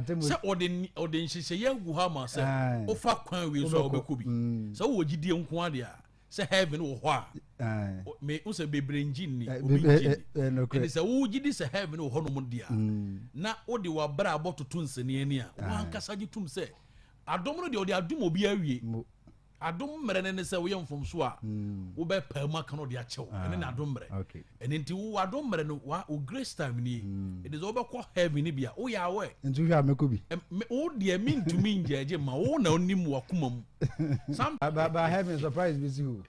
sɛ ɔde nhyehyɛ yɛ gu ha ma sɛ ofa kwan wi so obɛkɔ bi sɛ wo gidie nko ade a sɛ heaven wo hɔ a me unse bebre njini obi njini sɛ wo gidi sɛ heaven wo hɔ no mu dia na odi wa bra abototo nsene ani a wan kasa gitum sɛ adom no de odi adom obi awie adom mre ne sɛ wo yɛ mfom so a wo bɛ pa ma kan odi akyɛw ene na adom mre ene nti wo adom mre no wa o grace time ni it is over kɔ heaven ni bia wo ya awe nti hwa meko bi wo de mi ntumi njeje ma wo na onim wa kuma mu some ba heaven surprise be you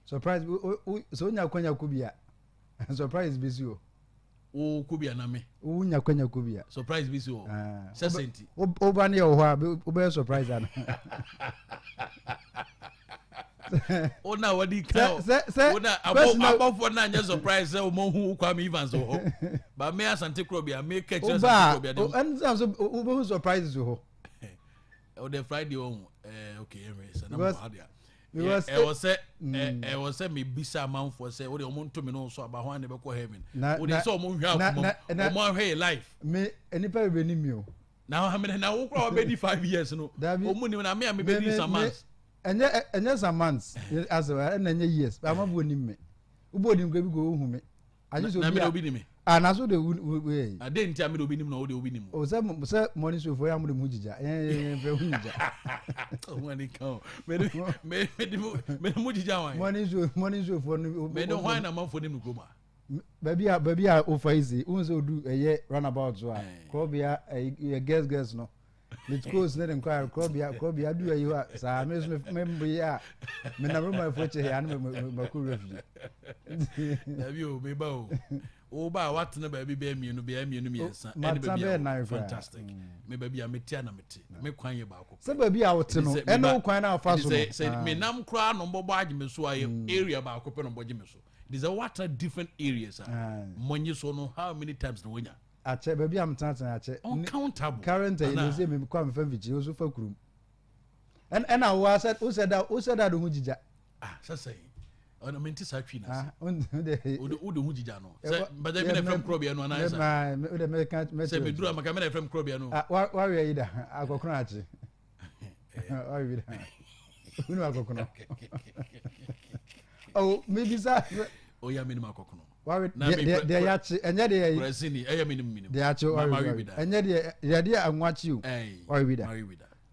surprise so nya kwanya kubia surprise be you o kubia na me o nya kwanya kubia surprise be you sesenti o ba ne ho a o be surprise ana ona wadi ka ona abofo na nya surprise o mo hu kwa me Evans ho ba me Asante Krobea me catch Asante Krobea dem and so o be surprise ho o the Friday on okay every na mo hadia I was say me bisa man for say what the omuntu me no so aba ho an be ko heaven o dey say omo hwa omo hwe life me enipa be ni mi o now how many now wo kra be 5 years no omo ni na me be di some months enye some months as well na enye years ba ma bo ni me ubo ni nko bi go hu me aje so bi na me ni me na so de we ade nti a me obi nim na wo de obi nim o say money so for ya mu de mu jija fe hu jija money count me mu jija wan money so for me no why na man for nim go ma baby a o fa easy unso do eye runabout so a Krobea guess no let's go na dem kwa Krobea do ayi wa sa me me ya me na room for che ya na me ko refugee na bi o me ba o ba what na ba bi be mienu miensa any baby fantastic me ba bi a metia na meti me kwan ye ba akọ se ba bi a wote no e no kwan na afa so say me nam kra no mbobo agime so aye area ba akọ pe no mboje me so these are what are different areas money so no how many times no wonya ache ba bi am tantan ache uncountable current you say me kwa me fa vichi o so fa kurum and I was said who said that do hu jija say ona menti sa twi na o de hu jija no say but me na from Krobea no na say me say me dura maka me na from Krobea no wa we yi da akokoro ache wa we da unu akokoro oh maybe sa o ya minimum akokoro wa we de ya chi enye de yi presini e ya minimum de ya chi wa we enye de ya de anwachi o wa we da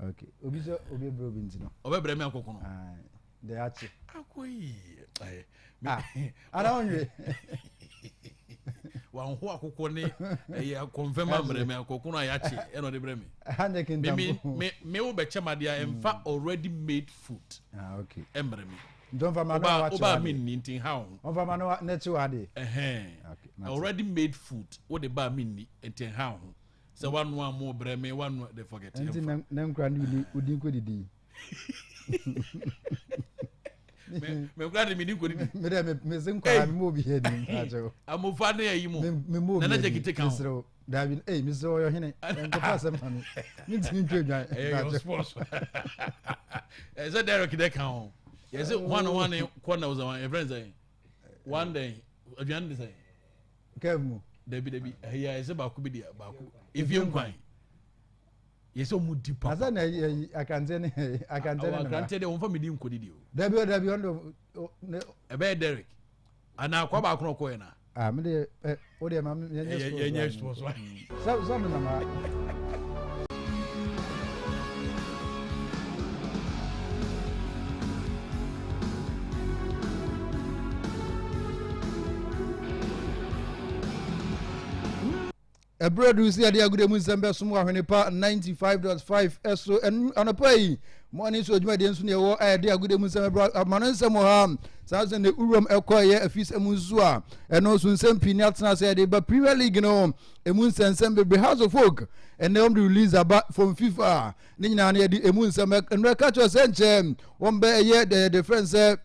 okay obi so obi bro bi ntino obebre me akokoro de ya chi akoyi ara onwe wa ho akokoro ne e confirm amre me akokoro ayachi e no de bre me hanye kindam me wo be chemade a emfa already made food okay emre me don't fa ma na watch oba mean nintin how on fa ma na na chi wade okay already made food wo de ba mean ni enten how so one more bre me one they forget enti na nkra ni udi ko didi me glad me ni ko didi me se nkra me mo bi he ni ajo amofa na yi mo na na jekite kan David me so yo hene enko pass am no ni tin twedwan ajo sports is that Derek de kan yes one corner was one friends say one day aduan dey say kevmu David here is ba ko bi dia ba ko if you nkwan yes o mu deep asa na akante de won fa me di nkodi di o David ondo e be Derek ana kwa ba ko ko na me de o de ma yenye sports so na ma a brother who see the good Nsɛm Nsɛm Ahwenepa 95.5 eso and anapai morning so dwuma de nso ne wo the good Nsɛm bro amano nsɛm ha sanse ne urom ekoye afis emunzu a eno so nsɛm pini atena say the Premier League no emun nsɛm bebre House of Folk and them release about from FIFA ne nyina na de emun nsɛm enra catch us enche won be ye the defense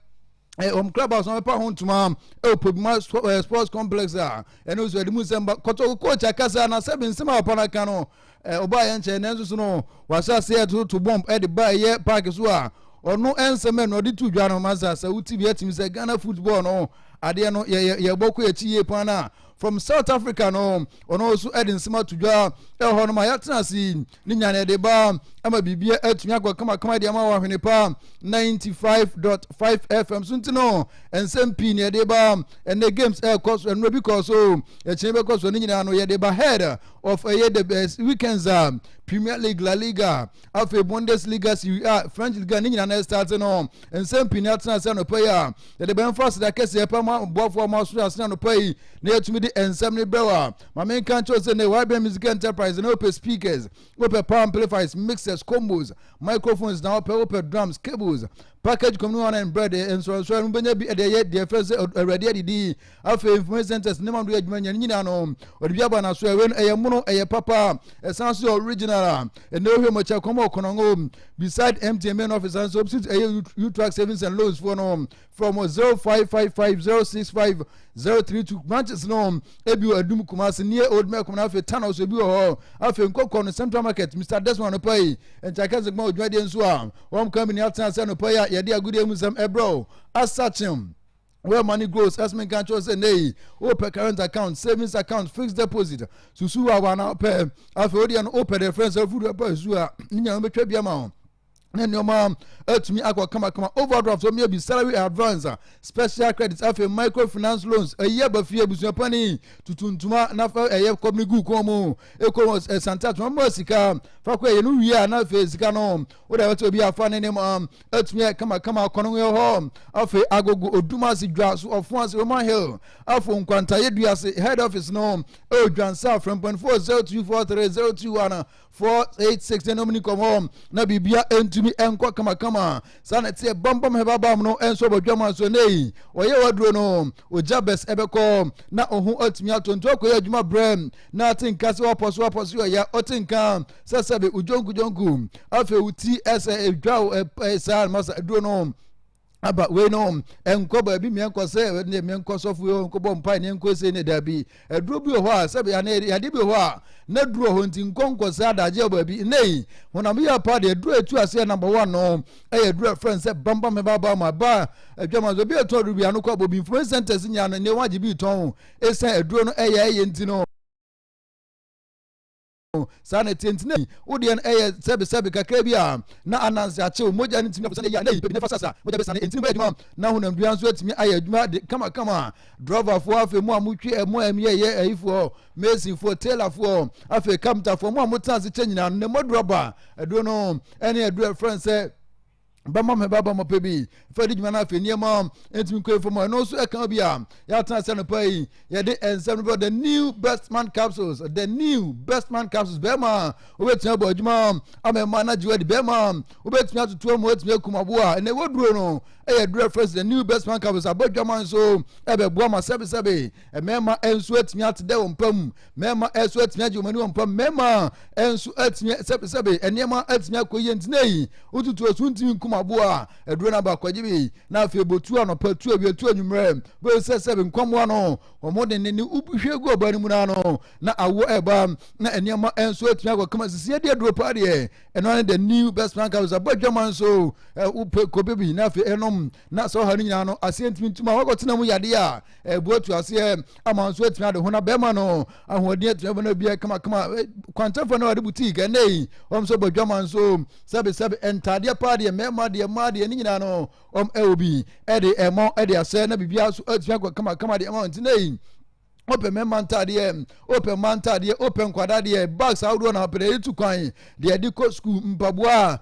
clubhouse on pa hontuma Pobima sports complex and also the Musemba koto coach akasa na 7 sema pa na kan no oba ye nche nenso so no wasa say to bomb e the buy ye park so a ono enseme no de tudwa no masa sa uti bi atimi say Ghana football no ade no ye boko ye chi ye pa na from South Africa no ono also edin sima tudwa ho no ma yatena si ni nyane de ba ama bibia atumi agwa kama de ama Ahwenepa 95.5 FM suntino ensem pi ne de ba and the games course and because so e chin be course ni nyina no ye de ba head of the best weekends Premier League, La Liga, after Bundesliga, Serie A, French Liga, ni nyina start no ensem pi na tena se no player the ben first that case e pa ma bo for ma so asena no pay na atumi de ensem ne bewa ma men kan cho se ne YB Music Enterprise no pay speakers open power amplifiers mixers combos microphones now open drums cables package communal and bread and so mbenya bi de first already adidi after information centers ne ma do adwuma nyina no odibia ba na so ewe eye mono eye papa essence original and no hwe mo cha komo konongo beside MTN main office and so you track savings and loans for no from 0555065032 branches no ebi adum kumase near old me komna afi tunnel so bi ho afi nkokko no Central Market Mr. Desmond no pay and chakaze gba odwade nso a won company atan say no pay ya de agudi emusam ebro asachim where money grows as men can choose say open current account savings account fixed deposit susu wa na pay afi odi an open the friends of food pay su a nya no betwa bia ma na nyoma atumi akwa kama overdraft so me be salary advance special credits after microfinance loans eye ba fie busuapani tutuntuma na fa eye company gu komo ekomo santa to mo sika fa kwa ye no wi na fa sika no wo da weto bi afa ne mo atumi kama kono ye ho afa agogo oduma si dwa so ofo ase Roman Hill afo nkwanta ye dua se head office no o dwansa from 0.40243021 486 nomini komo na bibia entumi enkwa kama sana tie bambam hebabam no enso bodwama so nei oye wadro no ojabes ebeko na ohun atumi atonto akoya adwuma brem na atinka se waposo ya otinka sesebe ujongu afi uti ese edwa esa masa adro no aba we no enko ba bi me se ne me sofu yo enko bom pai ne enko se ne da bi eduro bi ho a se be ya de bi ho a na duro ho nti nkonko se adaje ba bi nei hona me ya pa de eduro etu ase number 1 no eduro friend se bamba me baba ma ba adwama zo bi eto duro bi anko bo bi influence centers nya no ne waje bi ton esa eduro no eye nti no sana tentine odian eye sebe kakra bia na ananse ache moja ni timi ya na ipe fasasa moja be sana entimi adwuma na honam dua nso atimi aye adwuma kama driver fo afi mu amutwe emo emiye ayifo Mason fo Taylor fo afi kamta fo mu amutanse chenyina ne modroba edo no ene edo friend say bama me baba mo pebi fadi djuma na fe niema entimi ko fo mo no so e kan bia ya tan se no pai ya de ensem about the new best man capsules bema obetia bo djuma amema na jiwa de bema obetia tutu mo etimi akumabo a ene woduro no e duro first the new best man capsules abodjuma so e be bo ma sebe mema enso etimi atde wompam mema enso etimi ajumani wompam mema enso etimi sebe enema etimi akoye ntinei ututu osuntimi kumabua eduro na ba kwajibi na afi botu anopa tu abiatu anwumre bo sebe nkwamwa no omo de ne ubuhwe gu obani mu na no na awo eba na enema enso etimi akwa kama sisi de duro pa de eno the new best man capsules abodjuma so upe kobebi na afi enom na so ha nyina no asentimi ntuma wakotena mu yade a botu ase amanso etimi ade hona bema no ahode etimi na bia kama kwantafo na wade boutique nei omso bodjuma so sebe entade pa de mema de ni nyina no eobi ede emo ede ase na bibia so etimi akwa kama de amount nei open mentade open kwadade bags awdo na pere etu kwan de ediko school mpaboa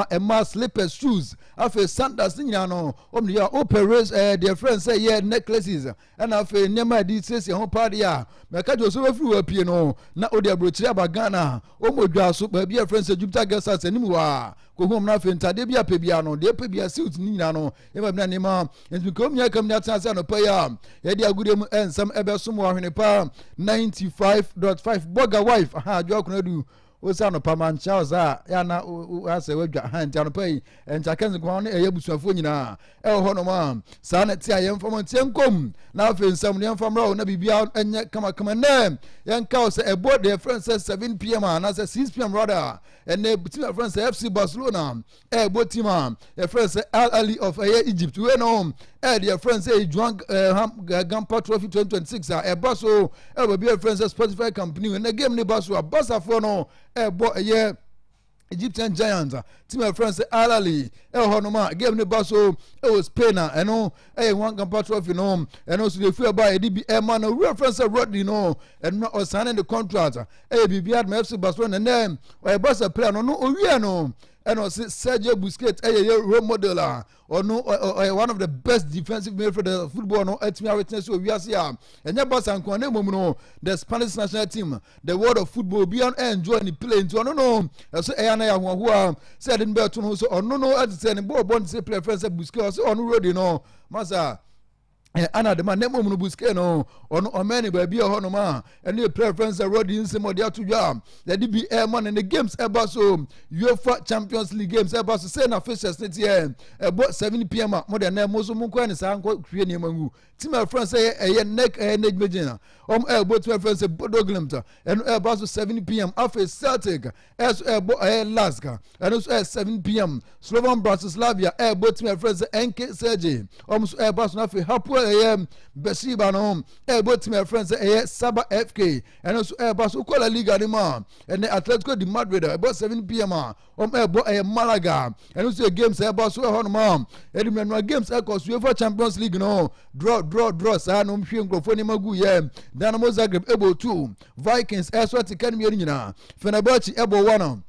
emma slippers shoes afi sandals nyina no omni ya open race their friends say yeah necklaces and afi nema di sese ho party a meka jo so free wa pie no na odi abrochire abagana omodwa so ba bia friends Jupiter guest house animu wa ko hom na afi ntade bia pe bia no de pe bia suit nyina no e ba bia nema entu ko mia kam na tanse no pa ya ye de agudem ensam ebe so Ahwenepa 95.5 boga wife aha jo kunadu osa no pamancha oza ya na ase wadwa hanti anopai encha kenzi kwa ne eyabusuafo nyina ho no ma sa na ti ayemfam ntenkom na afi nsam ne emfamra na bibia enye kama ne yenka o se ebo the friends 7 pm na 6 pm rather and the team friends FC Barcelona ebo team the friends Al Ali of Egypt we no dear friends say Juan Gampa Trophy 2026 basso will be a friends Spotify company and the game ni basso a bassa for no boy Egyptian Giants team of friends Alali Honoma game ni basso Spain and no Juan Gampa Trophy no and also the fear by DB man reference Rodney no and not signing the contract BB FC Barcelona and then bassa player no no and also Sergio Busquets a role model or one of the best defensive midfielders of football no etimi witness we are here and your boss and no the Spanish national team the world of football beyond enjoy the play into no so who said in Belton so no at the ball born say play friends Busquets on road no masa ana the man name no Busquets no on many baby or no and the preference road in some of the to job the DB man in the games ever so UEFA Champions League games ever so say na officials net here about 7 p.m. more than most of munko and san ko hwe ne mangu team friends say neck major both my friends Bodo Glimt and about 7 p.m. after Celtic as Laska and also 7 p.m. Slovan Bratislava both my friends NK Sergey almost about na Hapoel Besiba no both my friends Saba FK and also about Ukola Liga ni man and the Atletico de Madrid about 7 p.m. Malaga and also games about so honma and games across UEFA Champions League no draw sa no hwe nkrofo magu ye Dynamo Zagreb able 2 Vikings Eswati Academy nyina Fenerbahce able 1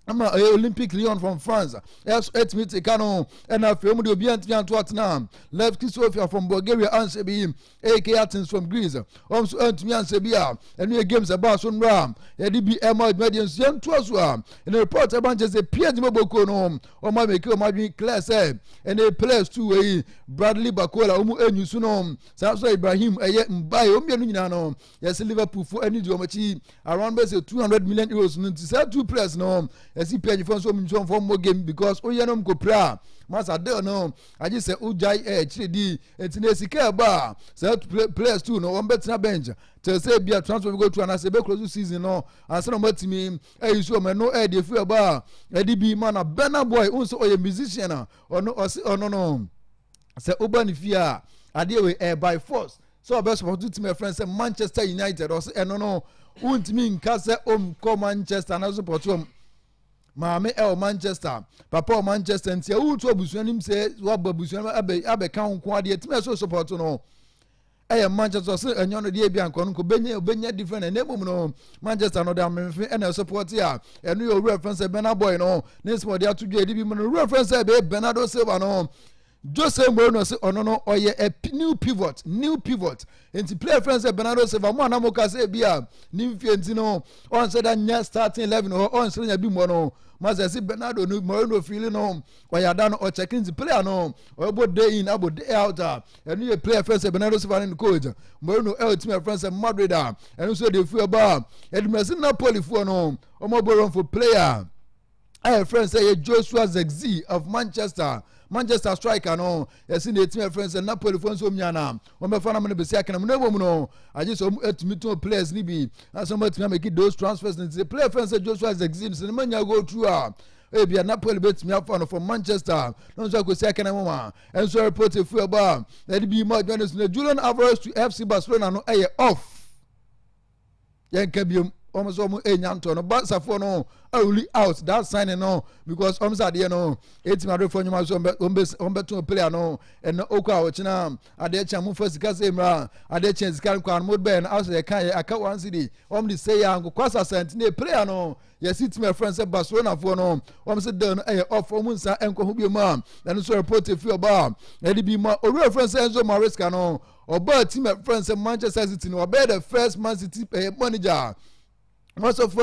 Olympic Lyon from France. Yes, 8 minutes Kano and a film de bien Tottenham. Left Sofia from Bulgaria and Sebi, AK Athens from Greece. Also Antimian Sebia and new games about Sunram. DB Emma Medians Yan Twaswa. And the report about just a Pierre Moboko no or my make my class and they players to Bradley Bakola and Yusunom. Samson Ibrahim by Omianino. Yes, Liverpool for any geometry around 200 million euros. 92 players no. As he paid for some more game because Oyanom Copra, Master no, I just say Ujai HD, it's Nesika bar, so players too, no one better bench. To say be a transfer go to an Asebe close season, no, and some about me, you saw me no idea for a bar, Eddie B man, a banner boy, also a musician, or no, say Urban Fear, I deal with by force. So I best to my friends Manchester United, or say, no, won't mean Casa come Manchester and I support him. Maame Manchester papa Manchester ntia wo to abusuan nim se wo abusuan abe kan ko ade etime so support no Manchester so enyo no de bia nko no benya different and name no Manchester no da menfe and support ya eno your reference Bernard boy no this mo de atudwe de bi mo no reference be Bernardo Silva no Jose Mourinho say no oye a new pivot enti play friends Bernardo Silva mo na mo ka say bia ni mfienti no on say that starting 11 or on say nya bi mo no Master say Bernardo no Mourinho feeling no oya da no o checking the player no o bo day in abo day out and you play friends Bernardo Silva and coach Mourinho team friends Madrid and so they feel about Edmerson Napoli for no o mo borrow for player friends say Joshua Zexi of Manchester striker no yes in the team friends and Napoli for so miana o me fa na me be say akana me no I just etimi to players ni bi and somebody make those transfers and the player friends Joshua Zexi so manya go through be a Napoli betimi afa for Manchester no so go say akana mama and so report if we about let be more Julian Alvarez to FC Barcelona no off yen ka biom almost enyanto no but safo no only out that signing no because almost at the no 8 for you so to player no and okwa ochina ade chamu first ka say mra ade chance kan kwan mod ben as they kan aka one city the say ya kwasa sentine player no yes it my friends Barcelona for no almost done off omunsa enko hu bi ma and so report if you about let be ma o friends Enzo Maresca no oba team friends Manchester City no oba the first Man City manager most of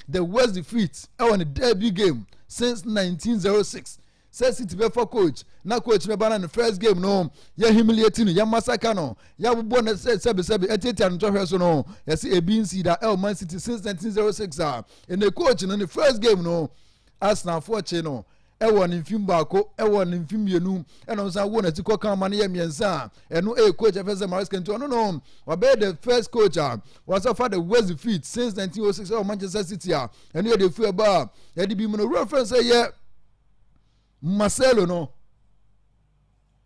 the worst defeat on the debut game since 1906. Says City before coach. Now coach me ban the first game no. Ya humiliating, ya massacre no. Ya born sebi 88 and to so no. Ya see a BNC that Man City since 1906 in the coach in the first game no. Arsenal for no. Ewo ni mfim baako ewo ni mfim yenu eno nsa wo na ti kokan ma ne ye miensa eno coach Efese Maresca nto no obe the first coach was for the worst defeat since 1906 of Manchester City eno ye the fear ba ye di bi mo no reference ye Marcelo no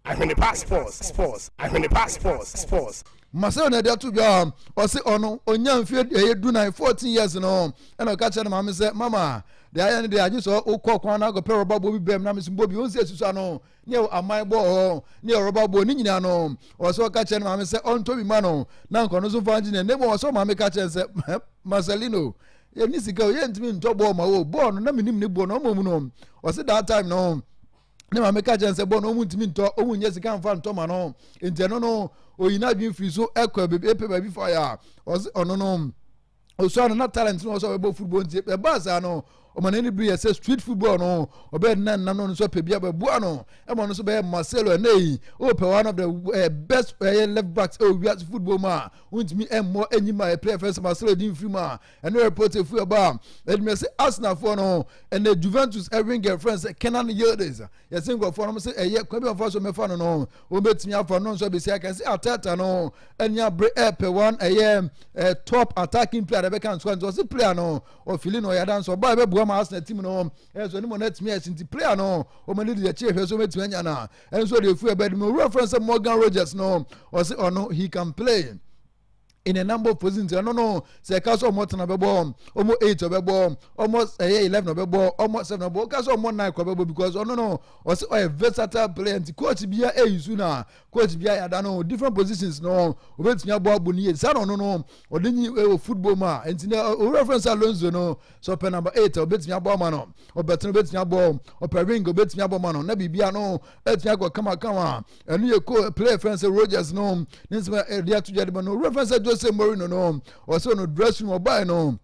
Ahwenepa sports. Marcel na to bia o se ono onya mfie e du 14 years no e na ka che na mama say mama de aye ne de age so okọ na go pe roba bo bi bem na mesin bo bi on se susu no ne amai bo ho ne roba bo ni nyina no o so ka che na mama say on to bi ma no na nko no so fa ngi ne bo so mama ka che say Marcelino ye ni sika ye ntimi nto bo ma wo bo no na minim ne bo no mo mu no o se that time no ne mama ka che say bo no mu ntimi nto o mu nye sika mfa nto ma no ente no oyina dwin free so ekwa bebe baby fire ono no oso no talent no so be football nti e baza no o man any be say street football no obe nan no so pe bia be bua no e mo no so be Marcelo nei o pe one of the best left backs we at football ma untimi emmo anyima e play first Marcelo din free ma and no report e fu about let me say Arsenal for no and the Juventus every girlfriends Kenan Yildiz ya single for no say e kwa be for so me fa no o betimi afa no so be say I can say Ateta no enya bre pe one top attacking player be kan so say player no o feeling no ya dance so ba be Arsenal team no so ni mo net me asinti player no o mani de che hwe so metime anya na enso de fu e bed mo reference Morgan Rogers no o say oh no he can play in a number of positions. No, say cause almost na bebo, almost 8 bebo, almost 11 bebo, almost 7 bebo, cause almost 9 bebo because no, was a versatile player. And coach bia sooner, coach bia no different positions. No, wait me about Buni. Say no, or didn't football ma. And reference Alonso no. So pen number 8 or bet me about mano, or better bet me about, or Peringo bet me about mano. Nebi bia no, let me go come on. And you play friends Rogers no. This where they are together. No reference Jose Mourinho no also no dressing room buy no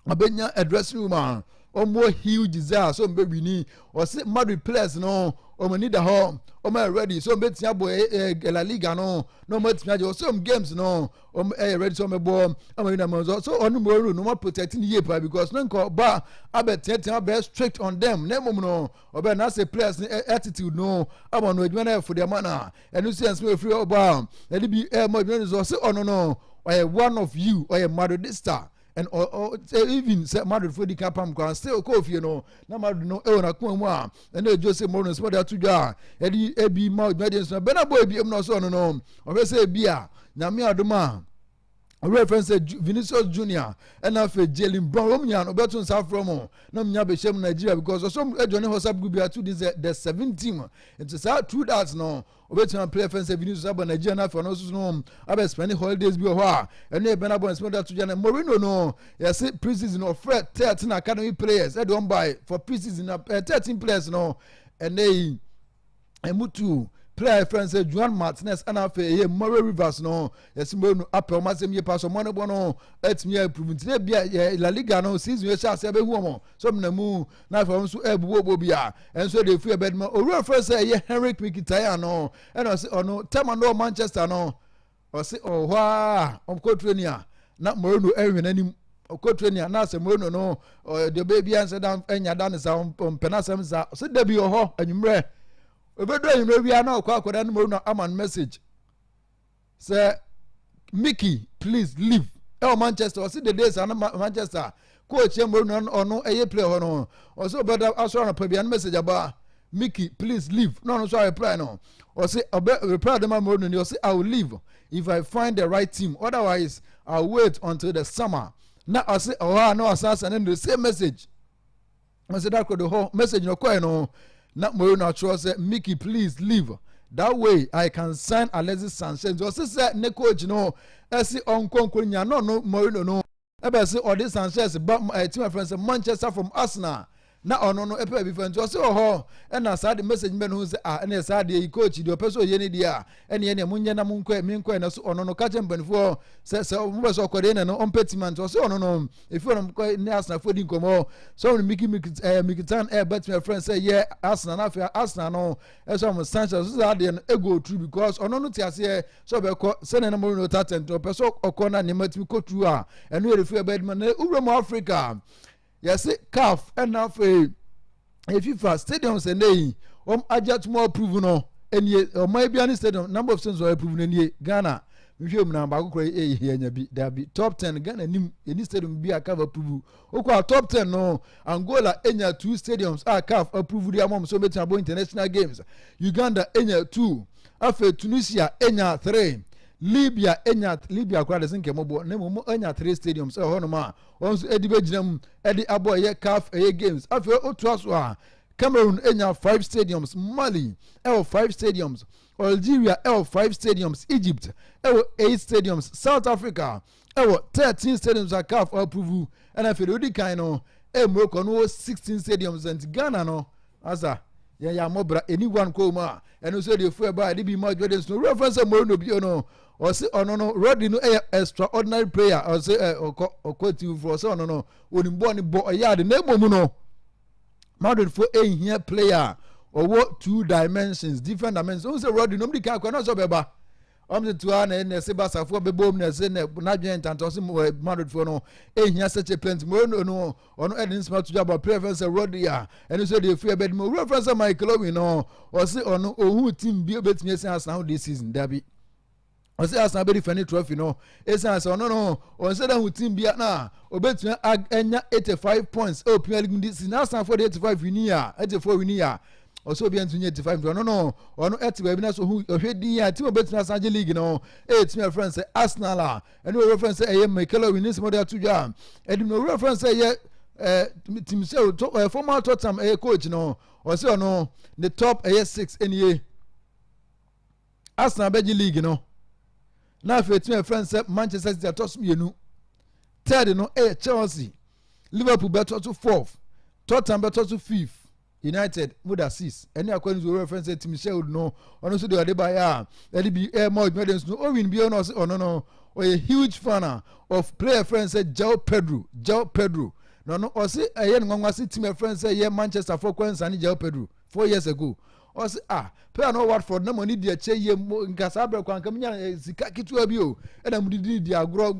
abenya a dressing room more huge desire so baby ni or say Madrid players no o mo need a home o mo ready so betia boy La Liga no betia some games no o ready so me bo am you know so on Mourinho no more protecting ye because no ko ba abetia be strict on them na mum no o be na say players attitude no am no adwena for their manner and you see as we free oba e be more so say no or one of you or a Madridista and or even say Madrid for the capam can still coffee no na Madrid no e na ko mu a and they just say Mourinho so that to ja e be more medians na be na boy be no so no o say bia na me adoma reference Vinicius Junior and after Jalen Brown Romanian Oberton South from no nya be shem Nigeria because some join WhatsApp group here to the 7 team it's that true that no Oberton play friends Vinicius Aba Nigeria for no so no aba spending holidays be ho and e be na bon spend that to Jana Mourinho no yes preseason of 13 academy players they don buy for preseason 13 players no and they emutu player friends Juan Martinez and afa Murray Rivers no yesimbo no apel masem ye pass mo no bono etimi improve today bia La Liga no season we sha se be hu mo so na mu na fa so ebubo bia enso dey free bed mo o friends ye Henrik Mkhitaryan no and o say ono tema no Manchester no o say oh wa on ko trainer na Mourinho ehwen anim ko trainer na se Mourinho no the baby answer down enya dan sa penasem sa so dey bi ho anwumre obedo yin we are now kwakwada no no aman message say Mickey please leave Manchester see the days and Manchester coach Mourinho ono play ho no also better aso na pabian message about Mickey please leave no so reply no or say reply the Mourinho you say I will leave if I find the right team otherwise I'll wait until the summer now I say oh no assassin and the same message I say that could the whole message no quite no not Mourinho said Mickey please leave that way I can sign Alexis Sanchez so say ne coach no esi onkonko nya no Mourinho no ebe say all this Sanchez but team friends Manchester from Arsenal na ono no epe bi fan so say oh na sa the message men who say na sa the coach the person ye ni dia ene munye na munkwa na so ono no ka chembanfo say mo be so kwade na no ompetiman so ono no if you no Arsenal for din komo so Mkhitaryan bet my friend say yeah Arsenal na Arsenal no so mo Sanchez so that dey go through because ono no tiase so be ko say na mo no talent o person okona ne matimi ko through a eno ye refi bed man Uremo Africa yes CAF and now for FIFA stadiums and they adjust more approve no and ye or maybe any stadium number of things are approved in Ghana nhwe mu na ba kokoro here nya bi da bi top 10 Ghana nim any stadium bi CAF approve okwa top 10 no Angola enya 2 stadiums CAF approve di amom so metin abo international games Uganda enya 2 afa Tunisia enya 3 Libya kwa de senke mobo na mo enya 3 stadiums ho no ma onso edibe ginam edi abo ye CAF games afa otu aso a Cameroon enya 5 stadiums Mali 5 stadiums Algeria 5 stadiums Egypt 8 stadiums South Africa 13 stadiums CAF approve and afa odi kan no Morocco no 16 stadiums and Ghana no asa ya mobra anyone ko ma eno so dey fu eba dey be more Jordan no reference mo no bi no o se ono no Rodri no extraordinary player o se okoti for so ono no onimbo ni bo ya de na emo no Madrid for here player or what 2 dimensions different dimensions o se Rodri no mdi ka kwa no so beba the to na se basa for bebom na se na dwen tanto se Madrid for no here such a plenty mo no ono edin smart to about preference Rodri a eno so dey free bed mo reference Michael Owen no o se ono ohu team bi obetumi se Arsenal this season dabi o se Arsenal be defend trophy no esa se ono no o se da hu team bi na obetumi enya 85 points o Premier League this season Arsenal for the 85 win year also be into 85 no ono etiwe bi na so hu ohwedi ya team obetumi Sanji League no team friends say Arsenal and we reference say Michael Owen this model to jam and no reference say team say former Tottenham coach no o say ono the top 6 NA Arsenal Belgian League no na fe team friends say Manchester City to mienu third no Chelsea Liverpool better to 4th Tottenham better to 5th United would assist any according to reference team share no ono so dey by ya let be more medals no win be on us no a huge fan of player friends João Pedro no o say nwanwa see team friends say Manchester for Queens and João Pedro 4 years ago o say player no Watford na money dey che ye nkasa abra kwa nkam nya sika kitu abi o na mudidi di agro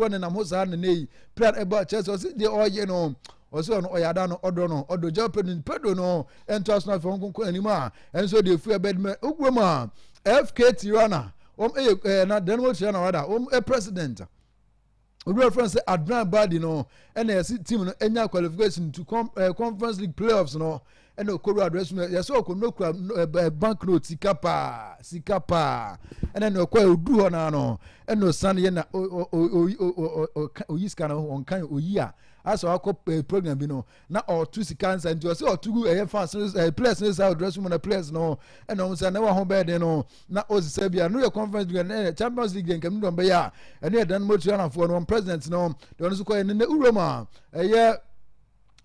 na mosa na nei player eba Chelsea o say dey all ye no also no oyada no odo João Pedro no ento Arsenal for nkonko anima and so dey free bed me ogwoma FK Tirana na Denmark Tirana rather president we reference Ad3ekyeɛ no and team no enya qualification to Conference League playoffs no and no Korea address no yes so ko no banknote sikapa and then no kwa odu ho na no and no san ye na oyiska no on kan oyia as our program bi no na or two seconds and you say or two fans players no say address no players no and no say na wa ho bed no na o say bia no your Conference League na Champions League nkam no be ya and e dan motiana for no president no they no so ko ne uroma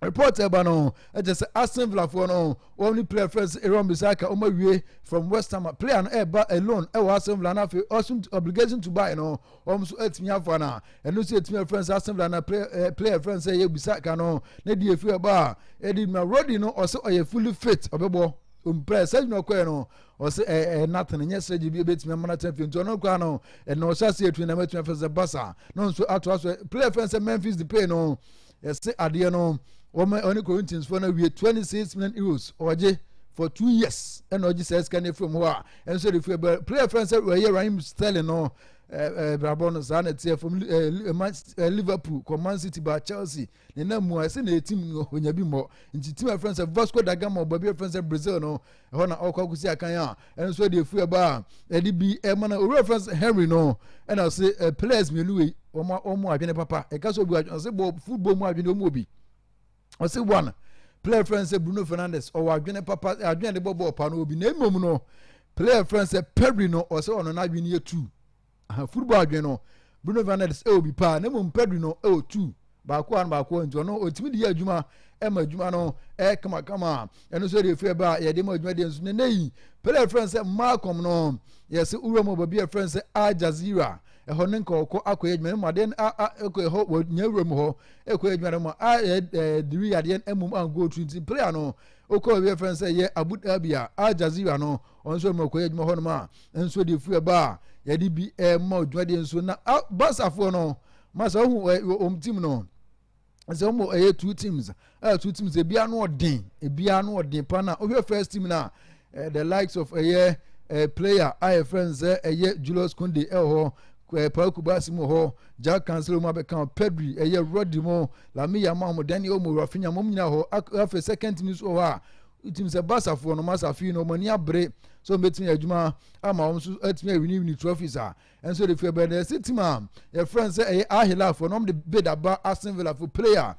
report eba no just Aston Villa for no only player first Aaron Bissaka omawie from West Ham player no eba alone Aston Villa na fe also obligation to buy no so etimi afọ na eno so etimi friends Aston Villa na player friends say Bissaka no na die fi eba edi na Rodri no also oye fully fit obebo impress no ko no o say nothing nye strategy bi betimi amana champion to no kwa no no so say etwi na metwi first Barca no so ato player friends Memphis Depay no yes ade no only Corinthians for now we 26 million euros oje for 2 years and oje says can from who and so the player friends we here Raheem Sterling no Brabon Zanet from Liverpool Man City by Chelsea na mu ase na team onya bi mo nti team friends Vasco da Gama Bobby friends Brazil no ho na okusi akan ya and so the free ba e di bi e mana o friends Henry no and I say players me luwe omo adwene papa e ka so bi say football mu adwene omo obi I say one player friend say Bruno Fernandes or adwene papa adwene de bobo pa no obi na emom no player friend say Pedri no or say ono na adwene ye 2 football adwene no Bruno Fernandes obi pa na emom Pedri no 2 ba ko nti ono otimi de adwuma adwuma no kama eno so de fe ba ye de ma adwuma de nso na yi player friend say Malcolm no yes uromo baby friend say Al Jazeera honen ko akoye adwuma ma den ho nyawuram ho ekoye adwuma ma diri ade emum an go to player no oko be friend say ye Abu Dhabi Al Jazeera no onso ma akoye adwuma ho no ma enso de fu ba ye de bi ma adwuma de nso na basafo no masa hu team no so mo 2 teams 2 teams e bia no odin pa na o first team na the likes of player friends Julius Kounde ho Paul Kubasi mo ho Jack Cancelo mo abeka Pedri Rodri mo Lamine Yamal mo Daniel mo Rafinha mo nyina ho afa second team so ho team se Barca for no masa fi no mani abre so betimi adwuma ama wo so atimi win trophies and so the fear be the city man your friends say Ahila for no the bid about Aston Villa for player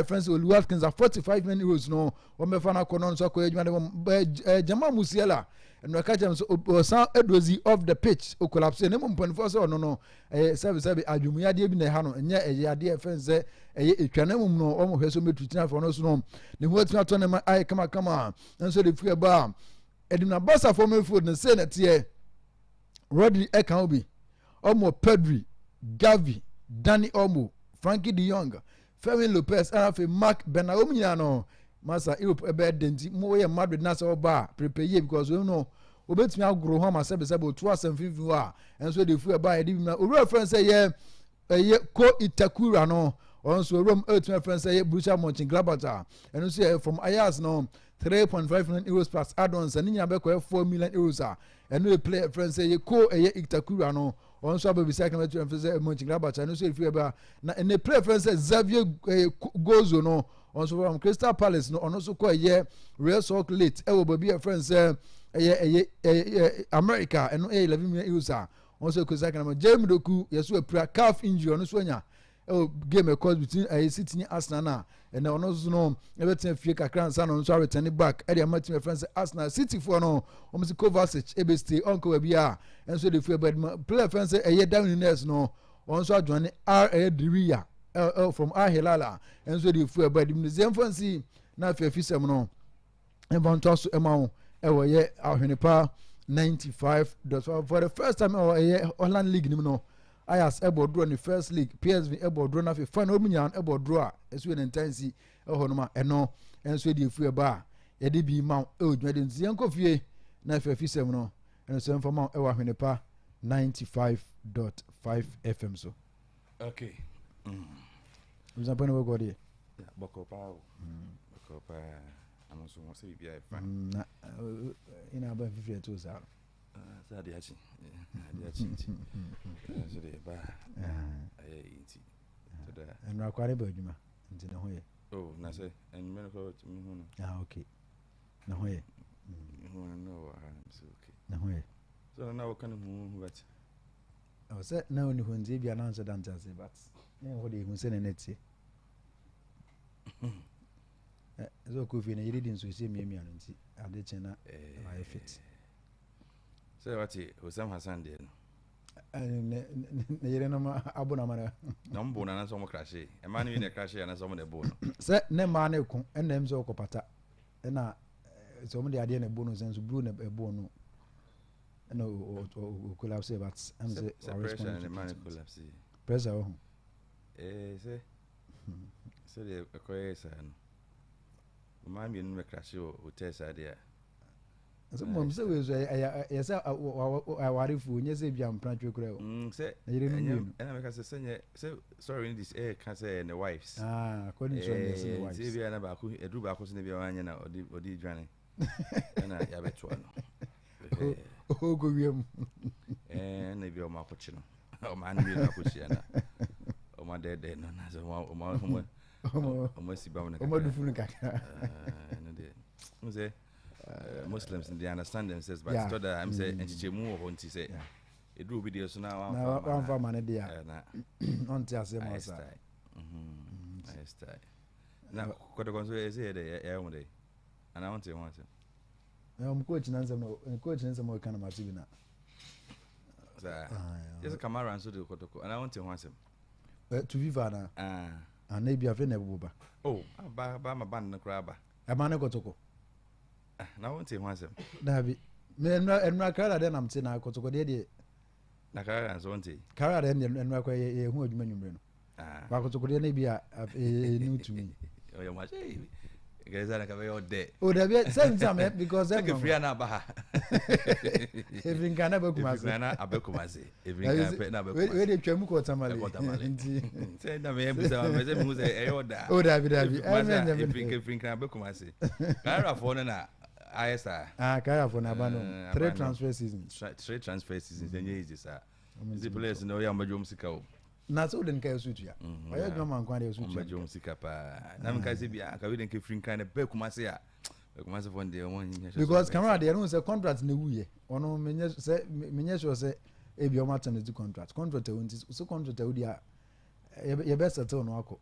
friends will Watkins at 45 million euros no o me fa na kono so ko adwuma Jamal Musiala and we catch him so sound Edozi off the pitch o collapse ne mpon for so no sabe adwuma de bi na ha no nya ade friends say etwane mum no o mo hwe so metutina for no so no ne ho atima to ne ma kama and so the fear ba edina Barca for me food ne say na tie Rodri eka obi omo Pedri Gavi Dani Olmo Frankie de Jong Fermin Lopez and Mark Benaum nyina no masa Europe ebe denti mo ye Madrid na so ba prepare because we know obetumi agro ho ma sebe to 250 wa and so the fear ba e di na o reference say ye ko Itakura no also Rome ultimate friends say Borussia Mönchengladbach and so from Ajax no 3.5 million euros plus add-ons and nyina be ko 4 million euros and no play friends say ko Itakura no also ababi say come to friends say Mönchengladbach and so the fear ba na and the play friends say Xavier Gozo no also from Crystal Palace no also ko Real Salt Lake e wo baby friends say America and 11 million euros also ko say come Jamie Doku yeso a calf injury no so nya game a cause between City Arsenal and also no everything fie kakra nsa no so return back e dey match my friends Arsenal City for no almost Kovacic e be stay uncle we bia and so the fie but player friends say down in nurse no also join Diria from Ahilala and so the fie but the museum fancy na fie fisem no e bon to so e ma wo e wo ye Ahwenepa 95 for the first time Holland League ni no Ayas ebo draw in the first league PSV ebo draw na final omunya ebo draw esu en intensi eho no ma eno enso de fu eba ye de bi ma odwuma de nzi enko fie na fisem no enso enfama e wa Ahwenepa 95.5 FM so okay Uzapone we godi boko pa amoso mo se bia e fa na ina ba fifie to sa sa de achi so de ba iti so da en akware ba adwuma nti na ho ye oh na say en me ko mi hu no okay na ho ye no so okay na ho ye so na wo kan hu but o se na oni hu nzi bia na nso dan tase but na ho de hu se na netie so ko fi na yiri din so se miamia no nti ade chena I fit so wati Hosam Hassan de ne yere no ma abona mara na mbo na so mo crash e ma ni ne crash ya na so mo de bo no se ne ma na ku enem so ko pata na so mo de ade na bo no sense blue na bo no na o collapse but am say pressure na man collapse pressure o se de ko esa no ma mi no me crash o tesa de so mom say we so ya say aware fu nye say bia mpran twekura o say na me ka say say sorry in this can say the wives according to the wives say bia na ba ko edru ba ko se ne bia wanya na odi dwane na ya beto no o go wiem na bia o ma ko chi no o ma na bia ko chi na o ma de no na so o ma si ba na o ma du funu kaka no de mo say Muslims they understand themselves but to that I'm say enchichemu ho nti say edu obi dey so na one for man dey na on ti ase mo sa style na kodo konso say dey ya mo dey and I want to coach Nsɛm o kana masibi na yes camera and so dey kotoko and I want to to viva na na bia fe na eboba oh ba ma band na kra ba e ma na kotoko na wonte ho asem dabi me enra kara de nam te na kotoko de na kara so wonte kara de enra kwa ye hu adwuma nwumre no ba kotoko de na bia new to me oh you much guys are ka be ode oh dabi same time because I'm free na ba ha even kana be kumase na abekumase even kana na abekumase we de twam ko tamale nti say na me busa me say me say oda oh dabi even kana abekumase kara for na ISA kara for na ba no 3 transfer seasons then you easy sir the players no ya majom sika o na so den kai sutu ya oya dwuma nkwa de sutu majom sika pa na me kai se bia ka we den ke free kan be kuma se ya be kuma se fon de won nya because camera de no say contract na wuye ono menye sure say e bi o ma term the contract e won so contract e wudi a ye be settle no akọ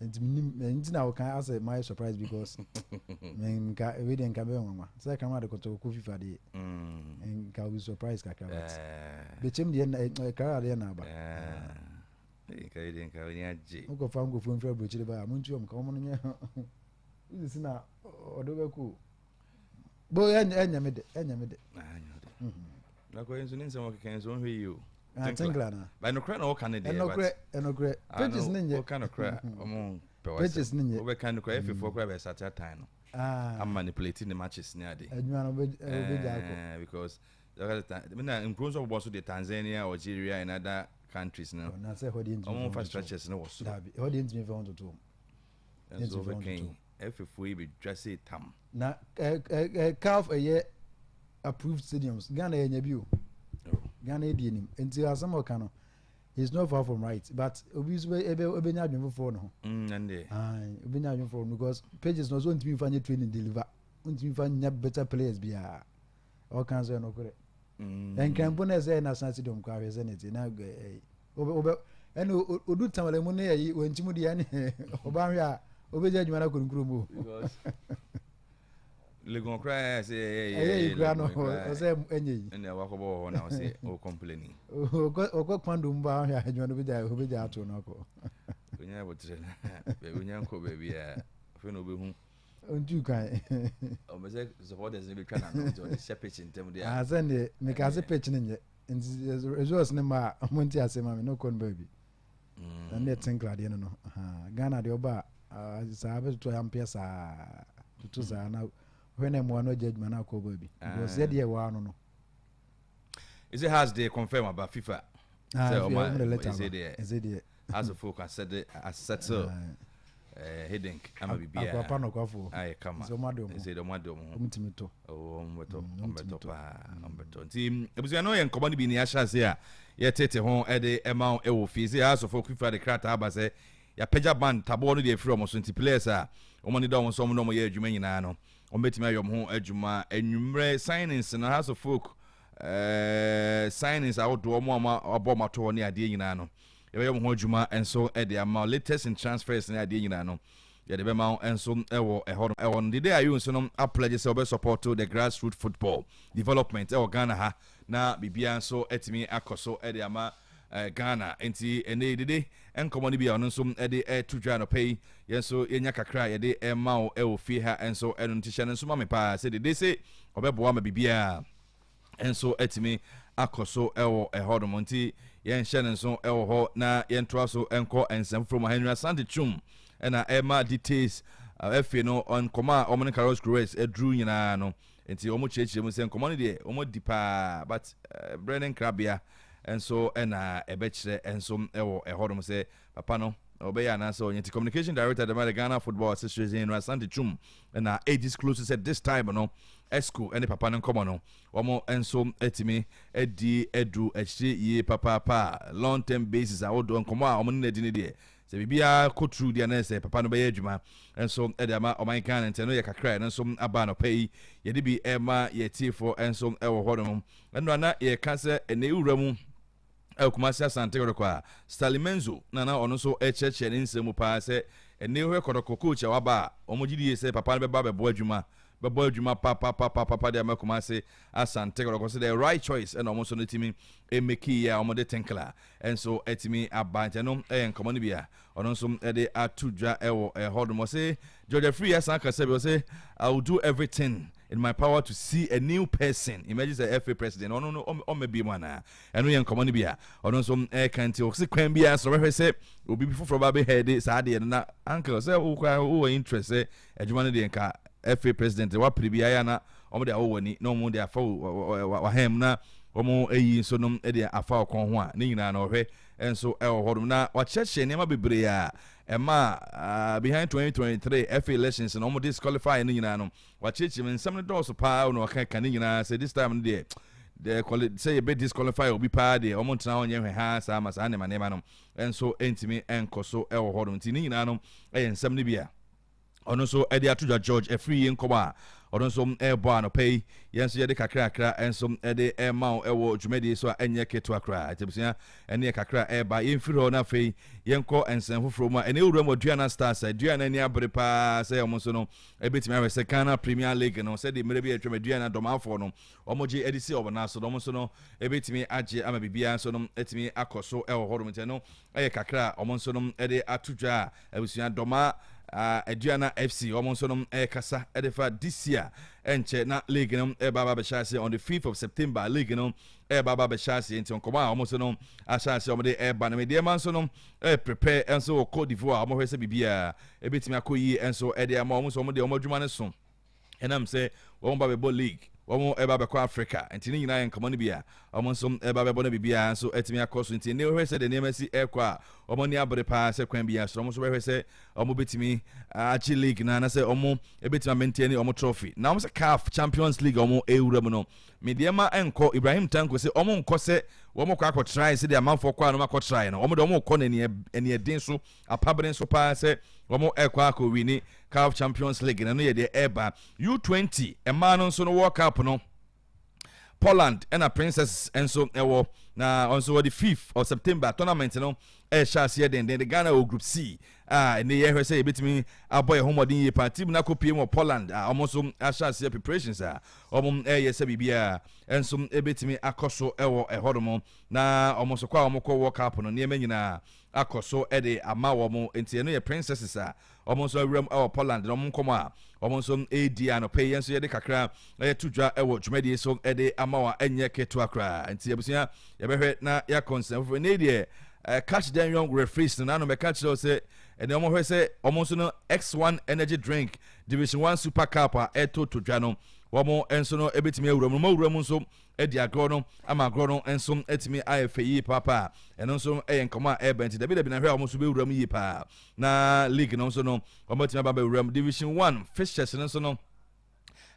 nti na kan as my surprise because men ka we den ka be nwa say camera de ko ko FIFA de en ka we surprise ka be chem de ka de na ba ka we den ka we aje ko fa ngo fon fra brochire ba mo ntu ka mo nye isi na odo be ku bo enya me de na ko enso nin se mo ka enso hwe yi o Tingla na. By no credit, no Canada. No credit. Pages ninja. What kind of credit? Pages ninja. We kind of credit for credit at that time. I'm manipulating the matches near the. Because in terms of also the Tanzania, Algeria, and other countries now. Na say how the I'm fast stretches no was. How the me for to. And so we if we be just say tam. Na calf a year approved stadiums. Ghana enya bi o. Ghana edinim enti asamo kano is not far from right but obviously obenya adwon for no and obenya adwon for because pages no so ntimi fanye training deliver ntimi fanye better players bia all kinds of no kore en campo na say na stadium kwa hwese neti na eno odu tamale mu na yi wontimu dia ne oba hwe a obeja adwuma na konkuro mu because le gon cry say no say enyi na wa ko bo na say o complaining o kwando mba ahia adwuma no beja ato no ko onya botre be onya ko be bia fe no be hu ontu kan o me say supporters be twa na no to the pitch in term there send me ka say pitch ni nye results ni ma monti asema me no kon baby na net Tingla de no Ghana de oba sa be to am pesa to za na when I'm one judgment na ko baby because said here no is it has they confirm about FIFA is it there as a folk said it as settle heading ama bibia akwa no kwafo ai kama so madom is it the madom umtimito ombeto pa ombeto nti ebusia no ye nkomo ni bi ni ahya se a ye tete ho e de ema e wo fi se as of folk FIFA de krata aba se ya peja band tabo no de free omo so nti players a omo ni do omo so omo no mo ye adwuma nyina no ombetimi ayom ho adwuma enwumre signings na house of folk signings out do omo aboma to ne ade nyina no yom ho adwuma enso e de ama latest in transfers ne ade nyina no ye de be ma enso ewo ehon the day ayu nso no pledge say obe support to the grassroots football development e Ghana ha na bibia nso etimi akoso e de ama Ghana enti ene dede enkomo ni bia ono nso de tudwa no pay yenso yenya kakra ye de emao e ofie ha enso eno ntisha nso ma me pa se de se obeboa ma bibia enso etimi akoso ewo ehodom nti yen hye nso ewo ho na yen toa so enko ensem from Henry Asante Chum ena ema details efe no on koma omne Carlos Cruz edru nyina no enti omo chechire mu se enkomo ni de omo dipa but Brennan Krabia enso ena ebechire enso ewo ehodom se papa no obeya na so nyeti communication director the Ghana Football Association Asante Chum na age close said this time no esco ene papa no komo no omo enso etimi edi edu echire ye papa long term basis awodo nkomo a omo ne di ne de se bibia ko true dia na se papa no be adwuma enso ede ama oman kan nteno ye kakra enso aba no pay ye de bi ema ye tifo enso ewo hodom eno na ye ka se ene uramu Kumasi Asante kwa Stalimenzo na ono so echeche ni nsemu pa se ene hwe kodoko coach waba omogidi se papa be ba be bo adwuma papa de Kumasi Asante kwa se the right choice and almost no timi emeki ya omode Tingla enso etimi abante no nkomo ni bia ono so de atudwa ewo hodomo se George Free Asanka se say I will do everything in my power to see a new person. Imagine the FA president. Oh no, maybe mana. And we nkomo ni bia. Ono so kanti o se kwan bia so we say obi before from baby head sade na uncle say who interest say adwuma no de nka FA president wa pribia ya na omo de awoni na omo de afa wa hem na omo eyi so no de afa okon ho a ni nyina na ohwe enso hodum na wa cheche nema bebre ya ema behind 2023 FA elections no mo disqualify ni nyina no wa cheche nsem ne do so pa no ka ni nyina say this time there the quality say a bit disqualify obi pa de omo tena onye hwe ha sa ma sa ne manema no enso entimi enkoso e wo hodo nti ni nyina no nsɛm ne bia ono so e de atoja George e free nkoma ono so e bo anopai yenso ye de kakra enso e de e ma e wo dwumadi so enye keto akra atebusia ene kakra e ba yemfiri ho na fei yenko ensem foforo mu ene ewura mu Aduana Stars Aduana ni abere pa say omo so no e betimi awe se Ghana Premier League no say de mere bi atwa Aduana domafo no omo je edisi obona so omo so no e betimi age ama bibia so no etimi akoso e wo hodo mte no e kakra omo so no e de atudwa abusia doma Aduana FC almost on kasa edefa this year enche na league no baba beshase on the 5th of September league no baba beshase enti onkoma almost no ashase omde ba na media man so no prepare enso Cote d'Ivoire omo hwese bibia ebetimi akoyi enso ede ama omo so omde omadwuma ne so enam say won ba be league omo eba be kwa Africa enti ni nyina enkomo ne bia omo so eba be bona bibia so etimi akoso enti ne hwese de nemasi ekwa omo ni abere pa se kwan bia so omo so hwese omo betimi achi league na say omo ebetimi maintain omo trophy na omo se CAF Champions League omo ewura mu no mediema enko Ibrahim Tanko se omo nko se omo kwa akọ try se de amanfo kwa no makọ try no omo de omo kọ na eni edin so apabren so pa se omo ekwa akọ wini CAF Champions League na no ye de eba U20 ema no so no World Cup no Poland and a Princess enso ewo na onso the 5th of September tournament no shas here then the Ghana o group C and the year say betimi aboy homodin ye party na kopie mo Poland almost shas here preparations yes bibia enso ebetimi akoso ewo ehodomo na almost kwa omoko World Cup no niema nyina akoso ede ama wo mo enti no ye princesses almost awram Poland no mkomo almost AD ano pay yenso ye de kakra tudwa ewo dwumadi so ede ama wa enye keto akra enti abusia ye behwe na ya concern for ne de catch them young referees no me catch say and omo hwe say omo so no X1 energy drink division 1 super cup eto to dwa no womo enso no ebetimi awuram nso edi agro no ama agro no enso etimi IFE papa eno nso eyenkoma ebent dabi na hwe omo so be awuram yi pa na league no nso no omo etimi aba awuram division 1 fixtures nso no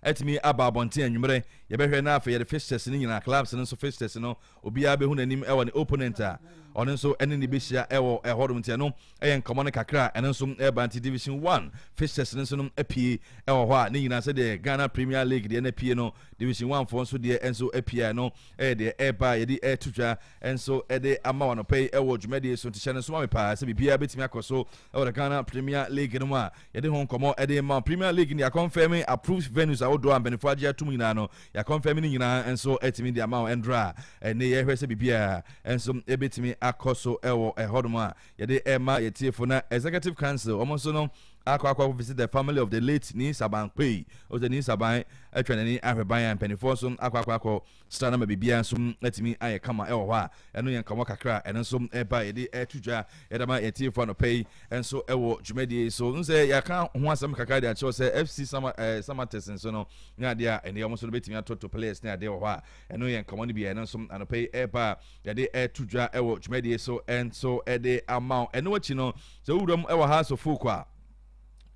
etimi aba abonten anwumre ye behwe na afa ye fixtures ni nyina clubs nso fixtures no obia be hu nanim ewo ne opponent ono nso ene ni behia ewo ehodom ntia no eyenkoma ne kakra eno nso ebanti division 1 fixtures nso no apie ewo ho a ne nyina se de Ghana Premier League de na apie no division 1 fo nso de enso apie no de eba ye de etutwa enso de ama wono pay ewo dwumade so ntia nso ma me pa se bibia betimi akoso ewo de Ghana Premier League no ma ye de ho nkomo de ma Premier League ni confirming approved venues awodo am benefo agia tum nyina no ya confirming nyina enso etimi de ama endra ne ye hwese bibia enso ebetimi akoso ewo ehodoma yede ema yetiefo na executive council omonso no akwa visit the family of the late Ni Saban Pei o the Ni Saban atwanani ahweban and penifo so akwa star na bibia so etimi aye kama ewo ho a eno yen kamo kakra eno so eba yede etudwa yedama yetiefo no pay enso ewo dwumadi so nse yaka ho asem kakra de a che se FC Samates so no nya de a ene omonso betimi atoto players na de wo ho a eno yen kamo ne bia eno so anopay eba yede etudwa ewo dwumadi so enso ede amount eno wachi no so wuram ewo ha so fukwa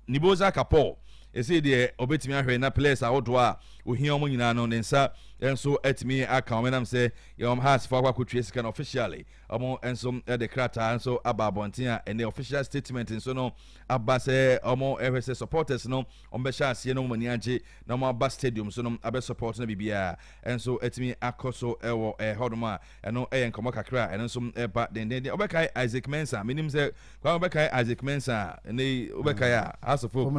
Niboza Kapo ese de obetimi ahwe na players awodo a ohia omo nyina no nensa enso etimi aka omenam se yom has for akwa scan officially omo enso de krata enso ababontin a ene official statement enso no abase omo ehwese supporters no ombesha ase no mani age na omo aba stadium so no abe support na bibia enso etimi akoso ewo hodoma eno enkomo kakra enso eba den obekai Isaac Mensah minim se kwa obekai Isaac Mensah ne obekai asofo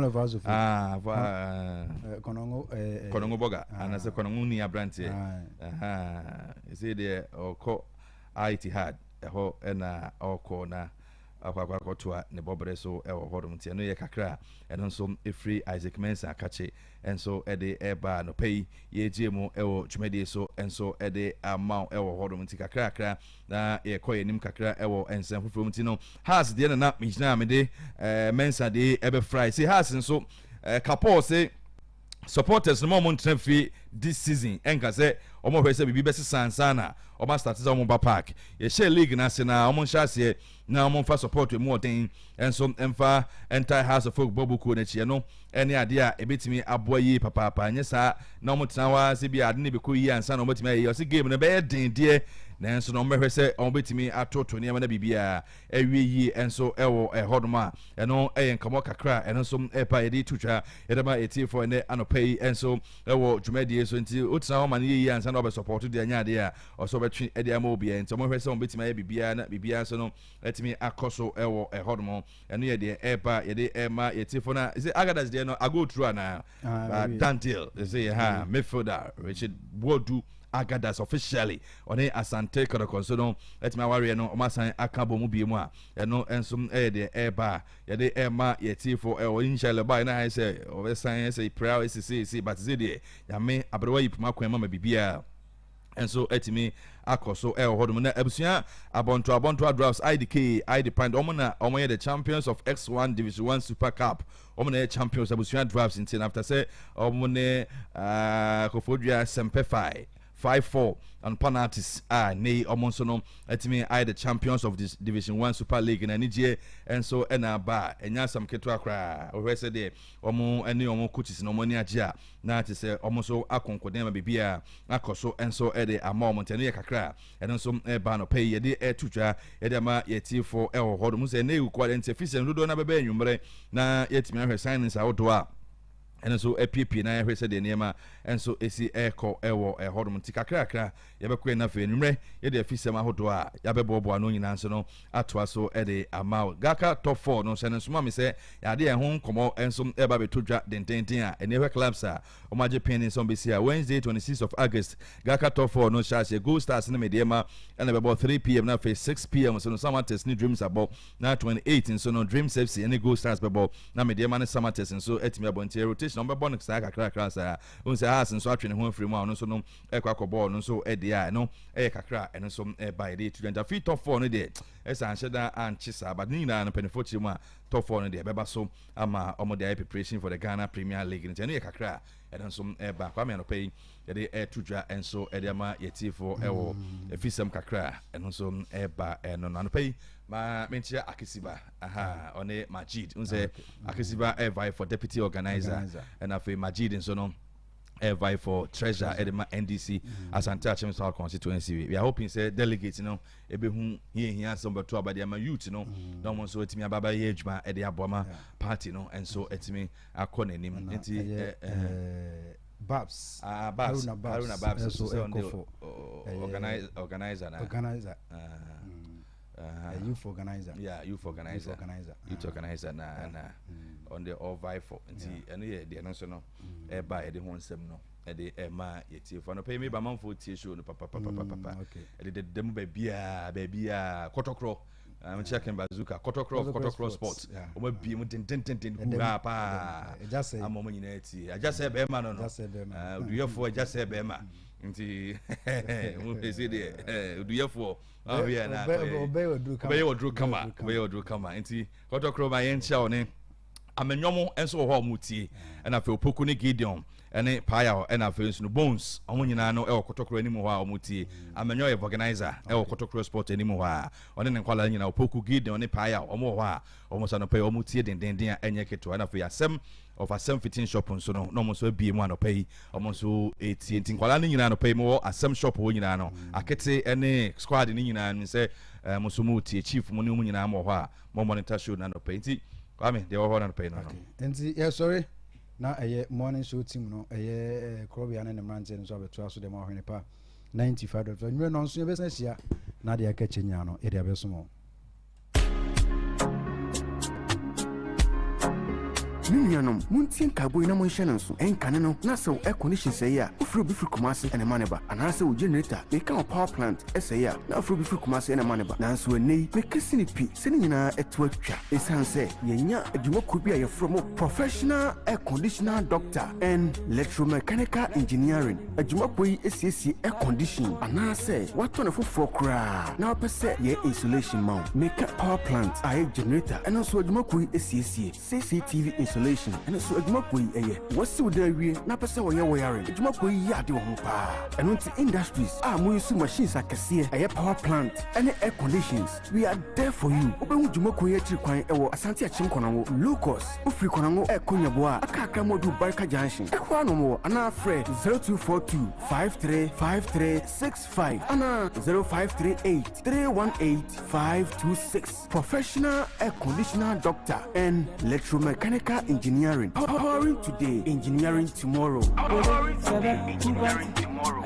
konongo boga anase konongo ni abrante ese de oko Itihad eho na oko na akwa toa ne bobre so ewo hodom tie no ye kakra eno so efree Isaac Mensah akache enso ede eba no pay ye jemu ewo dwumade so enso ede amount ewo hodom tie kakra na ye koye nim kakra ewo ensem foforo tie no has de na mihina amede Mensah de ebe fry say has nso kapo say supporters no moment fi this season enka say omo hwe say bibi besi sansana omo start say omo ba park ye share league na se na omo nhyase na omo fa support we more thing enso emfa entire house of folk bobuko na chie no ene ade a ebetimi aboa yi papa nya sa na omo tena wa se bi ade ne be ko yi ansa na omo timi ayi o se game no be den de nanso no mehwe se omo betimi atoto ne na bibia ewie yi enso ewo ehodoma eno eyenkamo kakra eno so epa yedi tutwa yedama etifo ene anopai enso ewo dwumadi so nti otina ho man yi ansa na obe support de anya de a oso betwe ede ama obi enti omo hwe se omo betimi ayi bibia na bibia so no etimi akoso ewo ehodomo eno ye de epa yede ema etifo na is agadas de no ago through na Dantil say ha midfielder Richard Wodu Agadas officially on Asante Karakonsono etimi aware no omasan akabo mu biemu a eno ensum de eba ye de ema yetifo o inshallah by na say o san say prayer see but zede ya me abrewa yipuma kwan ma bibia enso etimi akoso hodum na abusua abonto drafts ID Pint omo the champions of X1 Division 1 Super Cup omo na champions abusua drafts in after say omo ne Kofodua Sempefai 5-4 and penalties nei omonso no etimi the champions of this Division 1 Super League na nije enso ena ba enya sam keto akra o hwese de omo eni omo coaches no moni agea na te se omo so akonkoden ma bibia akoso enso de ama omo tene kakra enso ba no pay ye de tutwa ye de ma yetifo hodo mu se nei ku kwalente fisen dodo na bebe enwumre na yetimi ahwe signings awodo a enso epipi na hwese de niema enso esi eko ewo hodom tikakrakra yebekwe na fe nwumre ye de afisem ahodo a yabebobo ano nyina nso no atoa so de ama gaka top 4 no se nso ma me se yade ehon komo enso eba betodwa dententen a enehwe clubs a omaje pin so besi a Wednesday 26th of August gaka top 4 no shase Gold Stars na mediema and about 3 p.m. na fe 6 p.m. so no Samates ni Dreams about na 28 so no Dreams FC and Gold Stars bebo na mediema na Samates so etimi abonte rotation number bonus sa kakra sa unse has nso atwe ne ho afiri mu a no so no ekwa ball no so ede a no kakra eno so by the 2 fit top 4 no de esa anhyeda anchisa but ni na no penfochi mu a top 4 no de beba so ama omo de preparation for the Ghana Premier League nti eno kakra eno so ba kwa me no pay de tudwa enso ede ama yetifo ewo efisem kakra eno so ba eno no pay ma mentia Akisiba one Majid unse Akisiba vie for deputy organizer and afi Majid nso no vie for treasurer edema NDC Asante Achimsa constituency. We are hoping say delegates ebehu here some beto abade ama youth no no so etimi ababa ye adwuma ede aboma party no and so etimi akọ nanim enti Babs Haruna Babs so organizer youth organizer youth organizer na on the all vie for nti eno ye de no so no e ba e de ho nsem no e de e ma yeti for no pay me ba manfo tie show no papa e de dem ba bia kotokro I'm checking bazooka kotokro sports o ma bi mu den hura pa am mo nyina eti I just say be ma no do you for just say be ma nti mo pese de do you for here na obey odru kama nti kotokro ba yen chia one amenyomo enso ho mutie na fe opoku ne Gideon ene paya na fe nso Bones omo nyina no e kotokro ani mu ho a omutie amenyo e organizer e kotokro sport ani mu ho a one ne kwala nyina opoku Gideon ne paya omo ho a omo sa no pay omutie dendenden a enye keto na fe asem of asem fitting shop nso no no mo so bie mu anopai omo so etie ntinkwala ne nyina anopai mo asem shop ho nyina no akete ene squad ne nyina no se mo so mu tie chief mo ne mu nyina mo ho a mo monitor show na anopai nti kwame de wo ho na anopai no nti sorry na morning show team no Krobea na Nemrante nso abeto aso de Ahwenepa 95.5 nwe no nso yebesa hia na de akachenya no e de abesomo Nunyanom muntin kabo ina mon hye nso enkane no na se air condition say a ofro bi firi Kumasi ene maneba anase wo generator me ka power plant say a na ofro bi firi Kumasi ene maneba na nso enei me kesi ni pi se ni nyina eto atwa esan se yenya adwuma ko bi a ye from professional air conditioner doctor and electromechanical engineering adwuma ko yi esiesie air condition anase wato na foforo kra na opese ye insulation mount me ka power plant air generator and also adwuma ko yi esiesie CCTV installation ɛno so adwuma kɔ yi ɛyɛ wɔsi wo da awie na pɛ sɛ wɔyɛ wiring adwuma kɔ yi yɛ ade wɔ ho paa ɛno nti industries a mo use machines akɛseɛ ɛyɛ power plant ɛne air conditions we are there for you wobɛhu dwuma kɔ yi akyiri kwan ɛwɔ asante akyim kɔnango locus wofiri kɔnango ɛkɔ nyaboa akakra modu barka junction ɛhɔ anom wɔ anaa frɛ 0242 535365 ana 0538 318 526 professional air conditioner doctor and electromechanical engineering powering today engineering tomorrow engineering tomorrow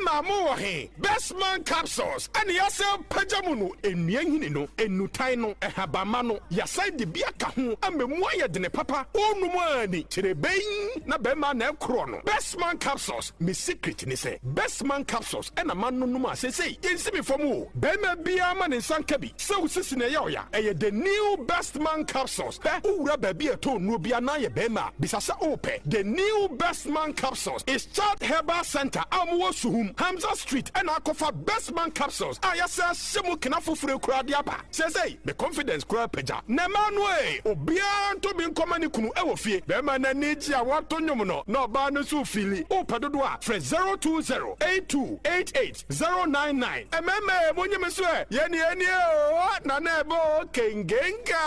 Mamohe, best man capsules, and yasel pajamuno, and yanino, and nutaino, and habamano, yasai de biakahu, and memoya de papa, oh no money, to the bain, na bema ne chrono. Best man capsules, me secret ni say, best man capsules, and a man no numa say, yensi me for more, bema bia man in sankabi, so sisine yoya, and the new best man capsules, ura baby a to no biana ye bema, bisasa ope, the new best man capsules is Chad Herbal Center, Amuosuhum. Hamza Street and Akofa Best Man capsules. Ayasa Semu Kinafu Free Kradiaba. Says, hey, the confidence crowd peja. Nemanwe, Obian to be common kunu ewofi. Bemana Nijia Watonyomono, no Banusu Fili, O Padua, Fred 020-8288-099. Ememe, Munyameswe, Yeni, Nanebo, Kengenga.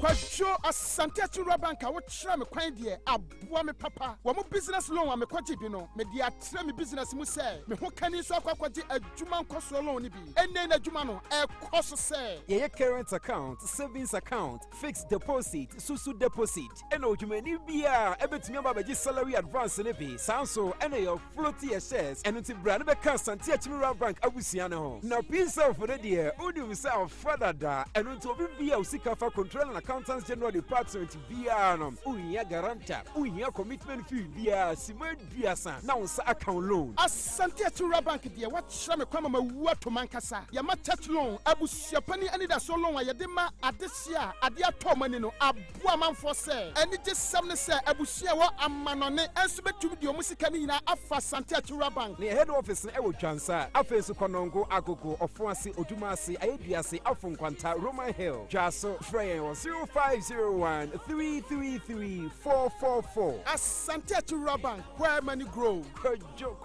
Kwajo asante chura banka wo try me kwan de aboa me papa wo mo business loan wa me kwaje bi no me de atre me business mu say me ho kani so akwaje adwuma nkoso loan ni bi enne na adwuma no e koso say ye current account, savings account, fixed deposit, susu deposit ena odwumani bia ebetumi ababaji salary advance ne bi sanso ena your floaty shares eno ti bra ne be kan asante chura bank abusia ne ho na pisa for the dear odi wisa father da eno to obi bia usika fa control na Accountants General Department Biano, Uya Garanta, Uya Commitment Fee via Simon Biasa, now account loan. Asante chura bank de what shame kwama ma to mankasa ya match loan abu siapani ani da so loan ya de ma adesia ade atomani no aboa manfo se ani je samne se abusia wo amanone enso betumi de omusika ni na afa Asante chura bank ne head office e wo twansa afesu konongo agogo ofoase odumase ayeduase afonkwanta Roman Hill jaso frey 0501-333-444. Asante chura bank where money grow. Kwajo.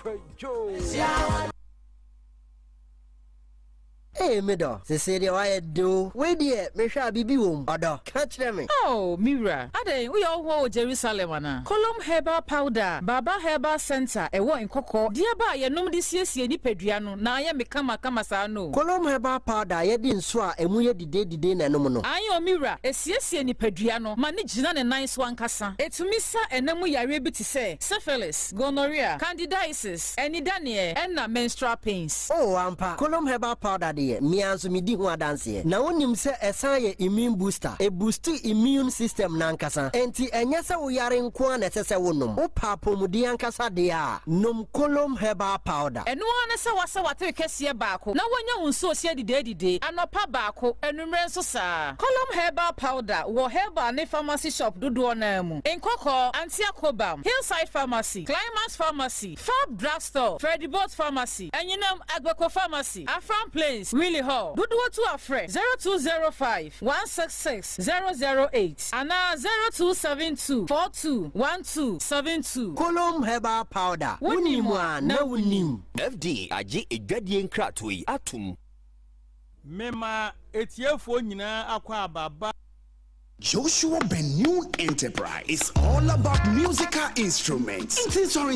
Hey, Mido, Cecilia, why do? Wait, dear, me shall be womb. Odo, catch them. Oh, Mira, Ade, we all go Jerusalem, Column Herbal Powder, Baba Herbal Center, a war in Coco, dear by a num this year's Yeni Pedriano, Naya Mikama Kamasano. Column Herbal Powder, ye didn't swear, and we had the day no. I am Mira, a Yeni Pedriano, manage none a nice one cassa. It's Missa and Namu Yarebi to say, syphilis, gonorrhea, candidiasis, any danier, and menstrual pains. Oh, Ampa, Column Herbal Powder. Me anso me di ho adanse na wonim se esan ye immune booster e boost immune system nankasa enti enya se wo yare nko an esese wonom wo papomudi ankasa de a nom Column Herbal Powder eno an se wase wate kese baako na wonya wonso osie dide anopa baako enumre nso saa Column Herbal Powder wo herbal ne pharmacy shop dodo na mu enkoko antiacobam Hillside Pharmacy Climax Pharmacy Fab Drugstore Freddy Bot Pharmacy enyinam Agbeko Pharmacy Afran Place Willie Hall. Dudu to a friend 0205-166-008 and 0272-421272. Column Herbal Powder. Unimwa na unim. FD aje edwadie nkratoi atum. Mema etiefo nyina akwa ababa. Joshua Ben-Noon Enterprise is all about musical instruments.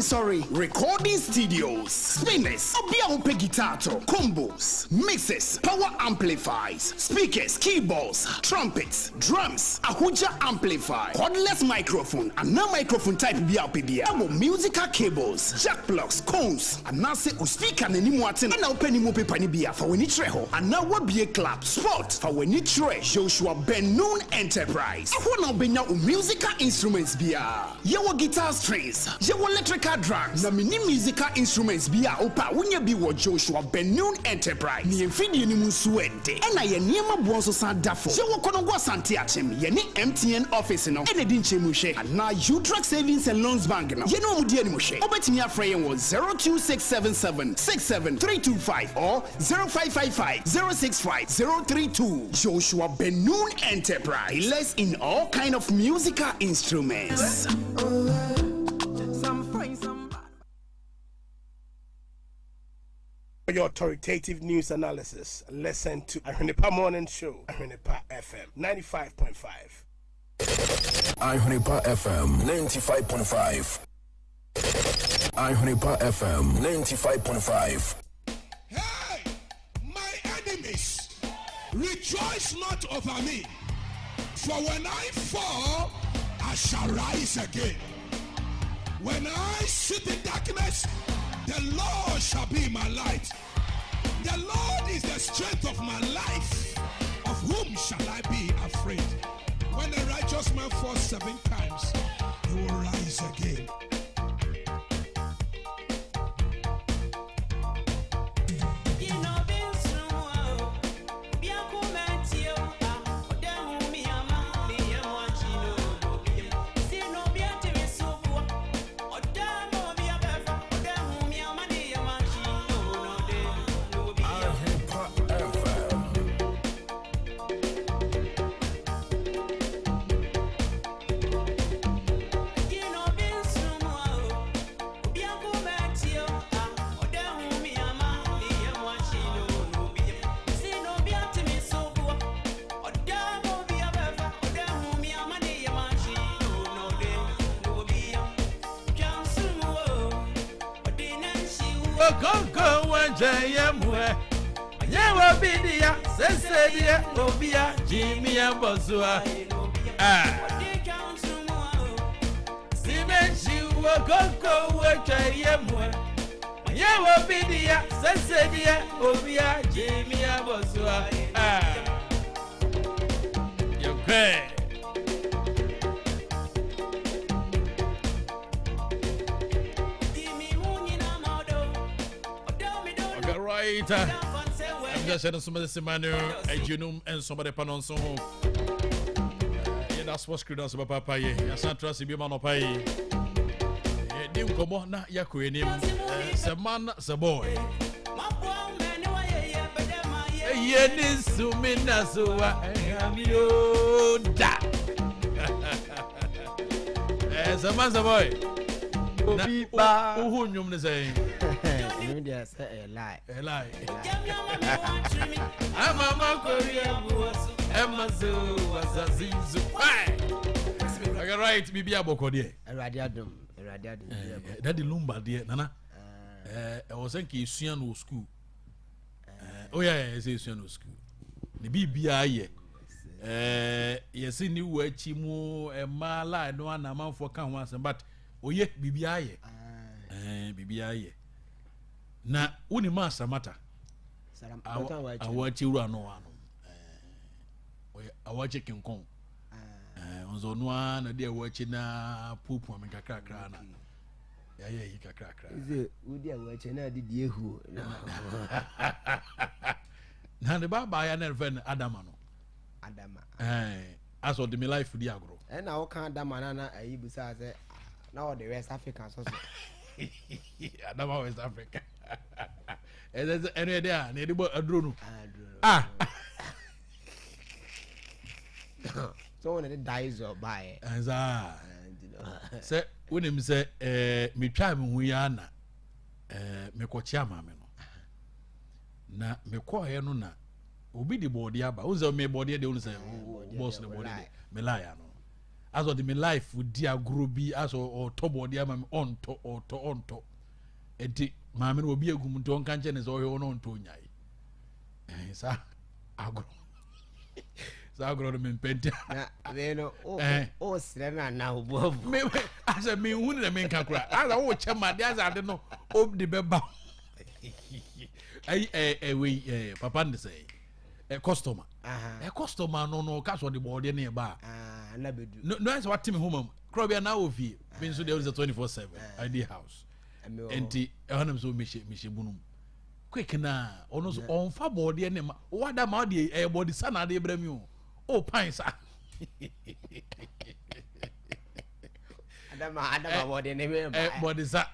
Sorry. Recording studios, spinners, obiahope guitar, combos, mixes, power amplifiers, speakers, keyboards, trumpets, drums, ahuja amplifier, cordless microphone, and no microphone type BLPBA. Our musical cables, jack plugs, cones, and now say speaker and any more and now penny mo paper ni bia for when it treho, and now what be a clap spot for when it tre Joshua Ben-Noon Enterprise. Enterprise. Who now benya musical instruments bia. Yewo guitar strings, yewo electrical drums. Na mini musical instruments bia opa wunya bi wo Joshua Benune Enterprise. Ni mfidi ni musuwede. Ena ye niema buonso san dafo. Yewo konongwa Asante achim. Ye ni MTN office no. Ene dinche mushe. Na U-Track Savings and Loans Bank no. Ye no mudie ni mushe. Obetimi afrayen wo 02677 67325 or 0555 065 032. Joshua Benune Enterprise. Less in all kind of musical instruments. For your authoritative news analysis, listen to Ahwenepa Morning Show, Ahwenepa FM 95.5. Ahwenepa FM 95.5. Ahwenepa FM 95.5. Hey, my enemies, rejoice not over me, for when I fall, I shall rise again. When I sit in darkness, the Lord shall be my light. The Lord is the strength of my life. Of whom shall I be afraid? When a righteous man falls 7 times, he will rise again. Go Jayamwe. Yawa Bidia, Sensedia, Obia, Jimmy and Bozua. Simen, you will go Jayamwe. Yawa Bidia, Sensedia, Obia, Jimmy and Bozua. You're great. I'm just saying some of the semanu, a genome and somebody panon so. That's what screwed us about Papa. I can't trust you, man. Pay. You come on, not Yakuinim. The man, the boy. Yenis to Minasua, and you da. As a man's boy. Who knew the same? A lie. I'm a Korea was a zizu. I got right, Bibi Abokode. A radiadum. Daddy Lumba, dear Nana. I was thinking Siano school. Oh, yeah, it's Siano school. The BBI. Yes, in you were Chimu, a mala, no one amount for Kanwas, but oh, yeah, BBI. BBI. Na uni masa mata awachi ru ano awachi kinkon onzo noa na de awachi na pupu amekakra na ya yi kakra ize udi awachi na de ehu na de baba ya na fen adama aso de me life di agro na wo kan adama na ayi busa se na o the West African so adama West Africa. Any there, near the Adrunu. So when it dies or buy it. As say, when him say, me try me na me kochia mame no. Na me kwa no na. Obi the body aba. Uze me body de unse boss the body me lie no. As of the me life with dia grobi as or to body ama on to. Enti maame no obi agum nto nka nche ne so yo no nto nyai sa agro no mpenti na we no o sire na obo me asa me hu ne me nka kura asa wo chema de asa de no ob de beba ai we papa ne say customer customer no cash on the board ne ba na bedu no is what me home Krobea na ofi mean so there is a 24/7 ID house enti ehonam so me bunum quick na ono so on fa board ne ma wada ma de body sana de bra mi o pine sa adama body ne me body sa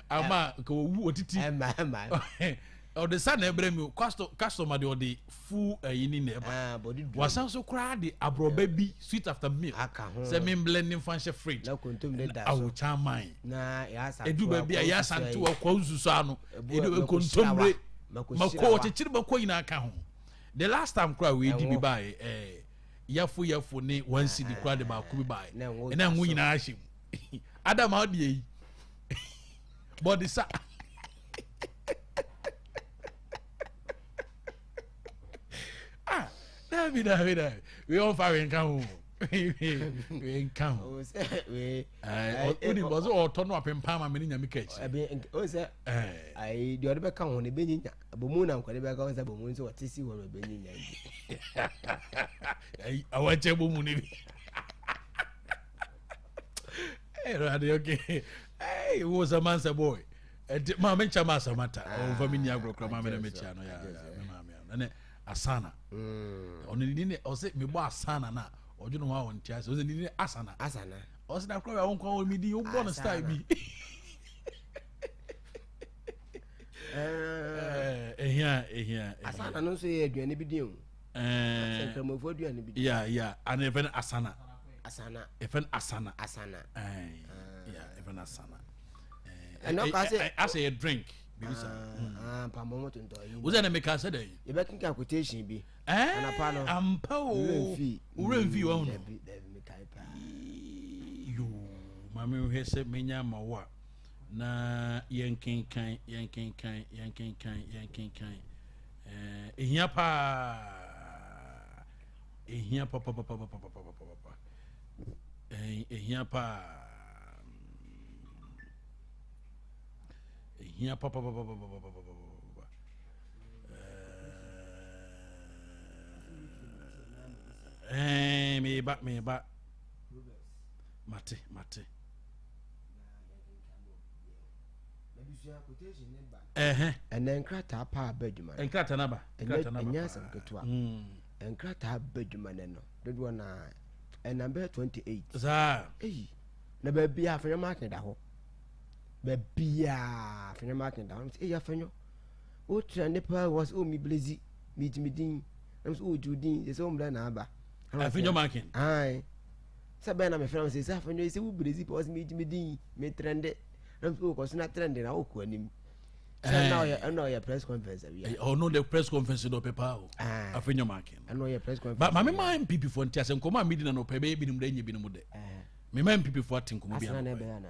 ama ko wu otiti o de sa na bra mi customer de o de full yini na ba wasan so kra de abroba bi sweet after meal say me blending fancy fridge na kontom de da so awu chaman na ya sa edu ba bi ya santu akwa ususu ano edu kontom re mako chichiri mako ina ka ho the last time kra we di bi bai yafo ne one city kra de ba ko bi bai na nwu ina ahim adam how dey yi body sa David, we all fire in count. We in count. We was all turn up in Palma, meaning a miketch. I do not come on a benny, a boon, and whatever goes a boon, so what is you were a benny. I want a woman. Okay. Hey, it was a man's boy. Mamma Chamasa matter. Oh, for me, Niagara, Mamma Michano. And asana oni ni o se me bo asana na ojo no wa won tia se o se ni asana o se na kro ya won kwa mi di o bo no style bi ehia asana no so ye aduane bi di o se kramofo aduane bi ya and even asana even asana even asana and I say a drink pamomo to ndo yi wo na make say dey e be kinka quotation bi na pa no ampa o urenfi wo no yo mama we say menya mawa na yenkenkan ehia pa ehia papa me ba mate and then krata pa beduma and krata na ba enya sam ketwa and krata beduma no dodo na and number 28 za na ba bia afanya market da ho bia afanya market da ho ya fanyo o trend pa was o mi blazy mi din am so judin se o mla na aba afanya market ai sabe na me fram se afanyo se u blazy pa was mi din me trend am so ko na trend na o ko anim now your press conference no the press conference no paper afanya market your press conference but mama my MPP for ntia nkoma mi na no pa be binim da nyi binim de me my MPP for tinkomo bia asana be ana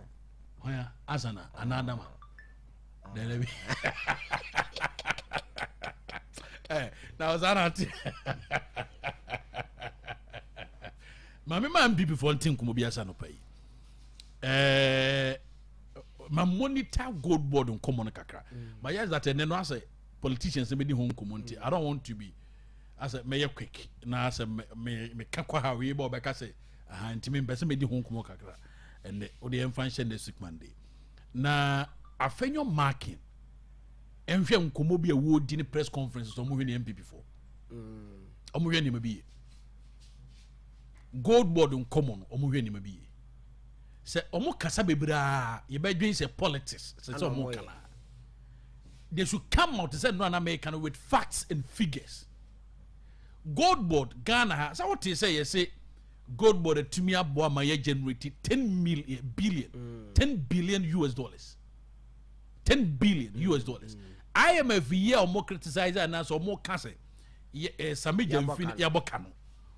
oya asana anadama delebi now zana mama my MPP for tinkomo bia asana pa yi ma monitor gold board on common kakra but yes that no as politicians be di home community I don't want to be as a mayor quick na as me kakwa ha we bo be ka say ntimi be se me di home common kakra and the function the sick man day na afenyo marking enhwe nkomo bi a wo di ni press conference so mo hwe ni MPP for omo hwe ni ma bi gold board on common omo hwe ni ma bi se omo kasa bebra ye be dwen se politics se omo kala they should come out say no an American with facts and figures gold board Ghana ha so what you say you say gold board atumi abo ma ye generate 10 billion US dollars 10 billion US dollars IMF year omo criticize and so omo ka say samija mfin ya boka no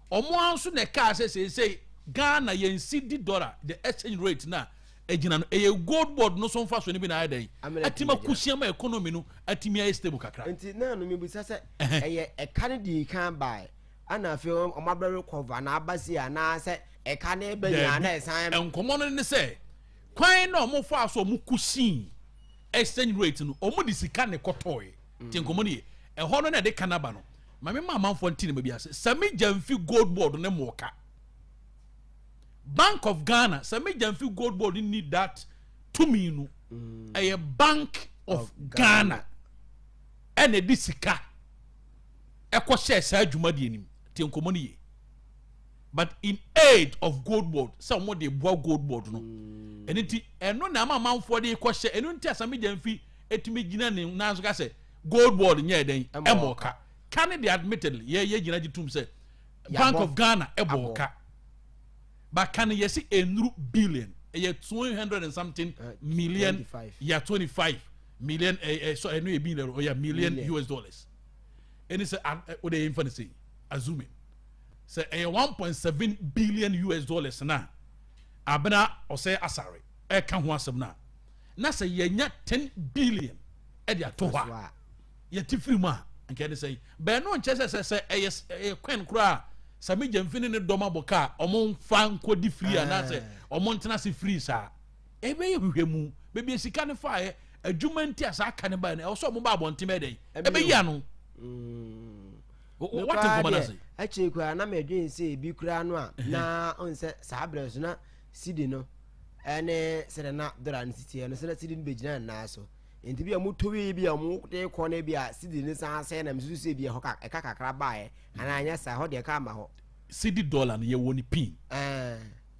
omo anso na ka say Ghana yen CD dollar the exchange rate na ejina no e gold board no so mfa so ni bi na adan atima kusia ma economy no atimi ay stable kakra enti na no me bisa se e kan di kan buy ana fe o mabere cover na abasi ana se e kan e benya na esan enkomo no ne se kwan na mo fa so mo kusin exchange rate no o mo di sika ne kotoy ti enkomo ne e ho no na de kanaba no ma me mama fontin ma bia se sami jamfi gold board ne moka Bank of Ghana sami jamfi gold board need that to me no a Bank of Ghana ene di sika ekwo share sa adwuma de anim ti enkomo ne but in aid of gold board some dey boa gold board no eniti eno na amanfo de ekwo share eno nti asami jamfi etumi gina ne nanso ka se gold board nye den emoka can they admittedly ye gina gitum say Bank of Ghana eboka but can you see a billion a 200 and something million 25. Yeah 25 million so I know a billion or yeah million US dollars and it's what they infinite say assuming say a 1.7 billion US dollars na abena or say asare e kan ho asem na say yenya 10 billion e dia to ha ye tifiri ma nke ne say be no nche say e kwen kura sami jamfini ne doma boka omon fa nkodi free na say omon tena se free sa ebe ye hwehwemu be bi sika ne fa e adwuma nti asa aka ne ba ne o so mo ba abonte me den ebe ya no what is going say ache kwa na me dwen say bi kura no a na on say sabres na sidi no ene sere na dora ne siti no sere sidi be gina na so enti bi amu towi bi amu de ko na bi a sidi ne san se na msusu se bi ho ka kakra bae ana anya sa ho de ka ma ho sidi dollar ne ye woni pin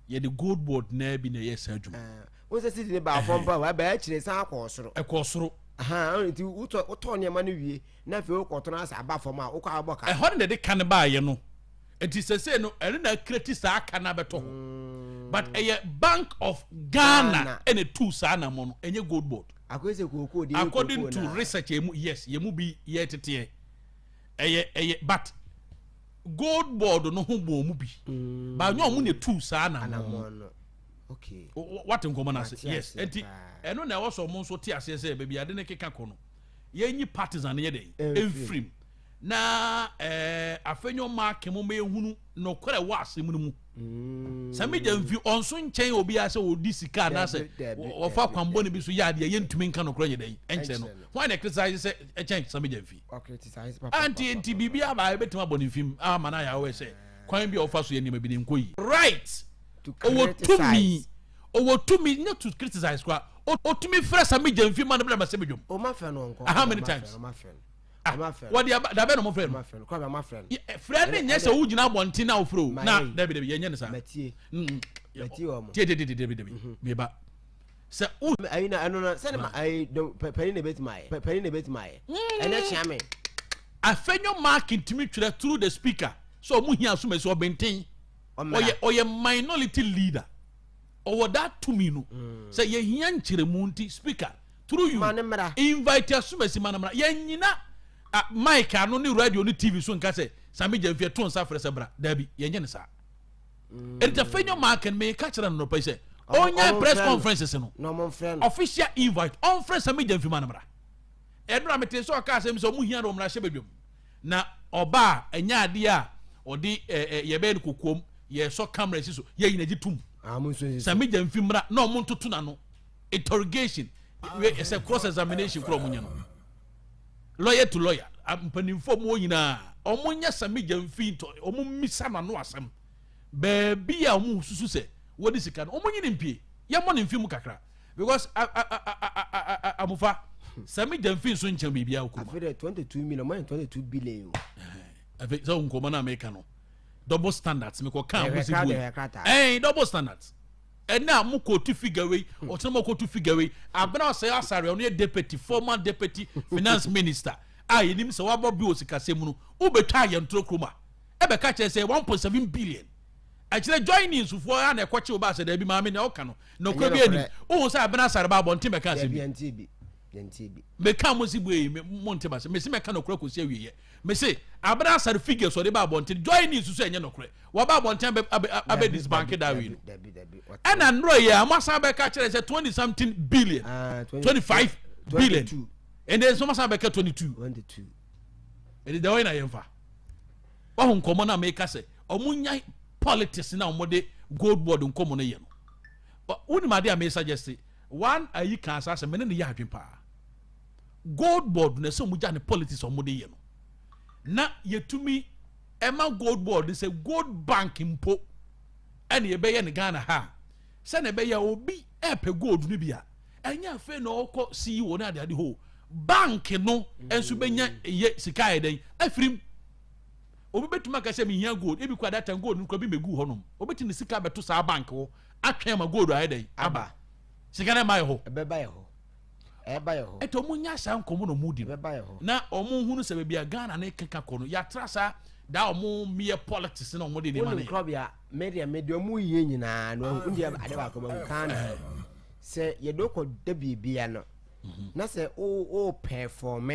ye the gold board na bi na ye sa adwuma wo se sidi ne ba fom pa wa ba kire san akosoro ekosoro enti uto ne ma no wie na fe ukoto na asa ba fom a ukwa aboka ho ne de kan ba ye no enti se no ene na kreti sa aka na beto but a Bank of Ghana ene two sa na mo no enye gold board according to research yes yemu bi ye tete but gold board no ho bo mu bi ba nyo mu ne two sa na mo okay what nkomo na say yes enti eno na wo so mo so ti ase say baby ade ne keka ko no ye nyi partisan ye dey enfrim na afenyo mark mo me hunu no kore wa asem mu sami jamfi onso nchen obi ase odi sika na se ofa kwambo ne bi so ya de ye ntumi nka no kore ye dey enche no why na criticize say echen sami jamfi okay criticize papa anti bibia ba betima boni film ama na ya we say kwan bi ofa so ye ni ma bi ne nkoyi right owo to me not to criticize kwa o to me fresh sami jamfi man bla ma se bedwom o ma fe no nko how many times what the be no mo friend kwa my friend friend nye se wo gina bonti na ofro na dabi ye nye ne sa matie o mo tie me ba se u ayi na ano na se na ayi pani ne bet mai ene chia me afenyo mark intimi twere through the speaker so mu hia so me so benten oye minority leader or that to me no say ye hia nkyere mu nti speaker through you invite us mesi manamra ye nyina Mike anu ni radio ni TV so nka se sami jamfie to nsa frese bra dabi ye nye ne sa fenyo mark and me ka kire no pa se onya press conferences no mon friend official invite on friend sami jamfie manamra edra mete so ka se mi so mu hia ro mra hye bedwom na oba anya ade a odi ye be kokom ye so camera si so ye yina gitum sami jamfie mra na omo ntoto na no interrogation we say cross examination kro munya no lawyer to lawyer mpanimfo mo nyina omunya sami jamfi to omu misa na no asem baby a omu susu se wodi sika no omunyi mpie ye mo ne mfimu kakra because amufa sami jamfi so nchen bibia okuma afere 22 million more than 22 billion afi so nkoma na America no double standards me ko kan mo sibu double standards na mo ko to figure way o tena mo ko to figure way abena say asare on deputy former deputy finance minister yenim se wabo bi osikasem no ubetwa ye ntro kroma ebe ka che say 1.7 billion akire joining sufo ya na ekwache oba se da bi ma me na oka no kro bi ani o say abena asare ba bonte me ka se bi me ka mo sibu e mo nteba se me se me ka no kro ko se awiye me say abena asare figure so de ba bonte joining susu enye no kro wo ba bonte abe this bank da wi and anro ye amasa be ka kire say 20 something billion 25 billion and then some say be ka 22 and the way na yemfa wa hon komo na me ka say omunya politics na omode gold board nkomo no ye no woni ma dey me suggest one ayi kan sa me ne ya adwen pa gold board na so muja ne politics omode ye no na yetumi ema gold board is a gold bank mpo ene ye be ye ne Ghana ha se ne be ya obi epe gold ni bia enya fe na okọ CEO na ade ho bank no enso benya ye sika eden afrim obi betuma ka se me hia gold ebi kwa data gold nko bi megu honom obeti ne sika beto sa bank wo atwen ma gold eden aba sika na mai ho ebe ba ye ho eba ye ho eto munya sa nkomo no mudi ebe ba ye ho na omo hunu se bia Ghana na keka kono ya trasa da omo mere politics na omo de ni mane krobea media mu ye nyina no ndi ade ba ko ba kan se ye doko de bibia no na se o perform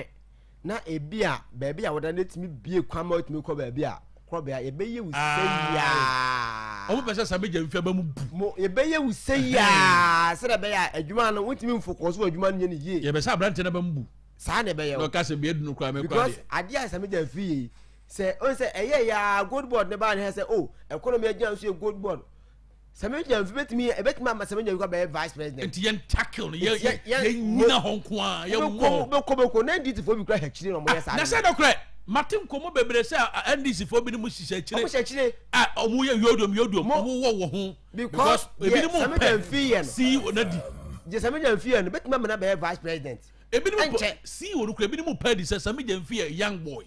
na ebia ba bia woda netimi bie kwama otimi ko ba bia krobea ye beye wu seya omo pese sa meja mfia ba mu mo ye beye wu seya se da be ya adwuma no wotimi mfocus wo adwuma no ye ye be sa brante na ba mu sa na be ye no ka se be edu no kwa me kwa because ade a sa meja fi se on se eye ya gold board ne ba ne se o economy agent so gold board Sameja betimi ebetimi ama Sameja yuka be vice president enti yen tackle ye nyina honko a ye mo na nditi fo bi kra hachire no mo yesa na se dokre matim komo bebre se ndc fo bi ni mu hihye chire omo ye yodom omo wo ho because ebi ni mu Sameja fi ye no si onadi je Sameja fi ye no betimi ama na be vice president ebi ni mu si onu kra ebi ni mu padi se Sameja fi ye young boy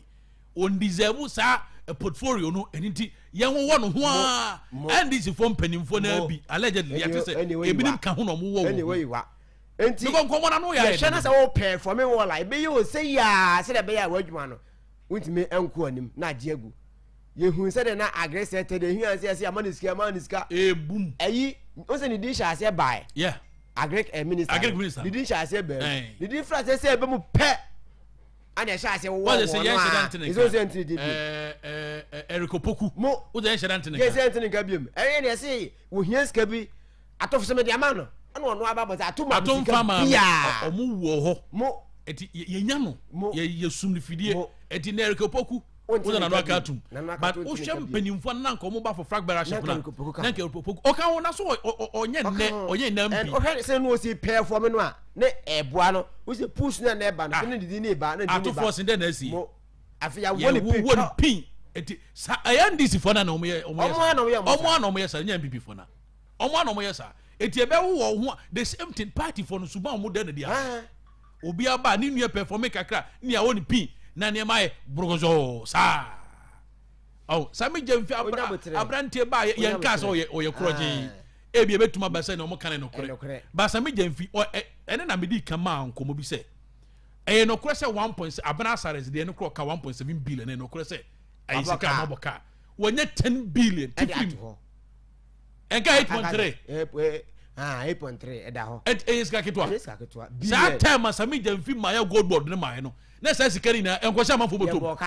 on deserve sa a portfolio no eniti yen wo no ho a and this from penimfo na bi allegedly yet say ebinim ka ho no mo wo anyway wa enti me konko na no ya ye na say wo perform wo la be you say ya say be ya wadwuma no untime enko anim na age agu ye hu say na aggressive te de hu an say amaniska boom ayi o say ni din sha say buy yeah minister ni din sha say be ni din fra say be mu pe anya sha say wo say yes dantene iso say ntidi Eriko Poku mo wo dey share dantene yes dantene ka biem na say wo hia ska bi atofo se me de ama no ana ono aba but atoma bia omu wo ho mo eti ye nya no ye sum ni fidie eti na Eriko Poku wo na no aka tum but o hwem penimfo na nka omu ba for fragbara ship na nka Eriko Poku o kan wo na so onye nampi o hwe se no si perform no a ne eboa no wo se push na eba no ne didi ne eba na didi aba atofo se de na si mo afia woni pin eti sa ayandisi fo na omo ye sa nya mpp fo na omo ye sa eti ebe wo ho the same thing party for no suba omo de na dia obi aba ni nua perform kakra ni a woni pin na ne mai brogozo sa Sameja mfi abrante ba ye nka so ye kroje ebi ebetuma ba se na omo kan no kore ba Sameja mfi ene na medi kama nkomo bi se no kore se 1.7 abana sares de no kore ka 1.7 billion no kore se ayisika maboka wonya 10 billion tifim enka 8.3 8.3 eda ho iska ketwa sa time Sameja mfi ma ya gold board ne ma no na sa sikari na enkwasha manfo botom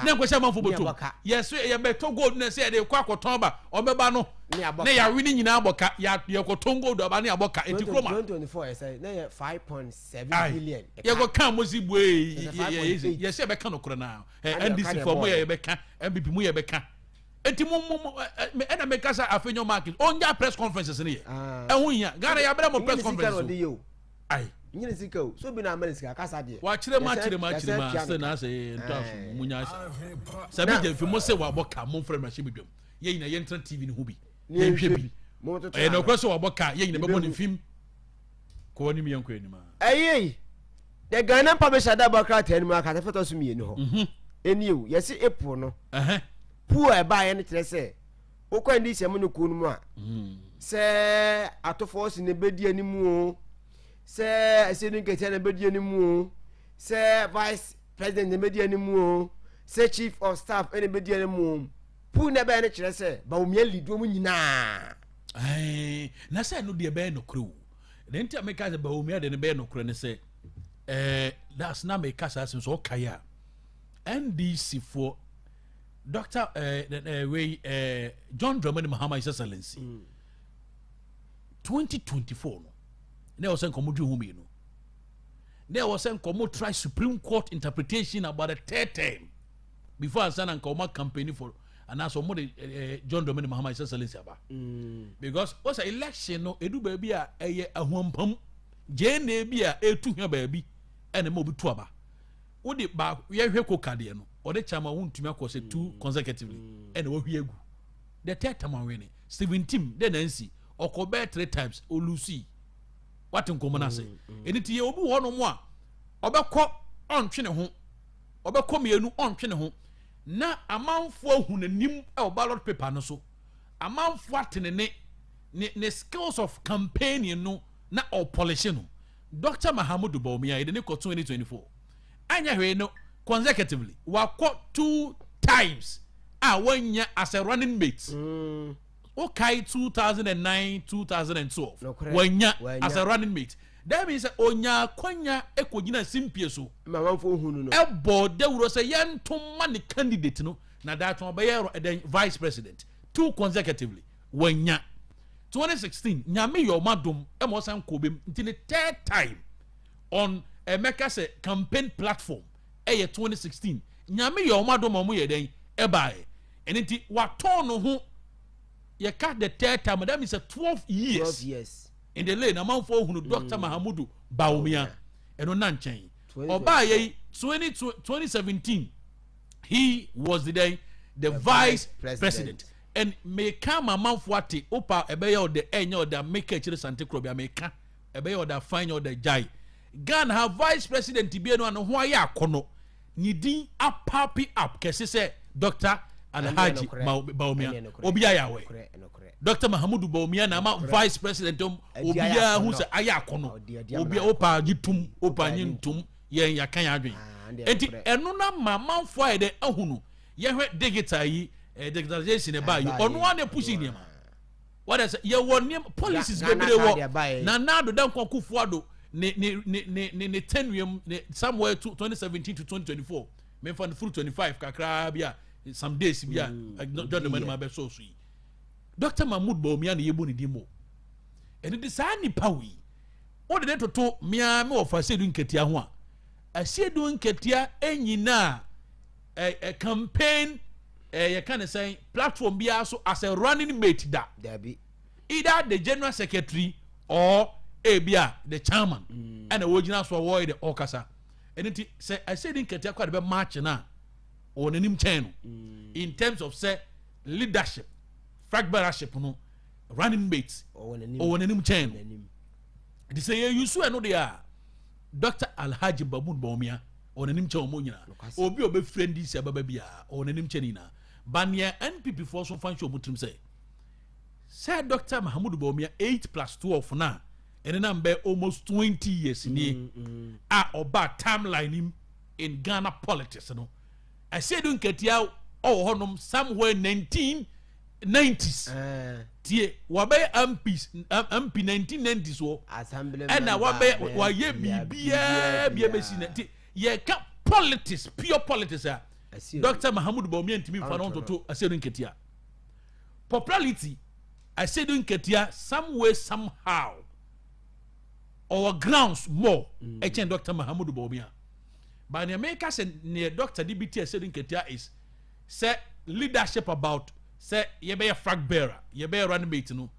na enkwasha manfo botom yes ye beto gold na se de kwa koton ba obeba no na ya wini nyina aboka ya koton gold aba na aboka enti kroma 2024 say na 5.7 billion ye go kan mozi bue ye se be kan okoro na NDC for mo ye be kan MPP mo ye be kan enti mo na me kasa afenyo market onja press conferences ne ye ehun ya gara ya bere mo press conference ai nyine sika o so bi na America kasa de wa kire ma se na se ntafu munya Sameja mfi mo se wa boka mo frɛ ma shebidwam ye nyina ye ntra TV ne ho bi ye hwɛ bi no kwaso wa boka ye nyina bebo ne film ko ni mi yanko anima ayi de Ghana publisher da boka ta anima ka ta foto so mi ni ho eniu ye se epo no pu e ba ye ne kire se o kwa ndi se mo ne ku no mu a se atofo si ne bedi animu o se asini nkete na bedi animu se vice president na bedi animu se chief of staff na bedi animu pu na be ne kire se ba omia lido mu nyina na se no de be no kro de ntia me ka se ba omia de ne be no kro ne se that's na me ka sa sin so kaya NDC for Dr. John Dramani Mahama His Excellency 2024 no was saying come do home no there was saying come try Supreme Court interpretation about the third term before I sign and come campaign for and as more John Dramani Mahama His Excellency aba because was election no edu baby a ahompam JNA bi a etu hia baby ene mo bi to aba wo de ba ye hwe kokade no or the chama won to me akọ say 2 consecutively and wo hwie egu the third time winning 17 then NC okobe 3 times olusi what nkomo na say eniti ye obi wo no mo a obekọ ontwe ne ho obekọ mienu ontwe ne ho na amanfo ahu nanim e o ballot paper no so amanfo atene ne skills of campaigning no na o polish no Dr. Mahamudu Bawumia in the 2024 anya hwe no consecutively wakọ 2 times one year as a running mate okay 2009 2012 one year as a running mate that means onya kwanya ekogina simpie so mamanfo hunu no ebo de wuro say yentom ma ne candidate no na that one be vice president 2 consecutively one year 2016 nyame yo madom e mo san kobem until the third time on Emeka say campaign platform 2016 nyame yo madom mo ye den e bae enti waton no ho ye cut the third time that means 12 years in the lane amount for hunu Dr. Mahamudu Bawumia eno na nchen oba ye 2017 he was the vice president. And me come amount for what opa ebe ya the enyo the make a Asante Krobea meka ebe ya the fine or the jai Ghana have vice president bi no ano ho ya akono ni din apapi up kese se Dr. Alhaji Bawumia obi ayawe Dr. Mahamudu Bawumia na ma vice president obi ya hu se aya akono obi opa gitum opa nyintum yen yakan adwen enti eno na mamanfo ede ahunu ye hwe digital yi digitalization e ba you onu one pushing him what is ye won policies bebre wo na do dan kwakufu ado ne 10 somewhere to 2017 to 2024 me for through 25 kakra bia some days bia don't the man be so sweet Dr. Mahmoud Bawumia na yebu ni dimo ene de sa nipa wi o de toto mia me ofa sedu nketia ho a sedu nketia enyina a campaign you can say platform be also as a running mate that either the general secretary or the chairman and the original so avoid the okasa and it say I said in Ketia quite a march na on an channel in terms of say leadership fragmentation no running mates on an channel they say you so know they are Dr. Alhaji Bawumia on an channel mo nyina obi obe friend this ababa bia on an channel Banya NPP for some function mutrim say Dr. Mahamudu Bawumia 8+12 na and number almost 20 years in oba timeline him in Ghana politics no I said don't get out honum somewhere 1990s tie wabe MP 1990s wo assembly and na wabe wa ye bibia bia be sin ye ka politics pure politics Dr. Mahamudu Bawumia ntimi fa no toto asedu nketia popularity asedu nketia somewhere somehow or grounds more Dr. Mahamudu Bawumia but the America said near Dr. DBT asedu nketia is say leadership about say ye be a flag bearer ye be running mate no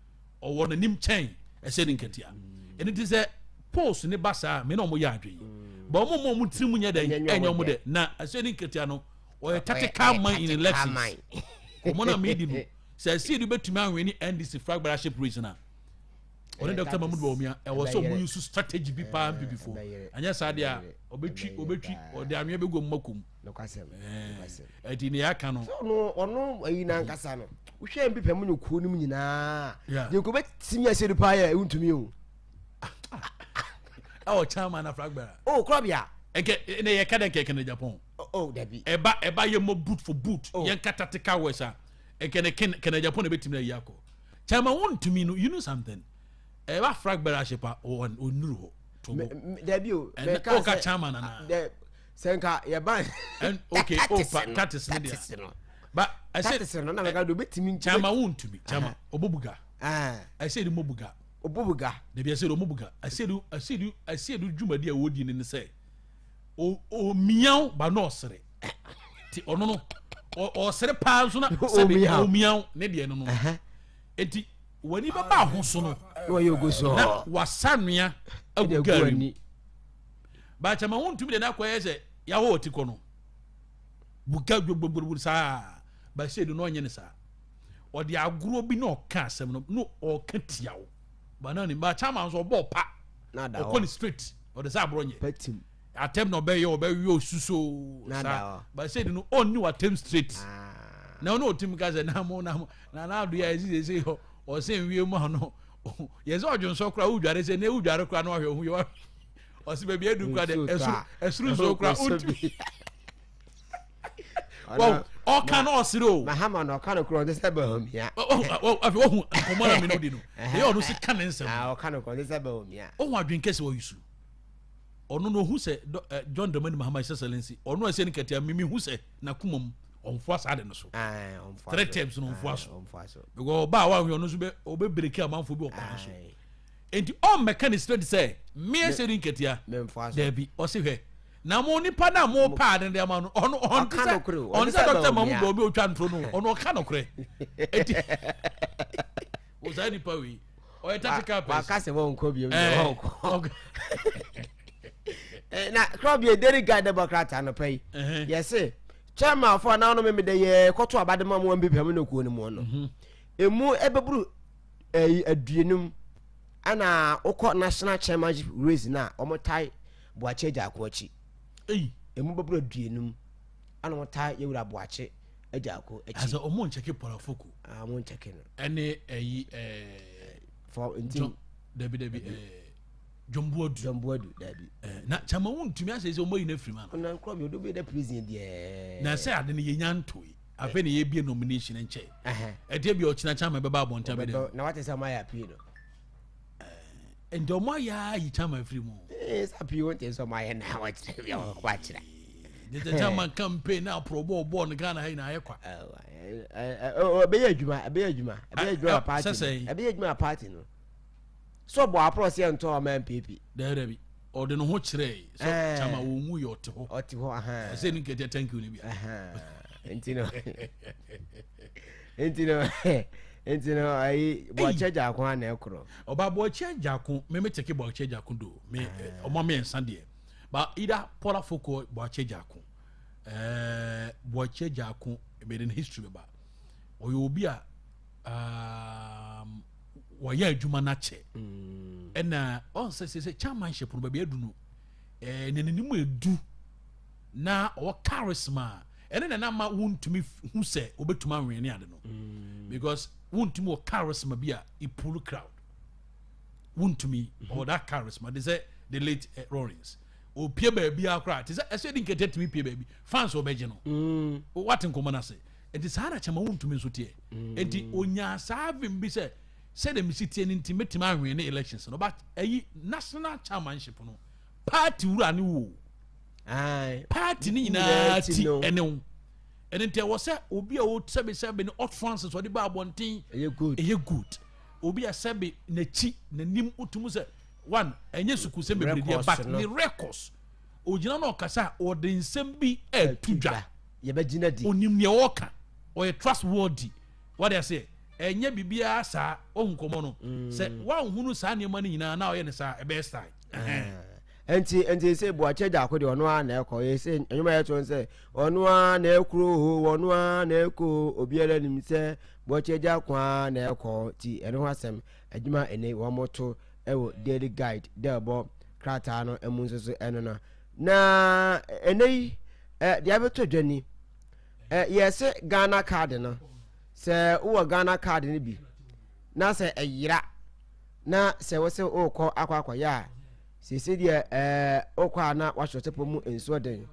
or one nim chain asedu nketia and it is a post ne basa me no mo ya adwen but mo trimu nya den enyo mo de na asedu nketia no or a tactical mind in elections. Common made him say, see the bet to man when he end this flag barraship reasoner. Only Dr. Mahamudu Bawumia, I was so used to strategy before. And yes, I dear, obetri, or the Amiabe go mokum. No castle. At in the Akano. No, no, in Ancasano. We shall be Pemunu Kunimina. You could see me, I said, the pie, to me. Oh, chairman of flag bearer. Oh, Krobea. In a Canada in Japan. Oh, Debbie. Eba ye mo boot for boot. Yan katatika wesa. Can Japan a bit in the Yako. Chama want to me, you know something. Eba frag barashipa or Nuru. Debut. Oka chairman and Senka, Yaban. And okay, that is but I said, I'm not going to bet me. Chama want to me. Chama, Obuga. I said, Mobuga. Obuga. Maybe I said, Obuga. I said, Juma dear Woodin in the say. O meow ba no sere ti ono no o sere pa so na sabe o meow ne de no no enti wani ba ba ho so no yo go so na wasanua agugari ba chama won tumi de na kwaye se ya ho otiko no buka gbogbo saa ba say do no onye ne saa o de aguro bi no ka asem no o ka tiawo ba na ni ba chama so bo pa na da o ko ni straight o de saa bronye petim atem no be ye o be wi osuso saa ba say do no on ni atem straight na no tim ka say na mo na do ya say o say wi mu no yes ojo so kra udware say na udware kra na ohwe hu yo o se be bi edu kra de esuru so kra utu well all can osiro mahama no kan kro de se ba hom ya ohu komara mi no di no e o no se kan nsem o kan kro de se ba hom ya ohu adwen kese wo yusu ono no hu se John Dramani Mahama Excellency ono ase ni katia mimi hu se na kumam onfo asade no so onfo 3 times no onfo aso because ba wa hwe ono so be obebreki amanfo bi okwan so enti on mechanics to say me ase ni katia there be o se hwe na mo nipa na mo pa de dem no ono on se doctor mamu do be otwa ntro no ono ka no kre enti o za nipa wi o tactical person ka se won ko bi na krobia deri guy democrat no pay yes chairman for now no me de ye koto abade ma mo mbepam no kuo ni mo no emu ebeburu aduenum ana okọ national chairmanship race na omotai boache jako achi emu beburu aduenum ana omotai yewura boache ajako achi as omo ncheke porafoko mo ncheke no ene for intim debi Jombuadu dabi na chama wontumi ase se omoyi na frima no na nkro bi odo be da prison de na se ade ne yenya ntoi afa ne ye bie nomination nche ede bi o china chama be ba bonta be na what is am I appeal no ende omo ya yi chama free mo is appeal want is am I na what be o kwachira the chama campaign na pro ball no Ghana hai na ayekwa be adwuma party no so bo approach ye nto ma MPP there be o de no ho kire so chama wo mu yo te ho aha say ni kete thank you ni bia entino ai bo cheja akon na ekro oba bo cheja akon me take bo cheja akon do me omo me ensa de ba ida pola foko bo cheja akon bo cheja akon be in history ba o yo obi a waya adwuma na che na on say chairmanship no ba bi adu no nenenimu edu na o charisma na ma wontumi hu se obetuma anwene ade no because wontumi o charisma bi a ipulu crowd wontumi or that charisma they say the late Rollins o pie ba bi akra they say ese din ketetumi pie ba bi fans obeje no what nkomo na say it is hard chama wontumi nso tie enti onya savim bi say said the city and intimate man win elections no but national chairmanship no party wura ni wo party ni na ti ene and there was say obi a wo sebe no Hot Francis or the ba bontin e good obi a sebe na chi na nim utumu say one enye suku se mebrede but the records ogina no kasa o de nsem bi tudwa ye ba gina di onim ne woka o ye trustworthy what they say enye bibia sa onkomo no se wa hunu sa ne mani nyina na oye ne sa e best time enti se bo acheja akode ono a na ekọ ye se enyuma ye to se ono a na ekuro ono a na eko obiara nim se bo acheja kwa na ekọ ti ene ho asem adwuma ene wo moto ewo daily guide de bo krata no emu nso eno na ene dia beto dwani yes Ghana card no se uwa Ghana card ni bi na se eyira na se wo se okọ akwa ya se de okọ na wa shotepo mu enso den